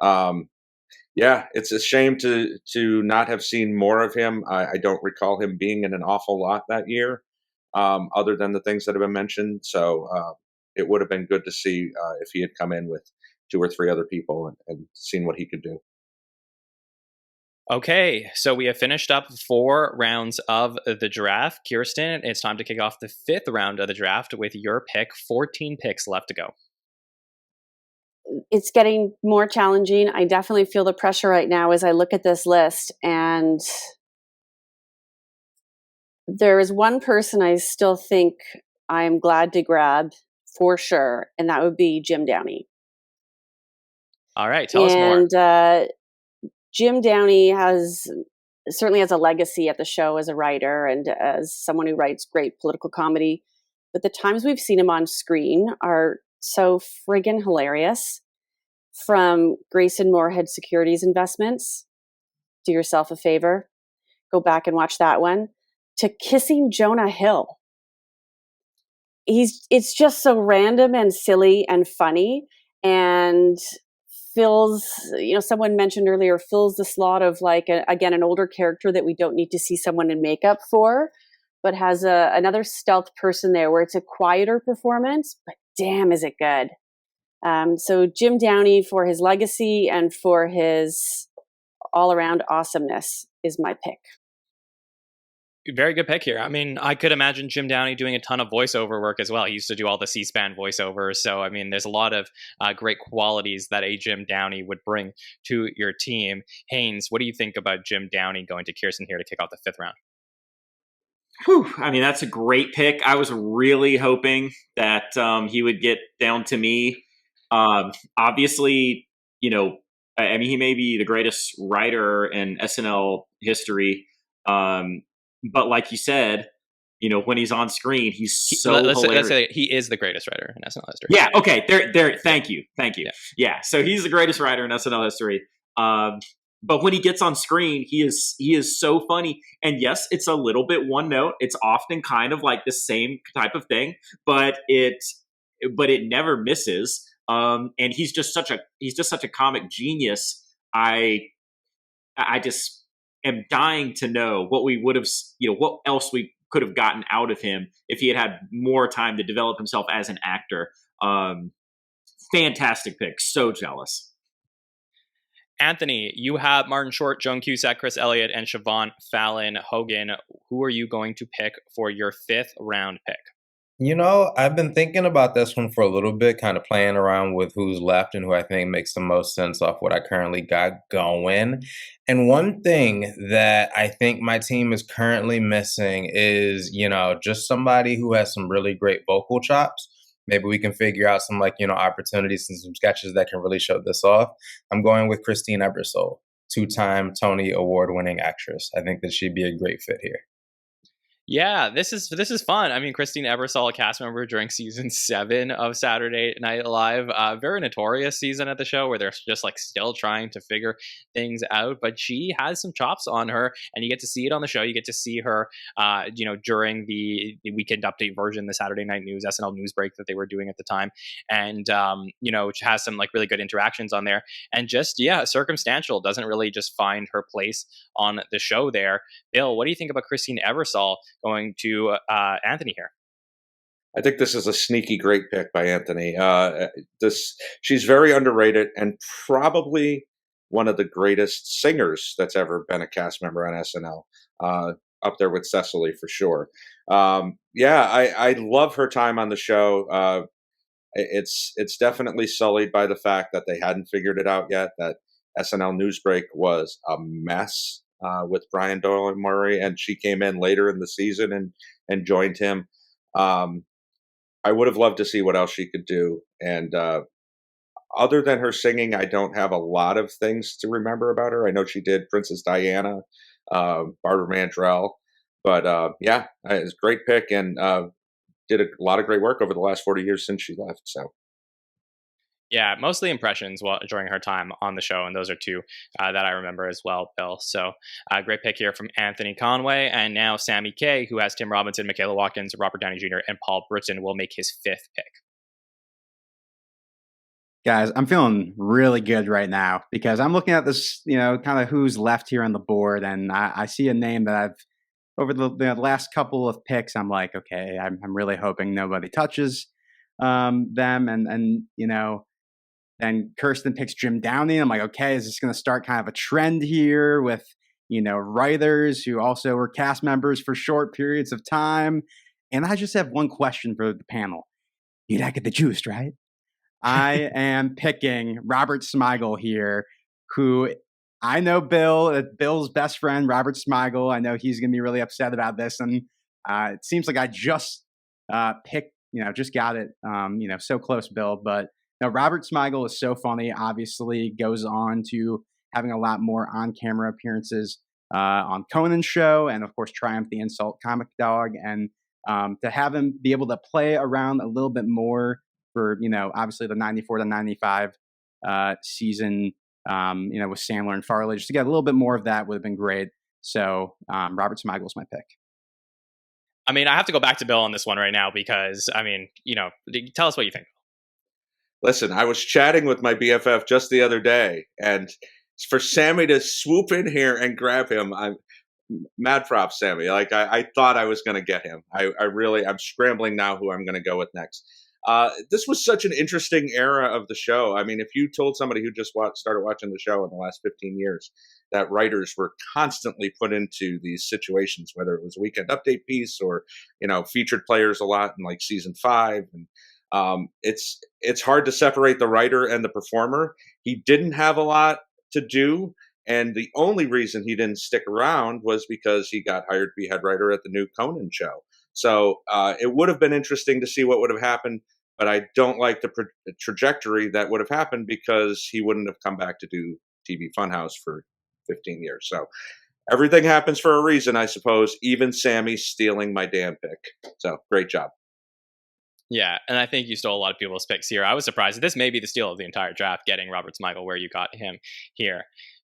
Yeah, it's a shame to not have seen more of him. I don't recall him being in an awful lot that year, other than the things that have been mentioned. So it would have been good to see if he had come in with 2 or 3 other people and seen what he could do. Okay, so we have finished up 4 rounds of the draft. Kirstin, it's time to kick off the 5th round of the draft with your pick. 14 picks left to go. It's getting more challenging. I definitely feel the pressure right now as I look at this list. And there is one person I still think I'm glad to grab, for sure, and that would be Jim Downey. All right, tell us more. And Jim Downey certainly has a legacy at the show as a writer and as someone who writes great political comedy. But the times we've seen him on screen are so friggin' hilarious. From Grayson Moorhead Securities Investments, do yourself a favor, go back and watch that one, to Kissing Jonah Hill. It's just so random and silly and funny, and fills, someone mentioned earlier, fills the slot of again, an older character that we don't need to see someone in makeup for, but has another stealth person there where it's a quieter performance, but damn, is it good. So Jim Downey, for his legacy and for his all-around awesomeness, is my pick. Very good pick here. I mean, I could imagine Jim Downey doing a ton of voiceover work as well. He used to do all the C-SPAN voiceovers. So, I mean, there's a lot of great qualities that a Jim Downey would bring to your team. Haynes, what do you think about Jim Downey going to Kirstin here to kick off the 5th round? Whew, I mean, that's a great pick. I was really hoping that he would get down to me. Obviously, I mean, he may be the greatest writer in SNL history. But like you said, when he's on screen, he's so hilarious. Let's say he is the greatest writer in SNL history. Yeah. Okay. There. Thank you. Yeah. So he's the greatest writer in SNL history. But when he gets on screen, he is so funny. And yes, it's a little bit one note. It's often kind of like the same type of thing, but it never misses. And he's just such a comic genius. I just am dying to know what we would have, what else we could have gotten out of him if he had more time to develop himself as an actor. Fantastic pick. So jealous. Anthony, you have Martin Short, Joan Cusack, Chris Elliott, and Siobhan Fallon Hogan. Who are you going to pick for your 5th round pick? I've been thinking about this one for a little bit, kind of playing around with who's left and who I think makes the most sense off what I currently got going. And one thing that I think my team is currently missing is, just somebody who has some really great vocal chops. Maybe we can figure out some opportunities and some sketches that can really show this off. I'm going with Christine Ebersole, 2-time Tony Award-winning actress. I think that she'd be a great fit here. Yeah, this is fun. I mean, Christine Ebersole, a cast member during season 7 of Saturday Night Live, very notorious season at the show where they're just still trying to figure things out. But she has some chops on her, and you get to see it on the show. You get to see her, during the weekend update version, the Saturday Night News SNL news break that they were doing at the time, and which has some really good interactions on there. And just circumstantial, doesn't really just find her place on the show there. Bill, what do you think about Christine Ebersole going to Anthony here? I think this is a sneaky great pick by Anthony. She's very underrated and probably one of the greatest singers that's ever been a cast member on SNL. Up there with Cecily for sure. I love her time on the show. It's definitely sullied by the fact that they hadn't figured it out yet, that SNL Newsbreak was a mess with Brian Doyle and Murray, and she came in later in the season and joined him. I would have loved to see what else she could do. And other than her singing, I don't have a lot of things to remember about her. I know she did Princess Diana, Barbara Mandrell, but it's a great pick, and did a lot of great work over the last 40 years since she left. So. Yeah, mostly impressions during her time on the show, and those are 2 that I remember as well, Bill. So great pick here from Anthony Conway. And now Sammy Kay, who has Tim Robinson, Michaela Watkins, Robert Downey Jr., and Paul Britton, will make his 5th pick. Guys, I'm feeling really good right now because I'm looking at this, kind of who's left here on the board, and I see a name that I've, over the last couple of picks, I'm like, okay, I'm really hoping nobody touches them, and then Kirstin picks Jim Downey. I'm like, okay, is this going to start kind of a trend here with, writers who also were cast members for short periods of time? And I just have one question for the panel. You'd get the juice, right? I am picking Robert Smigel here, who I know Bill's best friend, Robert Smigel. I know he's going to be really upset about this. And it seems like I just picked just got it, so close, Bill. But Robert Smigel is so funny. Obviously, goes on to having a lot more on-camera appearances on Conan's show, and of course, Triumph the Insult Comic Dog, and to have him be able to play around a little bit more for obviously the 94 to 95 season, with Sandler and Farley, just to get a little bit more of that would have been great. So Robert Smigel's my pick. I mean, I have to go back to Bill on this one right now because, tell us what you think. Listen, I was chatting with my BFF just the other day, and for Sammy to swoop in here and grab him, I'm mad props, Sammy. Like, I thought I was going to get him. I'm scrambling now who I'm going to go with next. This was such an interesting era of the show. I mean, if you told somebody who just started watching the show in the last 15 years that writers were constantly put into these situations, whether it was a weekend update piece or, featured players a lot in like season 5. And it's hard to separate the writer and the performer. He didn't have a lot to do. And the only reason he didn't stick around was because he got hired to be head writer at the new Conan show. So it would have been interesting to see what would have happened, but I don't like the trajectory that would have happened because he wouldn't have come back to do TV Funhouse for 15 years. So everything happens for a reason, I suppose, even Sammy stealing my damn pick. So great job. Yeah, and I think you stole a lot of people's picks here. I was surprised. This may be the steal of the entire draft, getting Robert Smigel where you got him here.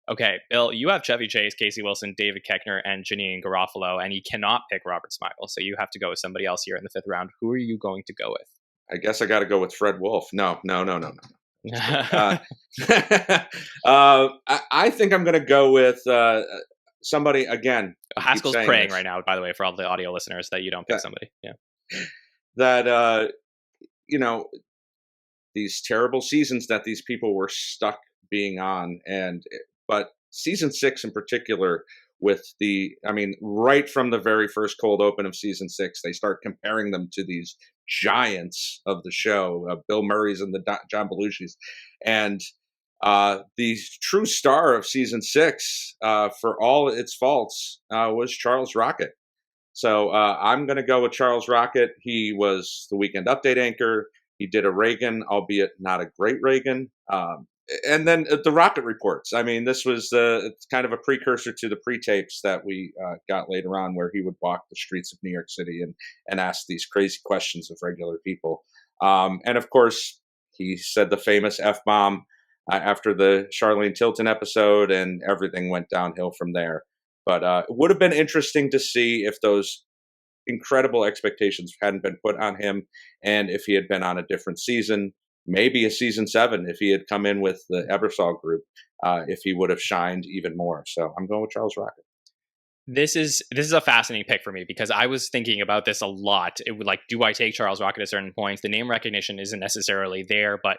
Okay, Bill, you have Chevy Chase, Casey Wilson, David Koechner, and Janine Garofalo, and you cannot pick Robert Smigel, so you have to go with somebody else here in the 5th round. Who are you going to go with? I guess I got to go with Fred Wolf. No. I think I'm going to go with somebody again. Haskell's praying right now, by the way, for all the audio listeners, that you don't pick somebody. Yeah. That, these terrible seasons that these people were stuck being on. But season 6 in particular, right from the very first cold open of season 6, they start comparing them to these giants of the show, Bill Murray's and the John Belushi's. And the true star of season 6, for all its faults, was Charles Rocket. So I'm going to go with Charles Rocket. He was the Weekend Update anchor. He did a Reagan, albeit not a great Reagan. And then the Rocket Reports. I mean, this was it's kind of a precursor to the pre-tapes that we got later on, where he would walk the streets of New York City and ask these crazy questions of regular people. And of course, he said the famous F-bomb after the Charlene Tilton episode, and everything went downhill from there. But it would have been interesting to see if those incredible expectations hadn't been put on him, and if he had been on a different season. Maybe a season 7, if he had come in with the Ebersol group, if he would have shined even more. So I'm going with Charles Rocket. This is a fascinating pick for me because I was thinking about this a lot. It would do I take Charles Rocket at certain points? The name recognition isn't necessarily there, but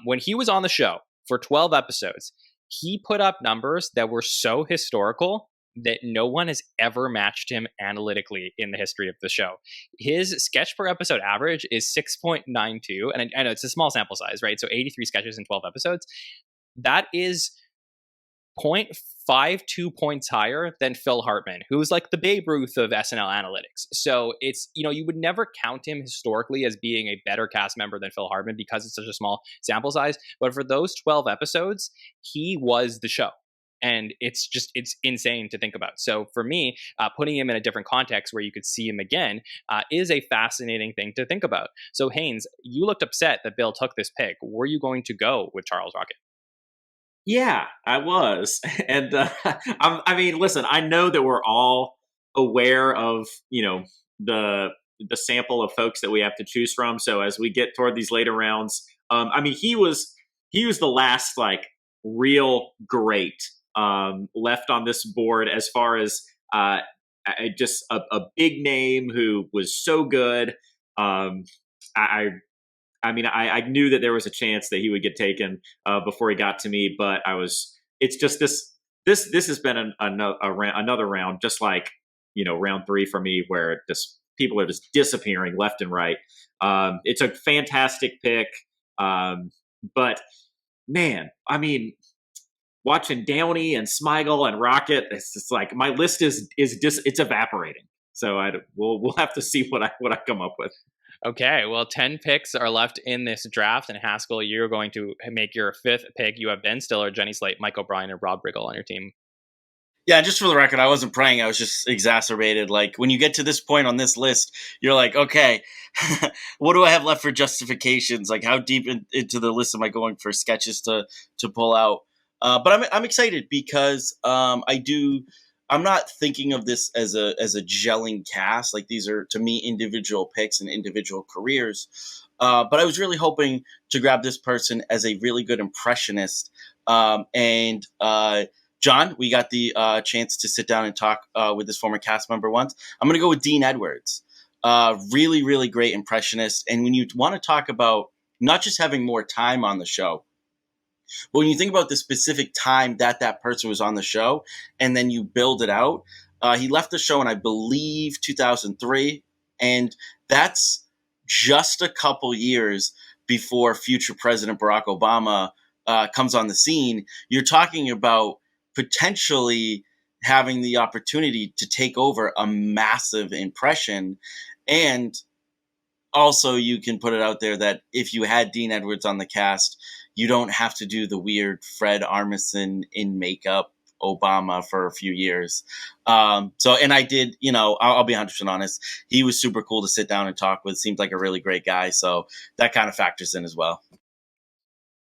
when he was on the show for 12 episodes, he put up numbers that were so historical that no one has ever matched him analytically in the history of the show. His sketch per episode average is 6.92, and I know it's a small sample size, right? So 83 sketches in 12 episodes. That is 0.52 points higher than Phil Hartman, who's like the Babe Ruth of SNL analytics. So it's, you would never count him historically as being a better cast member than Phil Hartman because it's such a small sample size. But for those 12 episodes, he was the show. And it's insane to think about. So for me, putting him in a different context where you could see him again is a fascinating thing to think about. So Haynes, you looked upset that Bill took this pick. Were you going to go with Charles Rocket? Yeah, I was. And listen, I know that we're all aware of, the sample of folks that we have to choose from. So as we get toward these later rounds, he was the last real great left on this board as far as just a big name who was so good. I knew that there was a chance that he would get taken before he got to me, but it's just this has been another round, just like, round 3 for me, where people are just disappearing left and right. It's a fantastic pick. But man, watching Downey and Smigel and Rocket, it's just my list it's evaporating. So we'll have to see what I come up with. Okay, well, 10 picks are left in this draft, and Haskell, you're going to make your 5th pick. You have Ben Stiller, Jenny Slate, Mike O'Brien, and Rob Riggle on your team. Yeah, just for the record, I wasn't praying. I was just exacerbated. Like, when you get to this point on this list, you're like, okay, what do I have left for justifications? Like, how deep into the list am I going for sketches to pull out? But I'm excited because I'm not thinking of this as a gelling cast. Like, these are, to me, individual picks and individual careers. But I was really hoping to grab this person as a really good impressionist. John, we got the chance to sit down and talk with this former cast member once. I'm going to go with Dean Edwards. Really, really great impressionist. And when you want to talk about not just having more time on the show, but when you think about the specific time that person was on the show, and then you build it out, he left the show in, I believe, 2003. And that's just a couple years before future President Barack Obama comes on the scene. You're talking about potentially having the opportunity to take over a massive impression. And also, you can put it out there that if you had Dean Edwards on the cast, you don't have to do the weird Fred Armisen in makeup Obama for a few years. And I did, I'll be 100% honest. He was super cool to sit down and talk with. Seemed like a really great guy. So that kind of factors in as well.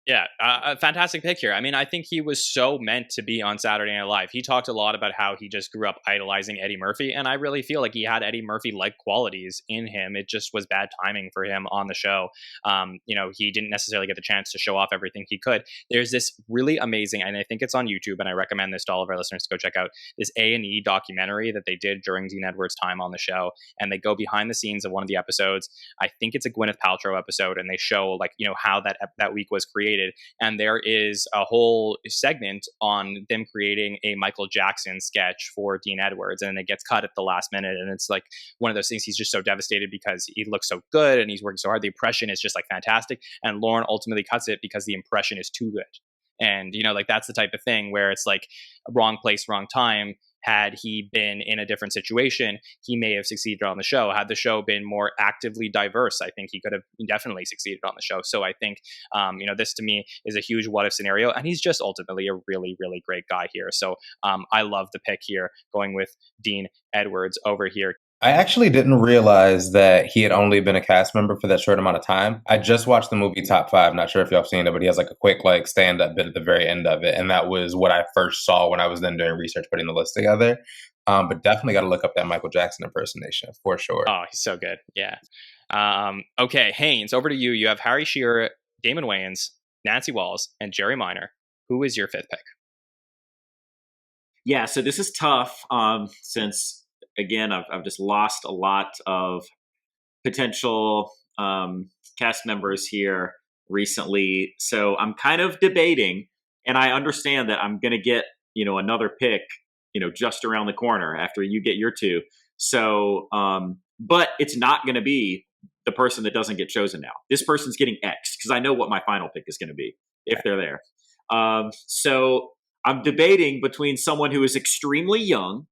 Yeah, a fantastic pick here. I mean, I think he was so meant to be on Saturday Night Live. He talked a lot about how he just grew up idolizing Eddie Murphy, and I really feel like he had Eddie Murphy-like qualities in him. It just was bad timing for him on the show. He didn't necessarily get the chance to show off everything he could. There's this really amazing, and I think it's on YouTube, and I recommend this to all of our listeners to go check out, this A&E documentary that they did during Dean Edwards' time on the show, and they go behind the scenes of one of the episodes. I think it's a Gwyneth Paltrow episode, and they show how that week was created. And there is a whole segment on them creating a Michael Jackson sketch for Dean Edwards, and it gets cut at the last minute. And it's like one of those things, he's just so devastated because he looks so good and he's working so hard. The impression is just like fantastic. And Lauren ultimately cuts it because the impression is too good. And, that's the type of thing where it's like wrong place, wrong time. Had he been in a different situation, he may have succeeded on the show. Had the show been more actively diverse, I think he could have definitely succeeded on the show. So I think, this to me is a huge what if scenario. And he's just ultimately a really, really great guy here. So I love the pick here, going with Dean Edwards over here. I actually didn't realize that he had only been a cast member for that short amount of time. I just watched the movie Top 5. Not sure if y'all have seen it, but he has like a quick stand-up bit at the very end of it. And that was what I first saw when I was then doing research, putting the list together. But definitely got to look up that Michael Jackson impersonation for sure. Oh, he's so good. Yeah. Okay, Haynes, over to you. You have Harry Shearer, Damon Wayans, Nancy Walls, and Jerry Minor. Who is your 5th pick? Yeah, so this is tough since... Again, I've just lost a lot of potential cast members here recently. So I'm kind of debating, and I understand that I'm going to get, another pick, just around the corner after you get your 2. So, but it's not going to be the person that doesn't get chosen now. This person's getting X because I know what my final pick is going to be if they're there. So I'm debating between someone who is extremely young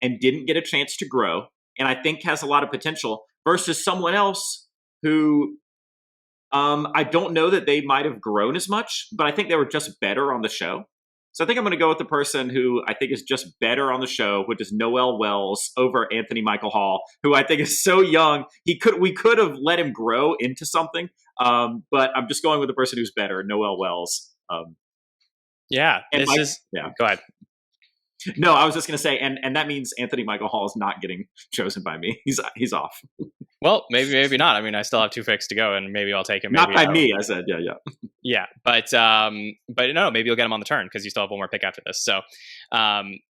and didn't get a chance to grow, and I think has a lot of potential, versus someone else who I don't know that they might have grown as much, but I think they were just better on the show. So I think I'm going to go with the person who I think is just better on the show, which is Noel Wells over Anthony Michael Hall, who I think is so young. We could have let him grow into something, but I'm just going with the person who's better, Noel Wells. Yeah. Go ahead. No, I was just going to say, and that means Anthony Michael Hall is not getting chosen by me. He's off. Well, maybe not. I mean, I still have 2 picks to go, and maybe I'll take him. Not by me, I said. Yeah. Yeah, but no, maybe you'll get him on the turn because you still have one more pick after this. So,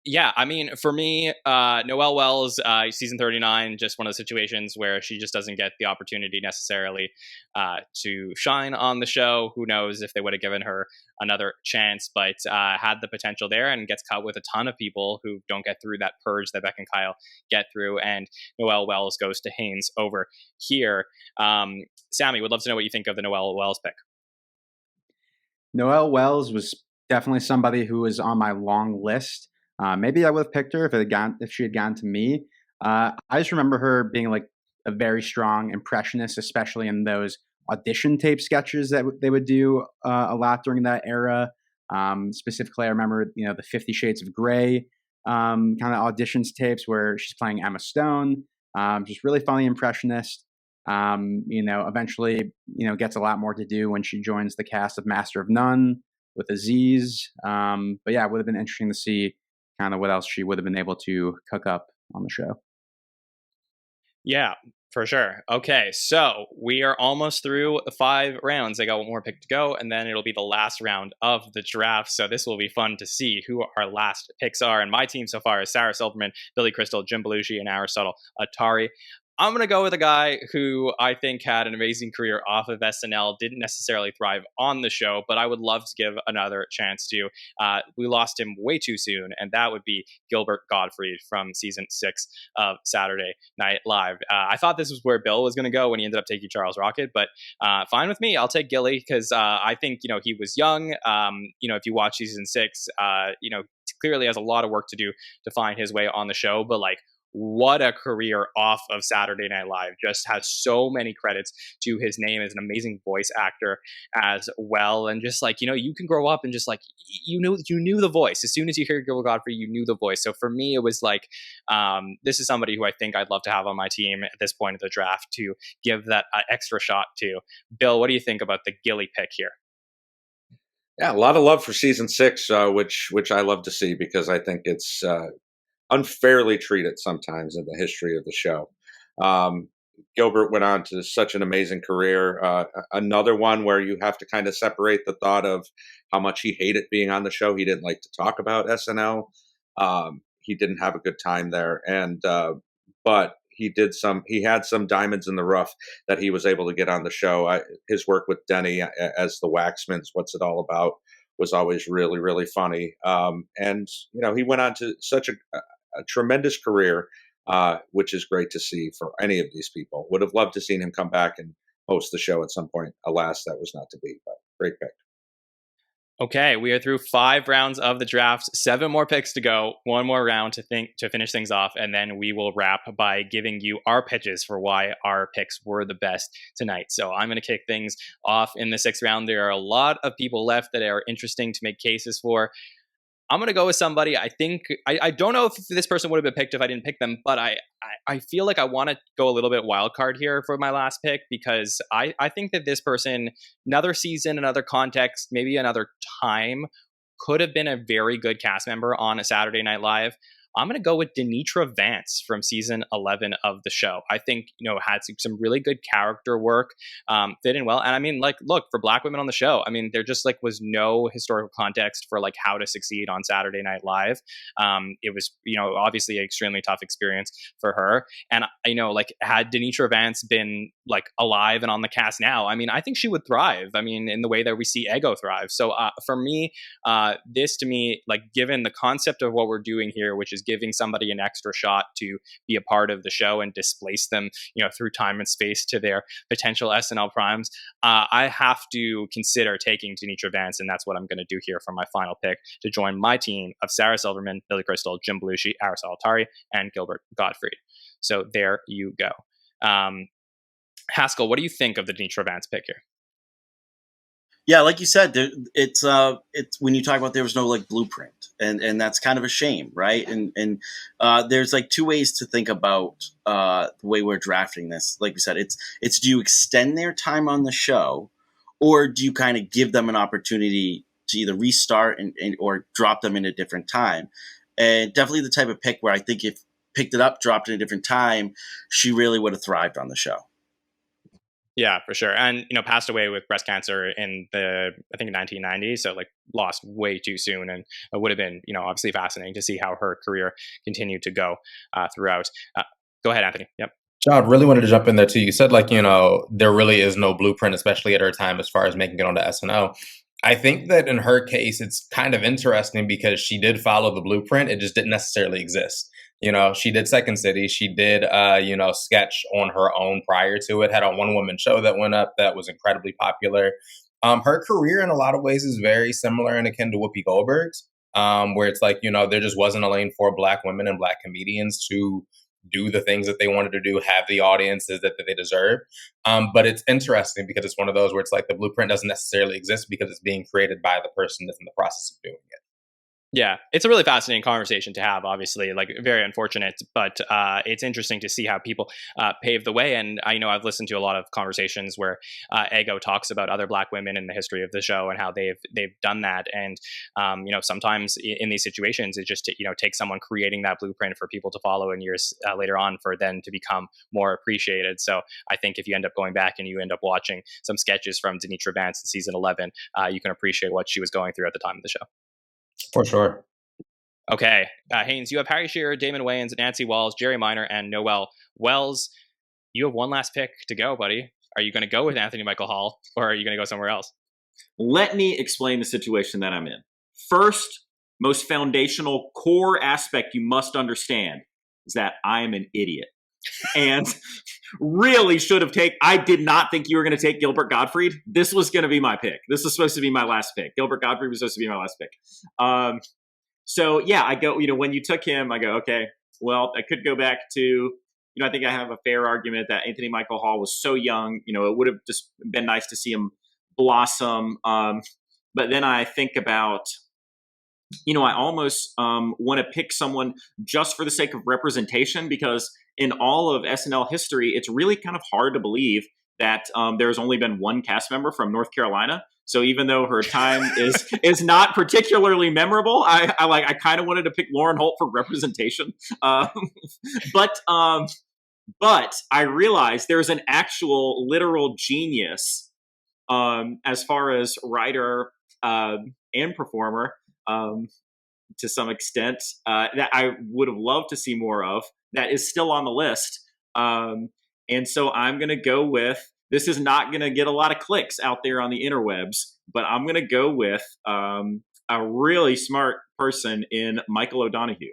yeah, I mean, for me, Noelle Wells, season 39, just one of the situations where she just doesn't get the opportunity necessarily to shine on the show. Who knows if they would have given her another chance, but had the potential there and gets cut with a ton of people who don't get through that purge that Beck and Kyle get through. And Noelle Wells goes to Haynes over here. Sammy, would love to know what you think of the Noelle Wells pick. Noelle Wells was definitely somebody who was on my long list. Maybe I would have picked her if she had gone to me. I just remember her being like a very strong impressionist, especially in those audition tape sketches that they would do a lot during that era. Specifically, I remember, the 50 Shades of Grey kind of auditions tapes where she's playing Emma Stone. Just really funny impressionist. Eventually, gets a lot more to do when she joins the cast of Master of None with Aziz. But yeah, it would have been interesting to see kind of what else she would have been able to cook up on the show. Yeah, for sure. Okay, so we are almost through 5 rounds. I got one more pick to go, and then it'll be the last round of the draft. So this will be fun to see who our last picks are. And my team so far is Sarah Silverman, Billy Crystal, Jim Belushi, and Aristotle Atari. I'm going to go with a guy who I think had an amazing career off of SNL, didn't necessarily thrive on the show, but I would love to give another chance to. We lost him way too soon, and that would be Gilbert Gottfried from season 6 of Saturday Night Live. I thought this was where Bill was going to go when he ended up taking Charles Rocket, but fine with me. I'll take Gilly because I think, he was young. If you watch season 6, clearly has a lot of work to do to find his way on the show, but what a career off of Saturday Night Live. Just has so many credits to his name as an amazing voice actor as well. And just you can grow up and just you knew the voice. As soon as you hear Gilbert Gottfried, you knew the voice. So for me, it was this is somebody who I think I'd love to have on my team at this point of the draft to give that extra shot to. Bill, what do you think about the Gilly pick here? Yeah, a lot of love for season 6, which I love to see because I think it's unfairly treated sometimes in the history of the show. Gilbert went on to such an amazing career. Another one where you have to kind of separate the thought of how much he hated being on the show. He didn't like to talk about SNL. He didn't have a good time there, but he had some diamonds in the rough that he was able to get on the show. His work with Denny as the Waxman's What's It All About was always really, really funny. And he went on to such a tremendous career, which is great to see for any of these people. Would have loved to seen him come back and host the show at some point. Alas, that was not to be, but great pick. Okay, we are through 5 rounds of the draft, 7 more picks to go, 1 more round to finish things off, and then we will wrap by giving you our pitches for why our picks were the best tonight. So I'm going to kick things off in the 6th round. There are a lot of people left that are interesting to make cases for. I'm going to go with somebody. I think I don't know if this person would have been picked if I didn't pick them, but I feel like I want to go a little bit wild card here for my last pick because I think that this person, another season, another context, maybe another time, could have been a very good cast member on a Saturday Night Live. I'm going to go with Denitra Vance from season 11 of the show. I think, had some really good character work, fit in well. And I mean, look, for Black women on the show, I mean, there just was no historical context for how to succeed on Saturday Night Live. It was, obviously an extremely tough experience for her. And, had Denitra Vance been alive and on the cast now, I mean, I think she would thrive. I mean, in the way that we see Ego thrive. So for me, this to me, given the concept of what we're doing here, which is giving somebody an extra shot to be a part of the show and displace them, through time and space to their potential SNL primes, I have to consider taking Denitra Vance, and that's what I'm going to do here for my final pick to join my team of Sarah Silverman, Billy Crystal, Jim Belushi, Aristotle Atari, and Gilbert Gottfried. So there you go. Haskell, what do you think of the Denitra Vance pick here? Yeah, like you said, it's when you talk about there was no blueprint, and that's kind of a shame, right? And there's 2 ways to think about the way we're drafting this. Like we said, it's do you extend their time on the show, or do you kind of give them an opportunity to either restart or drop them in a different time? And definitely the type of pick where I think if picked it up, dropped in a different time, she really would have thrived on the show. Yeah, for sure. And, passed away with breast cancer in 1990. So lost way too soon. And it would have been, obviously fascinating to see how her career continued to go throughout. Go ahead, Anthony. Yep. John, really wanted to jump in there too. You said there really is no blueprint, especially at her time as far as making it onto SNL. I think that in her case, it's kind of interesting because she did follow the blueprint. It just didn't necessarily exist. She did Second City. She did, sketch on her own prior to it, had a one-woman show that went up that was incredibly popular. Her career in a lot of ways is very similar and akin to Whoopi Goldberg's, where it's there just wasn't a lane for Black women and Black comedians to, do the things that they wanted to do, have the audiences that they deserve. But it's interesting because it's one of those where it's like the blueprint doesn't necessarily exist because it's being created by the person that's in the process of doing it. Yeah, it's a really fascinating conversation to have, obviously, like very unfortunate, but it's interesting to see how people pave the way. And I know I've listened to a lot of conversations where Ego talks about other Black women in the history of the show and how they've done that. And, sometimes in these situations, it just, takes someone creating that blueprint for people to follow in years later on for them to become more appreciated. So I think if you end up going back and you end up watching some sketches from Denitra Vance in season 11, you can appreciate what she was going through at the time of the show. For sure. Okay, Haynes, you have Harry Shearer, Damon Wayans, Nancy Walls, Jerry Minor, and Noel Wells. You have one last pick to go, buddy. Are you going to go with Anthony Michael Hall, or are you going to go somewhere else? Let me explain the situation that I'm in. First, most foundational core aspect you must understand is that I am an idiot. And really should have I did not think you were going to take Gilbert Gottfried. This was going to be my pick. This was supposed to be my last pick. Gilbert Gottfried was supposed to be my last pick. So yeah, I go, when you took him, I go, okay, well, I could go back to, I think I have a fair argument that Anthony Michael Hall was so young, it would have just been nice to see him blossom. But then I think about, I almost want to pick someone just for the sake of representation, because in all of SNL history, it's really kind of hard to believe that there's only been one cast member from North Carolina. So even though her time is not particularly memorable, I kind of wanted to pick Lauren Holt for representation. But I realized there's an actual literal genius as far as writer and performer to some extent that I would have loved to see more of, that is still on the list. And so I'm going to go with, this is not going to get a lot of clicks out there on the interwebs, but I'm going to go with a really smart person in Michael O'Donoghue.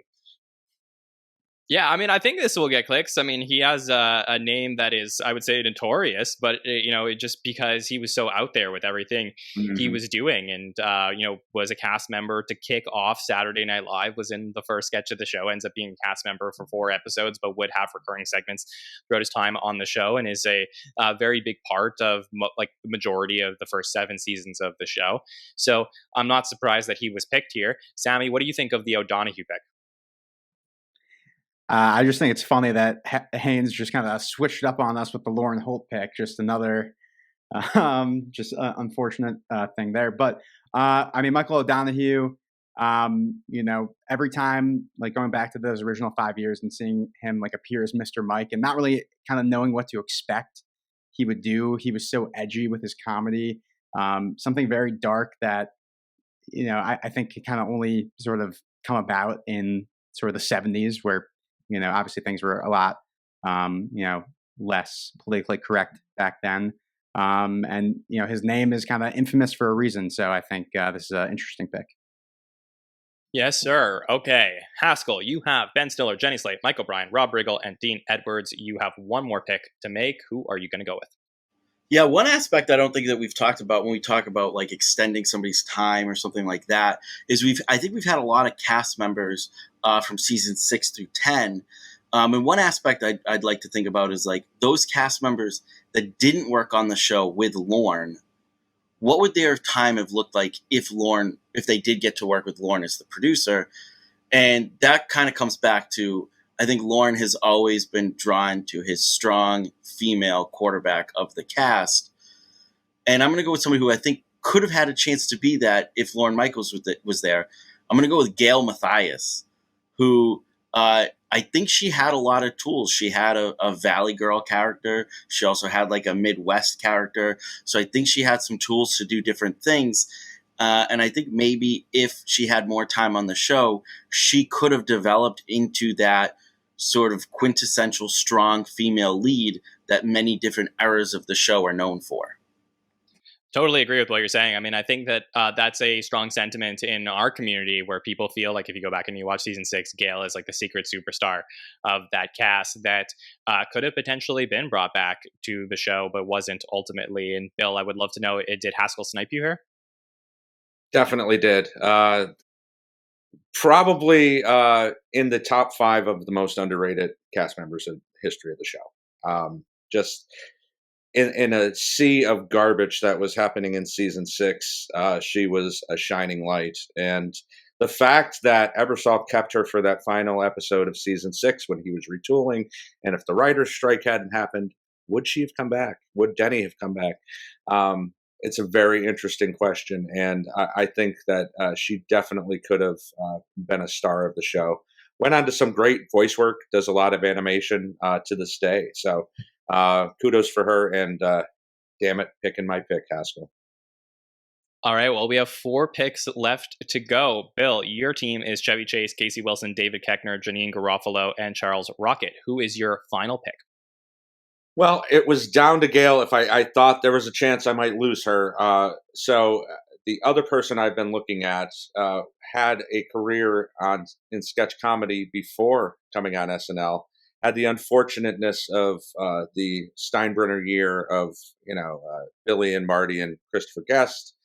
Yeah, I mean, I think this will get clicks. I mean, he has a name that is, I would say, notorious, but, just because he was so out there with everything he was doing and, was a cast member to kick off Saturday Night Live, was in the first sketch of the show, ends up being a cast member for 4 episodes, but would have recurring segments throughout his time on the show, and is a very big part of the majority of the first 7 seasons of the show. So I'm not surprised that he was picked here. Sammy, what do you think of the O'Donoghue pick? I just think it's funny that Haynes just kind of switched up on us with the Lauren Holt pick. Just another, unfortunate thing there. But I mean, Michael O'Donoghue, every time, like going back to those original 5 years and seeing him like appear as Mr. Mike and not really kind of knowing what to expect he would do. He was so edgy with his comedy, something very dark that, I think could kind of only sort of come about in sort of the 70s where, obviously things were a lot, less politically correct back then. And, his name is kind of infamous for a reason. So I think this is an interesting pick. Yes, sir. Okay. Haskell, you have Ben Stiller, Jenny Slate, Michael Bryan, Rob Riggle, and Dean Edwards. You have one more pick to make. Who are you going to go with? Yeah, one aspect I don't think that we've talked about when we talk about like extending somebody's time or something like that is I think we've had a lot of cast members from season 6 through 10. And one aspect I'd like to think about is like those cast members that didn't work on the show with Lorne. What would their time have looked like if they did get to work with Lorne as the producer? And that kind of comes back to, I think Lorne has always been drawn to his strong female quarterback of the cast. And I'm going to go with somebody who I think could have had a chance to be that if Lorne Michaels was there. I'm going to go with Gail Mathias, who I think she had a lot of tools. She had a Valley Girl character. She also had like a Midwest character. So I think she had some tools to do different things. And I think maybe if she had more time on the show, she could have developed into that sort of quintessential strong female lead that many different eras of the show are known for. Totally agree with what you're saying. I mean, I think that that's a strong sentiment in our community where people feel like if you go back and you watch season 6, Gail is like the secret superstar of that cast that could have potentially been brought back to the show, but wasn't ultimately. And Bill, I would love to know, did Haskell snipe you here? Definitely did. Probably in the top 5 of the most underrated cast members in history of the show. Just in a sea of garbage that was happening in season 6, she was a shining light. And the fact that Ebersol kept her for that final episode of season 6 when he was retooling, and if the writer's strike hadn't happened, would she have come back? Would Denny have come back? It's a very interesting question, and I think that she definitely could have been a star of the show. Went on to some great voice work, does a lot of animation to this day. So kudos for her, and damn it, picking my pick, Haskell. All right, well, we have 4 picks left to go. Bill, your team is Chevy Chase, Casey Wilson, David Koechner, Janine Garofalo, and Charles Rocket. Who is your final pick? Well, it was down to Gail. If I thought there was a chance I might lose her. So the other person I've been looking at had a career in sketch comedy before coming on SNL. Had the unfortunateness of the Steinbrenner year of Billy and Marty and Christopher Guest,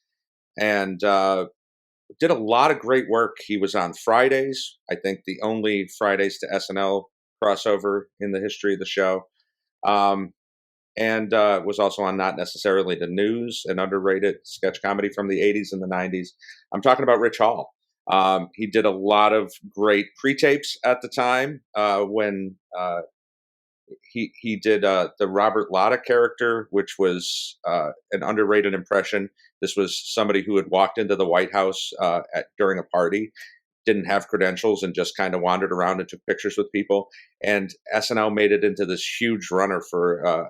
and did a lot of great work. He was on Fridays, I think the only Fridays to SNL crossover in the history of the show. And was also on Not Necessarily the News, an underrated sketch comedy from the 80s and the 90s. I'm talking about Rich Hall. He did a lot of great pre-tapes at the time when he did the Robert Lotta character, which was an underrated impression. This was somebody who had walked into the White House during a party, didn't have credentials, and just kind of wandered around and took pictures with people. And SNL made it into this huge runner for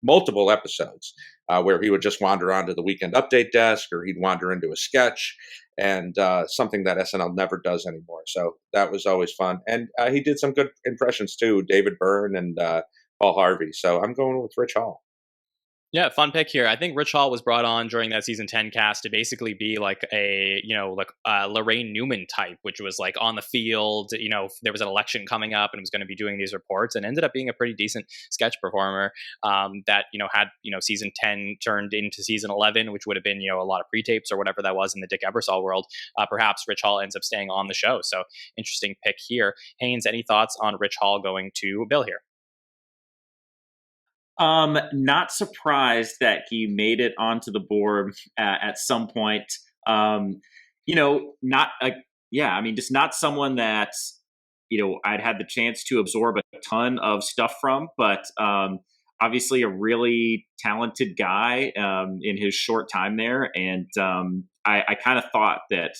multiple episodes where he would just wander onto the Weekend Update desk, or he'd wander into a sketch, and something that SNL never does anymore. So that was always fun. And he did some good impressions too, David Byrne and Paul Harvey. So I'm going with Rich Hall. Yeah, fun pick here. I think Rich Hall was brought on during that season 10 cast to basically be like a, Lorraine Newman type, which was like on the field. There was an election coming up and was going to be doing these reports, and ended up being a pretty decent sketch performer that, had, season 10 turned into season 11, which would have been, a lot of pre-tapes or whatever that was in the Dick Ebersol world. Perhaps Rich Hall ends up staying on the show. So interesting pick here. Haynes, any thoughts on Rich Hall going to Bill here? Not surprised that he made it onto the board at some point. Just not someone that, I'd had the chance to absorb a ton of stuff from, but obviously a really talented guy in his short time there. And I kind of thought that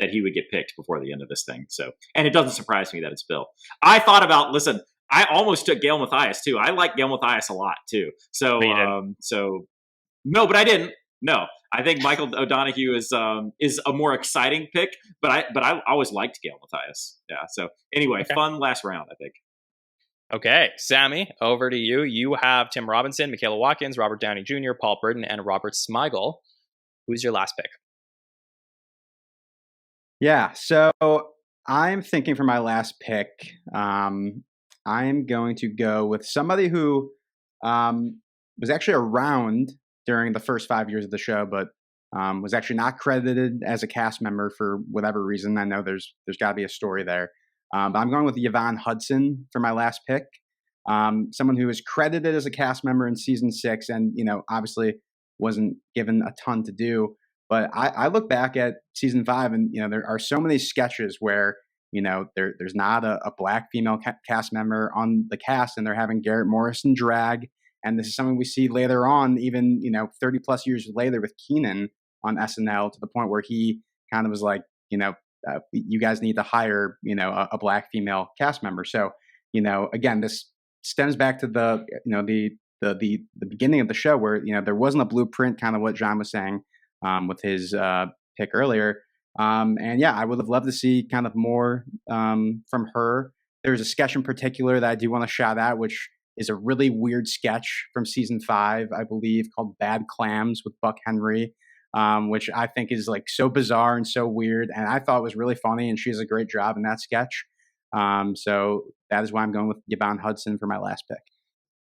he would get picked before the end of this thing. So, and it doesn't surprise me that it's Bill. I thought about, I almost took Gail Mathias too. I like Gail Mathias a lot too. So, no, but I didn't. No, I think Michael O'Donoghue is a more exciting pick, but I always liked Gail Mathias. Yeah. So anyway, Fun last round, I think. Okay, Sammy, over to you. You have Tim Robinson, Michaela Watkins, Robert Downey Jr., Paul Burton, and Robert Smigel. Who's your last pick? Yeah, so I'm thinking for my last pick, I'm going to go with somebody who was actually around during the first 5 years of the show, but was actually not credited as a cast member for whatever reason. I know there's got to be a story there. But I'm going with Yvonne Hudson for my last pick. Someone who was credited as a cast member in season 6 and, obviously wasn't given a ton to do. But I look back at season 5 and, there are so many sketches where, there's not a black female cast member on the cast, and they're having Garrett Morrison drag. And this is something we see later on, even, 30 plus years later with Keenan on SNL, to the point where he kind of was like, you guys need to hire, a black female cast member. So, again, this stems back to the beginning of the show where, there wasn't a blueprint, kind of what John was saying with his pick earlier. I would have loved to see kind of more from her. There's a sketch in particular that I do want to shout out, which is a really weird sketch from season 5, I believe, called Bad Clams with Buck Henry, which I think is like so bizarre and so weird. And I thought it was really funny, and she does a great job in that sketch. So that is why I'm going with Yvonne Hudson for my last pick.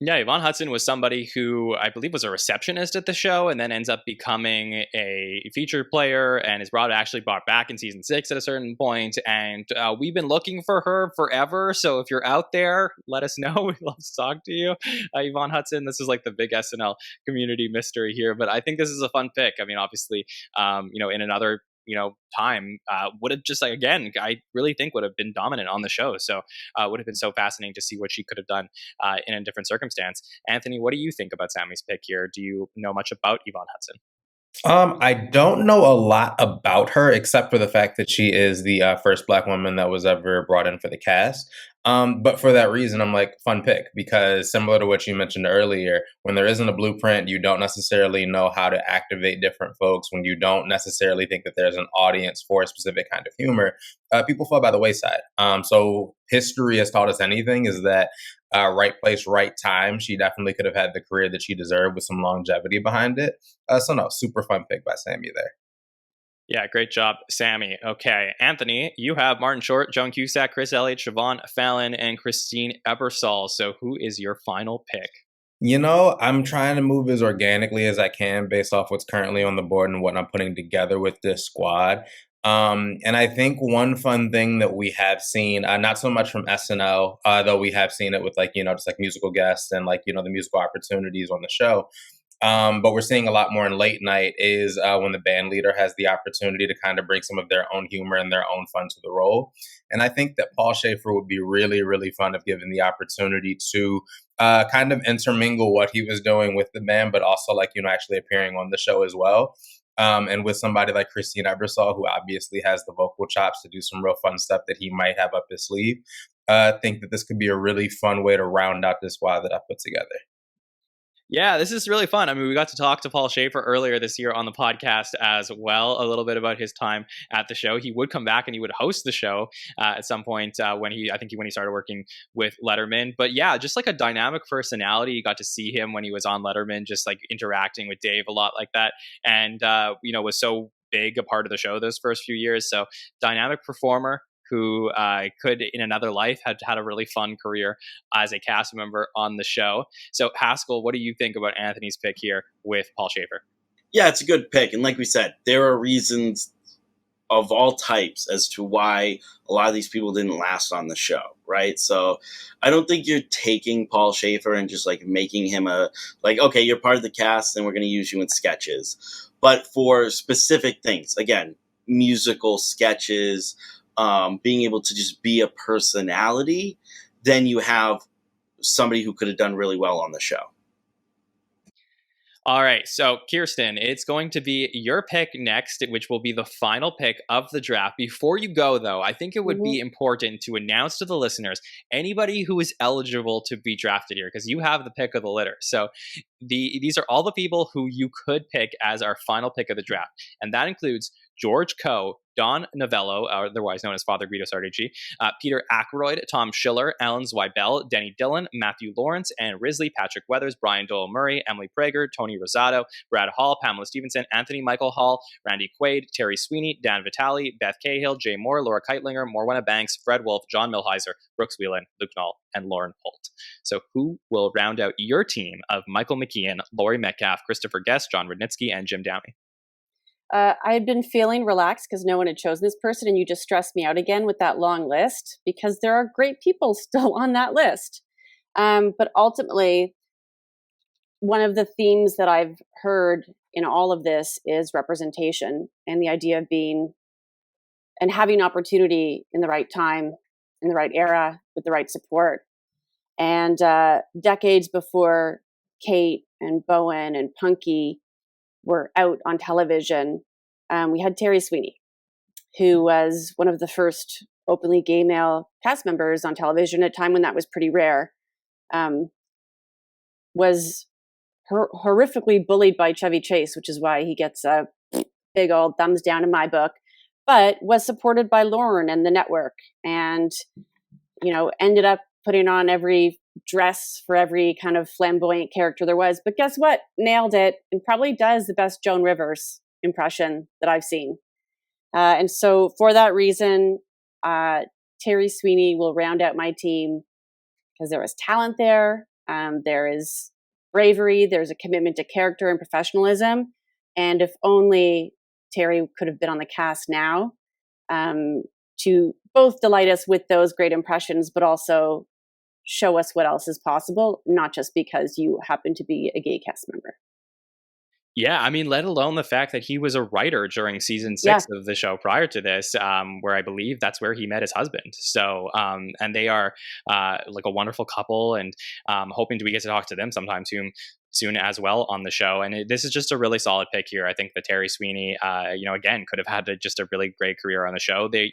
Yeah, Yvonne Hudson was somebody who I believe was a receptionist at the show and then ends up becoming a featured player and is actually brought back in season 6 at a certain point. And we've been looking for her forever. So if you're out there, let us know. We'd love to talk to you. Yvonne Hudson, this is like the big SNL community mystery here. But I think this is a fun pick. I mean, obviously, in another time would have just again, I really think would have been dominant on the show. So would have been so fascinating to see what she could have done in a different circumstance. Anthony, what do you think about Sammy's pick here? Do you know much about Yvonne Hudson? I don't know a lot about her except for the fact that she is the first Black woman that was ever brought in for the cast. But for that reason, I'm like, fun pick, because similar to what you mentioned earlier, when there isn't a blueprint, you don't necessarily know how to activate different folks. When you don't necessarily think that there's an audience for a specific kind of humor, people fall by the wayside. So history has taught us anything is that right place, right time. She definitely could have had the career that she deserved with some longevity behind it. So no, super fun pick by Sammy there. Yeah, great job, Sammy. Okay, Anthony, you have Martin Short, Joan Cusack, Chris Elliott, Siobhan Fallon, and Christine Ebersol. So who is your final pick? I'm trying to move as organically as I can based off what's currently on the board and what I'm putting together with this squad. And I think one fun thing that we have seen, not so much from SNL, though we have seen it with just like musical guests and the musical opportunities on the show. But we're seeing a lot more in late night is when the band leader has the opportunity to kind of bring some of their own humor and their own fun to the role. And I think that Paul Schaefer would be really, really fun if given the opportunity to kind of intermingle what he was doing with the band, but also actually appearing on the show as well. And with somebody like Christine Ebersol, who obviously has the vocal chops to do some real fun stuff that he might have up his sleeve, I think that this could be a really fun way to round out the squad that I put together. Yeah, this is really fun. I mean, we got to talk to Paul Schaefer earlier this year on the podcast as well, a little bit about his time at the show. He would come back and he would host the show at some point when he started working with Letterman. But yeah, just like a dynamic personality. You got to see him when he was on Letterman, just like interacting with Dave a lot like that. And, was so big a part of the show those first few years. So dynamic performer who could, in another life, had had a really fun career as a cast member on the show. So, Haskell, what do you think about Anthony's pick here with Paul Schaefer? Yeah, it's a good pick. And like we said, there are reasons of all types as to why a lot of these people didn't last on the show, right? So I don't think you're taking Paul Schaefer and just making him okay, you're part of the cast and we're going to use you in sketches. But for specific things, again, musical sketches, being able to just be a personality, then you have somebody who could have done really well on the show. All right, so Kirstin, it's going to be your pick next, which will be the final pick of the draft. Before you go, though, I think it would be important to announce to the listeners anybody who is eligible to be drafted here, because you have the pick of the litter. So these are all the people who you could pick as our final pick of the draft, and that includes George Coe, Don Novello, otherwise known as Father Guido Sarducci, Peter Ackroyd, Tom Schiller, Alan Zweibel, Denny Dillon, Matthew Lawrence, and Risley, Patrick Weathers, Brian Doyle Murray, Emily Prager, Tony Rosado, Brad Hall, Pamela Stevenson, Anthony Michael Hall, Randy Quaid, Terry Sweeney, Dan Vitale, Beth Cahill, Jay Moore, Laura Keitlinger, Morwenna Banks, Fred Wolf, John Milheiser, Brooks Whelan, Luke Knoll, and Lauren Holt. So who will round out your team of Michael McKeon, Laurie Metcalf, Christopher Guest, John Rudnitsky, and Jim Downey? I had been feeling relaxed because no one had chosen this person, and you just stressed me out again with that long list because there are great people still on that list. But ultimately, one of the themes that I've heard in all of this is representation and the idea of being and having opportunity in the right time, in the right era, with the right support. And decades before Kate and Bowen and Punky were out on television, we had Terry Sweeney, who was one of the first openly gay male cast members on television at a time when that was pretty rare, was horrifically bullied by Chevy Chase, which is why he gets a big old thumbs down in my book, but was supported by Lauren and the network, and ended up putting on every dress for every kind of flamboyant character there was. But guess what? Nailed it, and probably does the best Joan Rivers impression that I've seen. And so for that reason, Terry Sweeney will round out my team because there was talent there. There is bravery. There's a commitment to character and professionalism. And if only Terry could have been on the cast now to both delight us with those great impressions, but also show us what else is possible, not just because you happen to be a gay cast member. Yeah, I mean, let alone the fact that he was a writer during season 6 of the show prior to this, where I believe that's where he met his husband. So, and they are like a wonderful couple, and hoping we get to talk to them sometime soon as well on the show. And this is just a really solid pick here. I think that Terry Sweeney, again, could have had just a really great career on the show. They,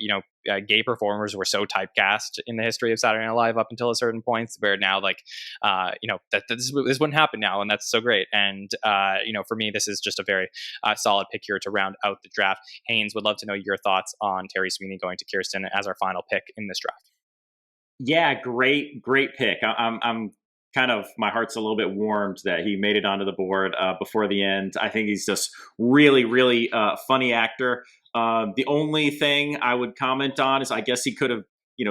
gay performers were so typecast in the history of Saturday Night Live up until a certain point, where now, like, that this wouldn't happen now, and that's so great. And for me, this is just a very solid pick here to round out the draft. Haynes, would love to know your thoughts on Terry Sweeney going to Kirstin as our final pick in this draft. Yeah, great pick. I'm kind of, my heart's a little bit warmed that he made it onto the board before the end. I think he's just really funny actor. The only thing I would comment on is I guess he could have,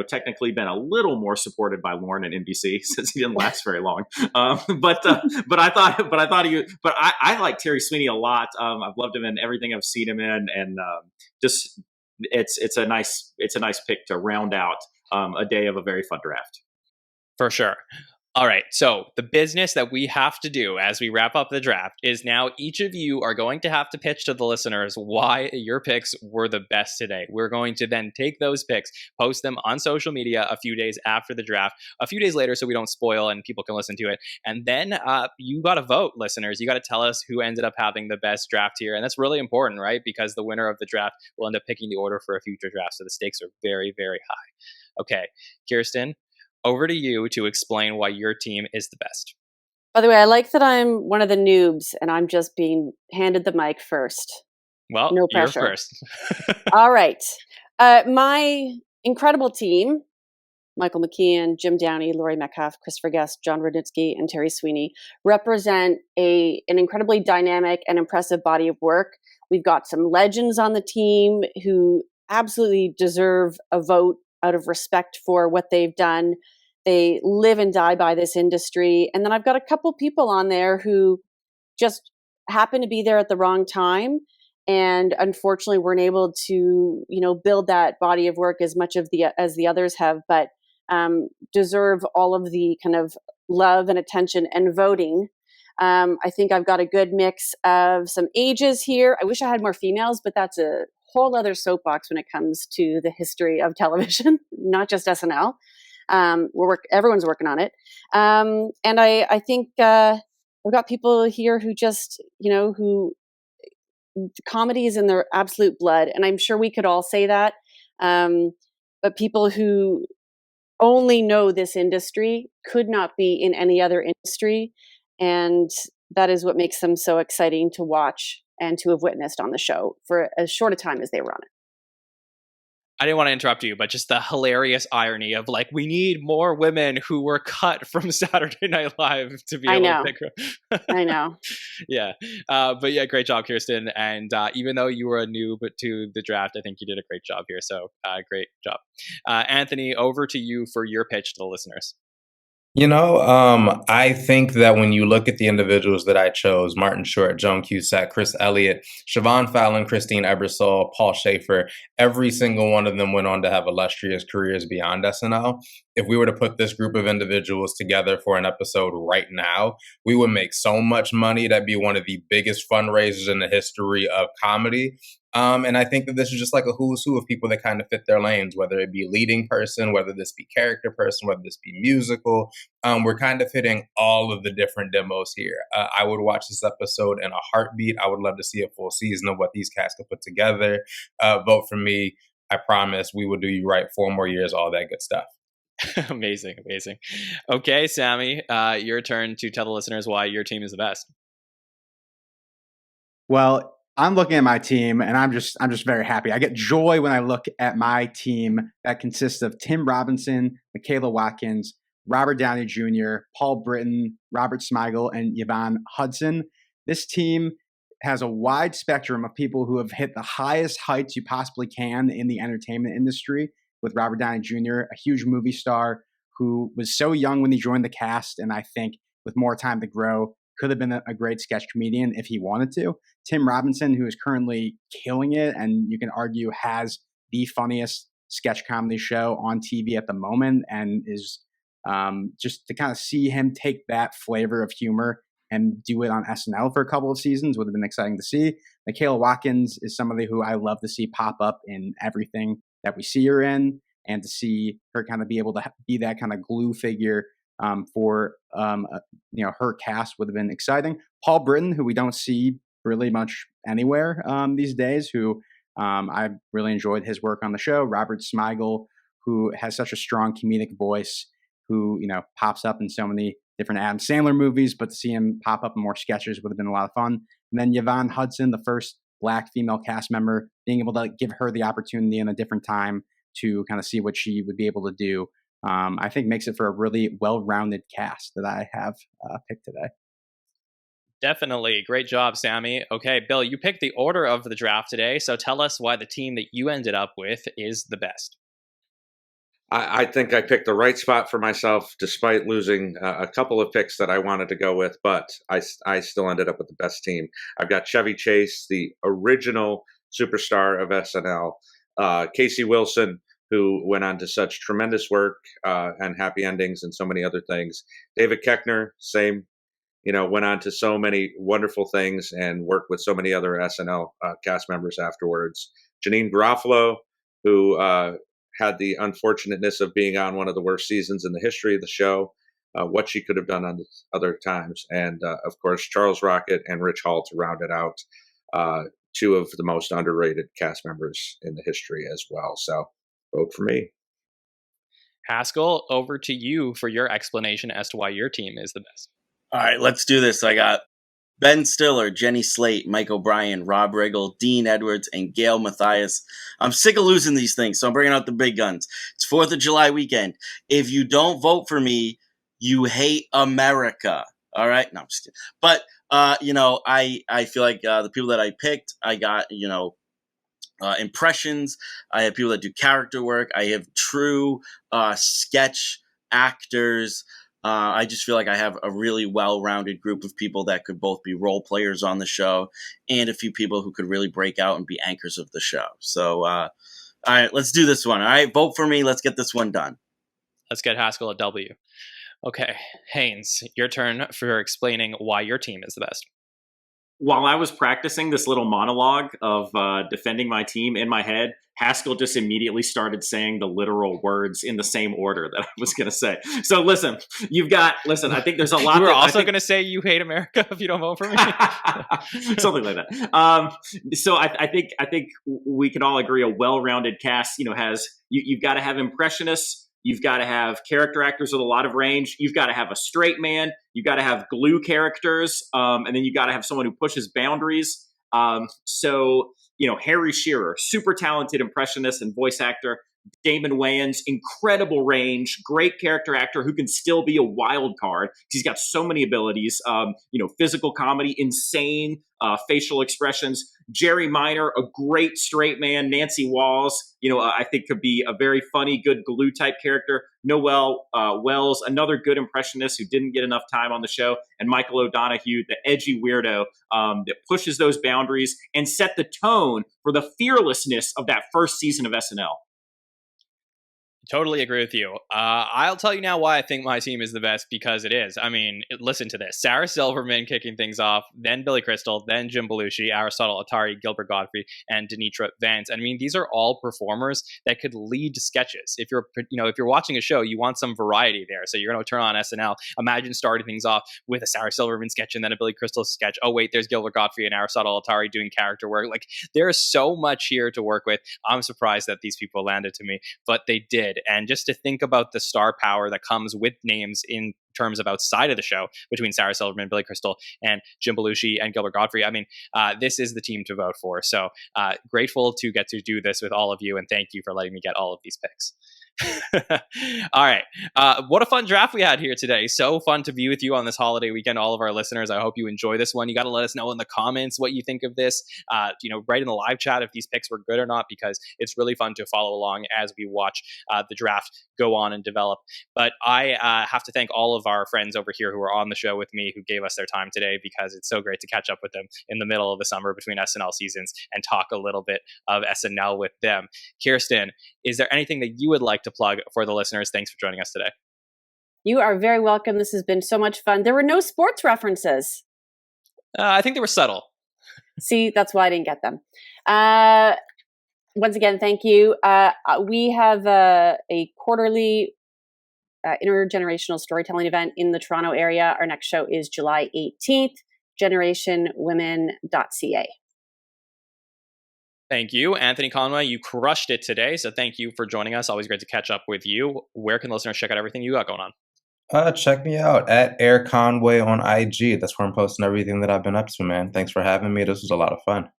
technically been a little more supported by Lauren and NBC since he didn't last very long. But I like Terry Sweeney a lot. I've loved him in everything I've seen him in, and just it's a nice pick to round out a day of a very fun draft. For sure. All right, so the business that we have to do as we wrap up the draft is now each of you are going to have to pitch to the listeners why your picks were the best today. We're going to then take those picks, post them on social media a few days after the draft, a few days later so we don't spoil and people can listen to it. And then you got to vote, listeners. You got to tell us who ended up having the best draft here. And that's really important, right? Because the winner of the draft will end up picking the order for a future draft. So the stakes are very, very high. Okay, Kirstin, over to you to explain why your team is the best. By the way, I like that I'm one of the noobs and I'm just being handed the mic first. Well, no pressure. You're first. All right. My incredible team, Michael McKeon, Jim Downey, Laurie Metcalf, Christopher Guest, John Rudnitsky, and Terry Sweeney, represent an incredibly dynamic and impressive body of work. We've got some legends on the team who absolutely deserve a vote out of respect for what they've done. They live and die by this industry. And then I've got a couple people on there who just happen to be there at the wrong time and unfortunately weren't able to, build that body of work as much as the others have, but deserve all of the kind of love and attention and voting. I think I've got a good mix of some ages here. I wish I had more females, but that's a whole other soapbox when it comes to the history of television, not just SNL. Everyone's working on it. And I think we've got people here who just, who comedy is in their absolute blood. And I'm sure we could all say that. But people who only know this industry could not be in any other industry. And that is what makes them so exciting to watch and to have witnessed on the show for as short a time as they were on it. I didn't want to interrupt you, but just the hilarious irony of like, we need more women who were cut from Saturday Night Live to be able to pick. I know. Yeah. But yeah, great job, Kirstin. And even though you were a noob to the draft, I think you did a great job here. So great job. Anthony, over to you for your pitch to the listeners. I think that when you look at the individuals that I chose, Martin Short, Joan Cusack, Chris Elliott, Siobhan Fallon, Christine Ebersole, Paul Schaefer, every single one of them went on to have illustrious careers beyond SNL. If we were to put this group of individuals together for an episode right now, we would make so much money. That'd be one of the biggest fundraisers in the history of comedy. And I think that this is just like a who's who of people that kind of fit their lanes, whether it be leading person, whether this be character person, whether this be musical. We're kind of hitting all of the different demos here. I would watch this episode in a heartbeat. I would love to see a full season of what these cats could put together. Vote for me. I promise we will do you right 4 more years, all that good stuff. Amazing. Okay, Sammy, your turn to tell the listeners why your team is the best. Well, I'm looking at my team and I'm just very happy. I get joy when I look at my team that consists of Tim Robinson, Michaela Watkins, Robert Downey Jr., Paul Britton, Robert Smigel, and Yvonne Hudson. This team has a wide spectrum of people who have hit the highest heights you possibly can in the entertainment industry, with Robert Downey Jr., a huge movie star who was so young when he joined the cast, and I think with more time to grow, could have been a great sketch comedian if he wanted to. Tim Robinson, who is currently killing it, and you can argue has the funniest sketch comedy show on TV at the moment, and is just to kind of see him take that flavor of humor and do it on SNL for a couple of seasons would have been exciting to see. Michaela Watkins is somebody who I love to see pop up in everything that we see her in, and to see her kind of be able to be that kind of glue figure for her cast would have been exciting. Paul Britton, who we don't see really much anywhere these days, who I really enjoyed his work on the show. Robert Smigel, who has such a strong comedic voice, who pops up in so many different Adam Sandler movies, but to see him pop up in more sketches would have been a lot of fun. And then Yvonne Hudson, the first Black female cast member, being able to give her the opportunity in a different time to kind of see what she would be able to do, I think makes it for a really well-rounded cast that I have picked today. Definitely. Great job, Sammy. Okay, Bill, you picked the order of the draft today, so tell us why the team that you ended up with is the best. I think I picked the right spot for myself, despite losing a couple of picks that I wanted to go with, but I still ended up with the best team. I've got Chevy Chase, the original superstar of SNL, Casey Wilson, who went on to such tremendous work and happy endings and so many other things. David Koechner, same, went on to so many wonderful things and worked with so many other SNL cast members afterwards. Janine Garofalo, who had the unfortunateness of being on one of the worst seasons in the history of the show, what she could have done on other times. And, of course, Charles Rocket and Rich Hall to round it out, two of the most underrated cast members in the history as well. So vote for me. Haskell, over to you for your explanation as to why your team is the best. All right, let's do this. I got Ben Stiller, Jenny Slate, Mike O'Brien, Rob Riggle, Dean Edwards, and Gail Mathias. I'm sick of losing these things, so I'm bringing out the big guns. It's 4th of July weekend. If you don't vote for me, you hate America. All right? No, I'm just kidding. But, I feel like the people that I picked, I got, impressions. I have people that do character work. I have true sketch actors. I just feel like I have a really well-rounded group of people that could both be role players on the show and a few people who could really break out and be anchors of the show. So, all right, let's do this one. All right, vote for me. Let's get this one done. Let's get Haskell a W. Okay, Haynes, your turn for explaining why your team is the best. While I was practicing this little monologue of defending my team in my head, Haskell just immediately started saying the literal words in the same order that I was going to say. So listen, I think there's a lot. You were also going to say you hate America if you don't vote for me? Something like that. So I think we can all agree a well-rounded cast, you've got to have impressionists. You've got to have character actors with a lot of range. You've got to have a straight man. You've got to have glue characters. And then you've got to have someone who pushes boundaries. So, Harry Shearer, super talented impressionist and voice actor. Damon Wayans, incredible range, great character actor who can still be a wild card. He's got so many abilities, physical comedy, insane facial expressions. Jerry Minor, a great straight man. Nancy Walls, I think could be a very funny, good glue type character. Noel Wells, another good impressionist who didn't get enough time on the show. And Michael O'Donoghue, the edgy weirdo that pushes those boundaries and set the tone for the fearlessness of that first season of SNL. Totally agree with you. I'll tell you now why I think my team is the best, because it is. I mean, listen to this. Sarah Silverman kicking things off, then Billy Crystal, then Jim Belushi, Aristotle Atari, Gilbert Gottfried, and Denitra Vance. I mean, these are all performers that could lead to sketches. If you're watching a show, you want some variety there. So you're going to turn on SNL. Imagine starting things off with a Sarah Silverman sketch and then a Billy Crystal sketch. Oh, wait, there's Gilbert Gottfried and Aristotle Atari doing character work. Like, there's so much here to work with. I'm surprised that these people landed to me, but they did. And just to think about the star power that comes with names in terms of outside of the show between Sarah Silverman, Billy Crystal, and Jim Belushi and Gilbert Gottfried, I mean, this is the team to vote for. So grateful to get to do this with all of you, and thank you for letting me get all of these picks. All right. What a fun draft we had here today. So fun to be with you on this holiday weekend, all of our listeners. I hope you enjoy this one. You got to let us know in the comments what you think of this. Write in the live chat if these picks were good or not, because it's really fun to follow along as we watch the draft go on and develop. But I have to thank all of our friends over here who are on the show with me, who gave us their time today, because it's so great to catch up with them in the middle of the summer between SNL seasons and talk a little bit of SNL with them. Kirstin, is there anything that you would like to plug for the listeners? Thanks for joining us today. You are very welcome. This has been so much fun. There were no sports references. I think they were subtle. See, that's why I didn't get them. Once again, thank you. We have a quarterly intergenerational storytelling event in the Toronto area. Our next show is July 18th, generationwomen.ca. Thank you. Anthony Conway, you crushed it today. So thank you for joining us. Always great to catch up with you. Where can listeners check out everything you got going on? Check me out at Air Conway on IG. That's where I'm posting everything that I've been up to, man. Thanks for having me. This was a lot of fun.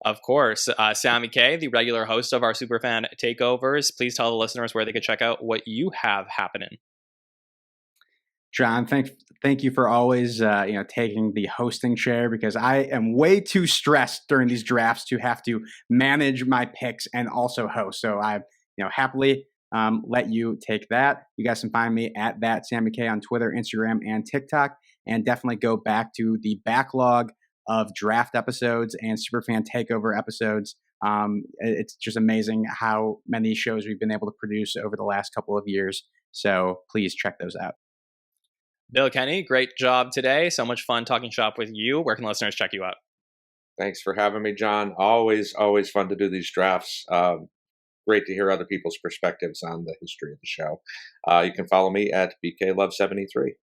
Of course. Sammy Kay, the regular host of our Superfan Takeovers. Please tell the listeners where they can check out what you have happening. Jon, thank you for always taking the hosting chair, because I am way too stressed during these drafts to have to manage my picks and also host. So I happily let you take that. You guys can find me at that Sammy Kay on Twitter, Instagram, and TikTok, and definitely go back to the backlog of draft episodes and Superfan Takeover episodes. It's just amazing how many shows we've been able to produce over the last couple of years. So please check those out. Bill Kenney, great job today. So much fun talking shop with you. Where can listeners check you out? Thanks for having me, Jon. Always fun to do these drafts. Great to hear other people's perspectives on the history of the show. You can follow me at BKLove73.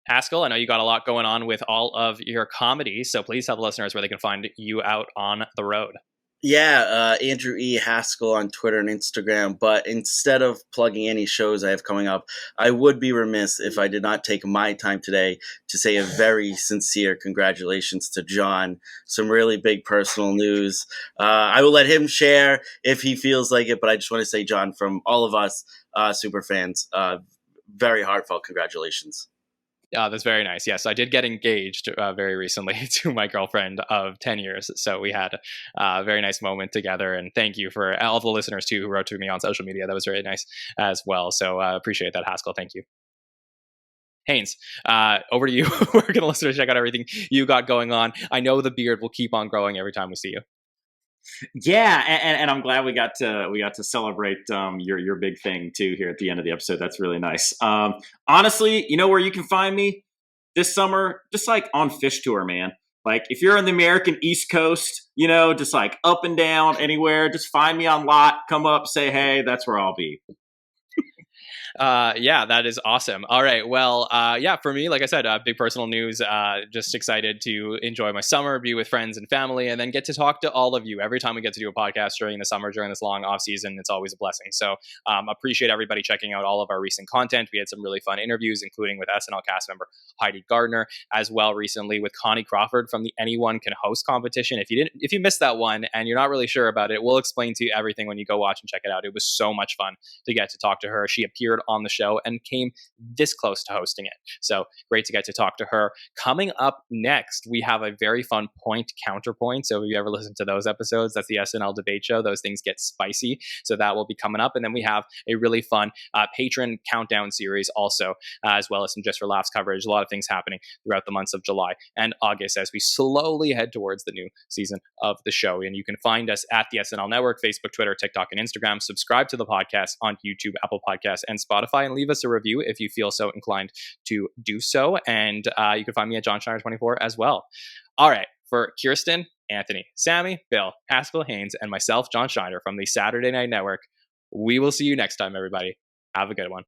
Haskell, I know you got a lot going on with all of your comedy, so please tell the listeners where they can find you out on the road. Yeah, Andrew E. Haskell on Twitter and Instagram. But instead of plugging any shows I have coming up, I would be remiss if I did not take my time today to say a very sincere congratulations to Jon. Some really big personal news. I will let him share if he feels like it, but I just want to say, Jon, from all of us super fans, very heartfelt congratulations. That's very nice. Yes, I did get engaged very recently to my girlfriend of 10 years. So we had a very nice moment together. And thank you for all the listeners, too, who wrote to me on social media. That was very nice as well. So appreciate that, Haskell. Thank you. Haynes, over to you. We're going to listeners check out everything you got going on. I know the beard will keep on growing every time we see you. Yeah, and I'm glad we got to celebrate your big thing too here at the end of the episode. That's really nice. Honestly, you know where you can find me this summer? Just like on Fish Tour, man. Like if you're on the American East Coast, just like up and down anywhere, just find me on lot, come up, say hey, that's where I'll be. Yeah, that is awesome. All right. Well, for me, like I said, big personal news, just excited to enjoy my summer, be with friends and family, and then get to talk to all of you. Every time we get to do a podcast during the summer, during this long off season, it's always a blessing. So appreciate everybody checking out all of our recent content. We had some really fun interviews, including with SNL cast member Heidi Gardner, as well recently with Connie Crawford from the Anyone Can Host competition. If you missed that one and you're not really sure about it, we'll explain to you everything when you go watch and check it out. It was so much fun to get to talk to her. She appeared on the show and came this close to hosting it. So great to get to talk to her. Coming up next, we have a very fun point counterpoint. So if you ever listen to those episodes, that's the SNL debate show. Those things get spicy. So that will be coming up. And then we have a really fun patron countdown series also, as well as some Just for Laughs coverage. A lot of things happening throughout the months of July and August as we slowly head towards the new season of the show. And you can find us at the SNL Network, Facebook, Twitter, TikTok, and Instagram. Subscribe to the podcast on YouTube, Apple Podcasts, and Spotify, and leave us a review if you feel so inclined to do so. And you can find me at Jon Schneider 24 as well. All right. For Kirstin, Anthony, Sammy, Bill, Haskell, Haynes, and myself, Jon Schneider from the Saturday Night Network, we will see you next time, everybody. Have a good one.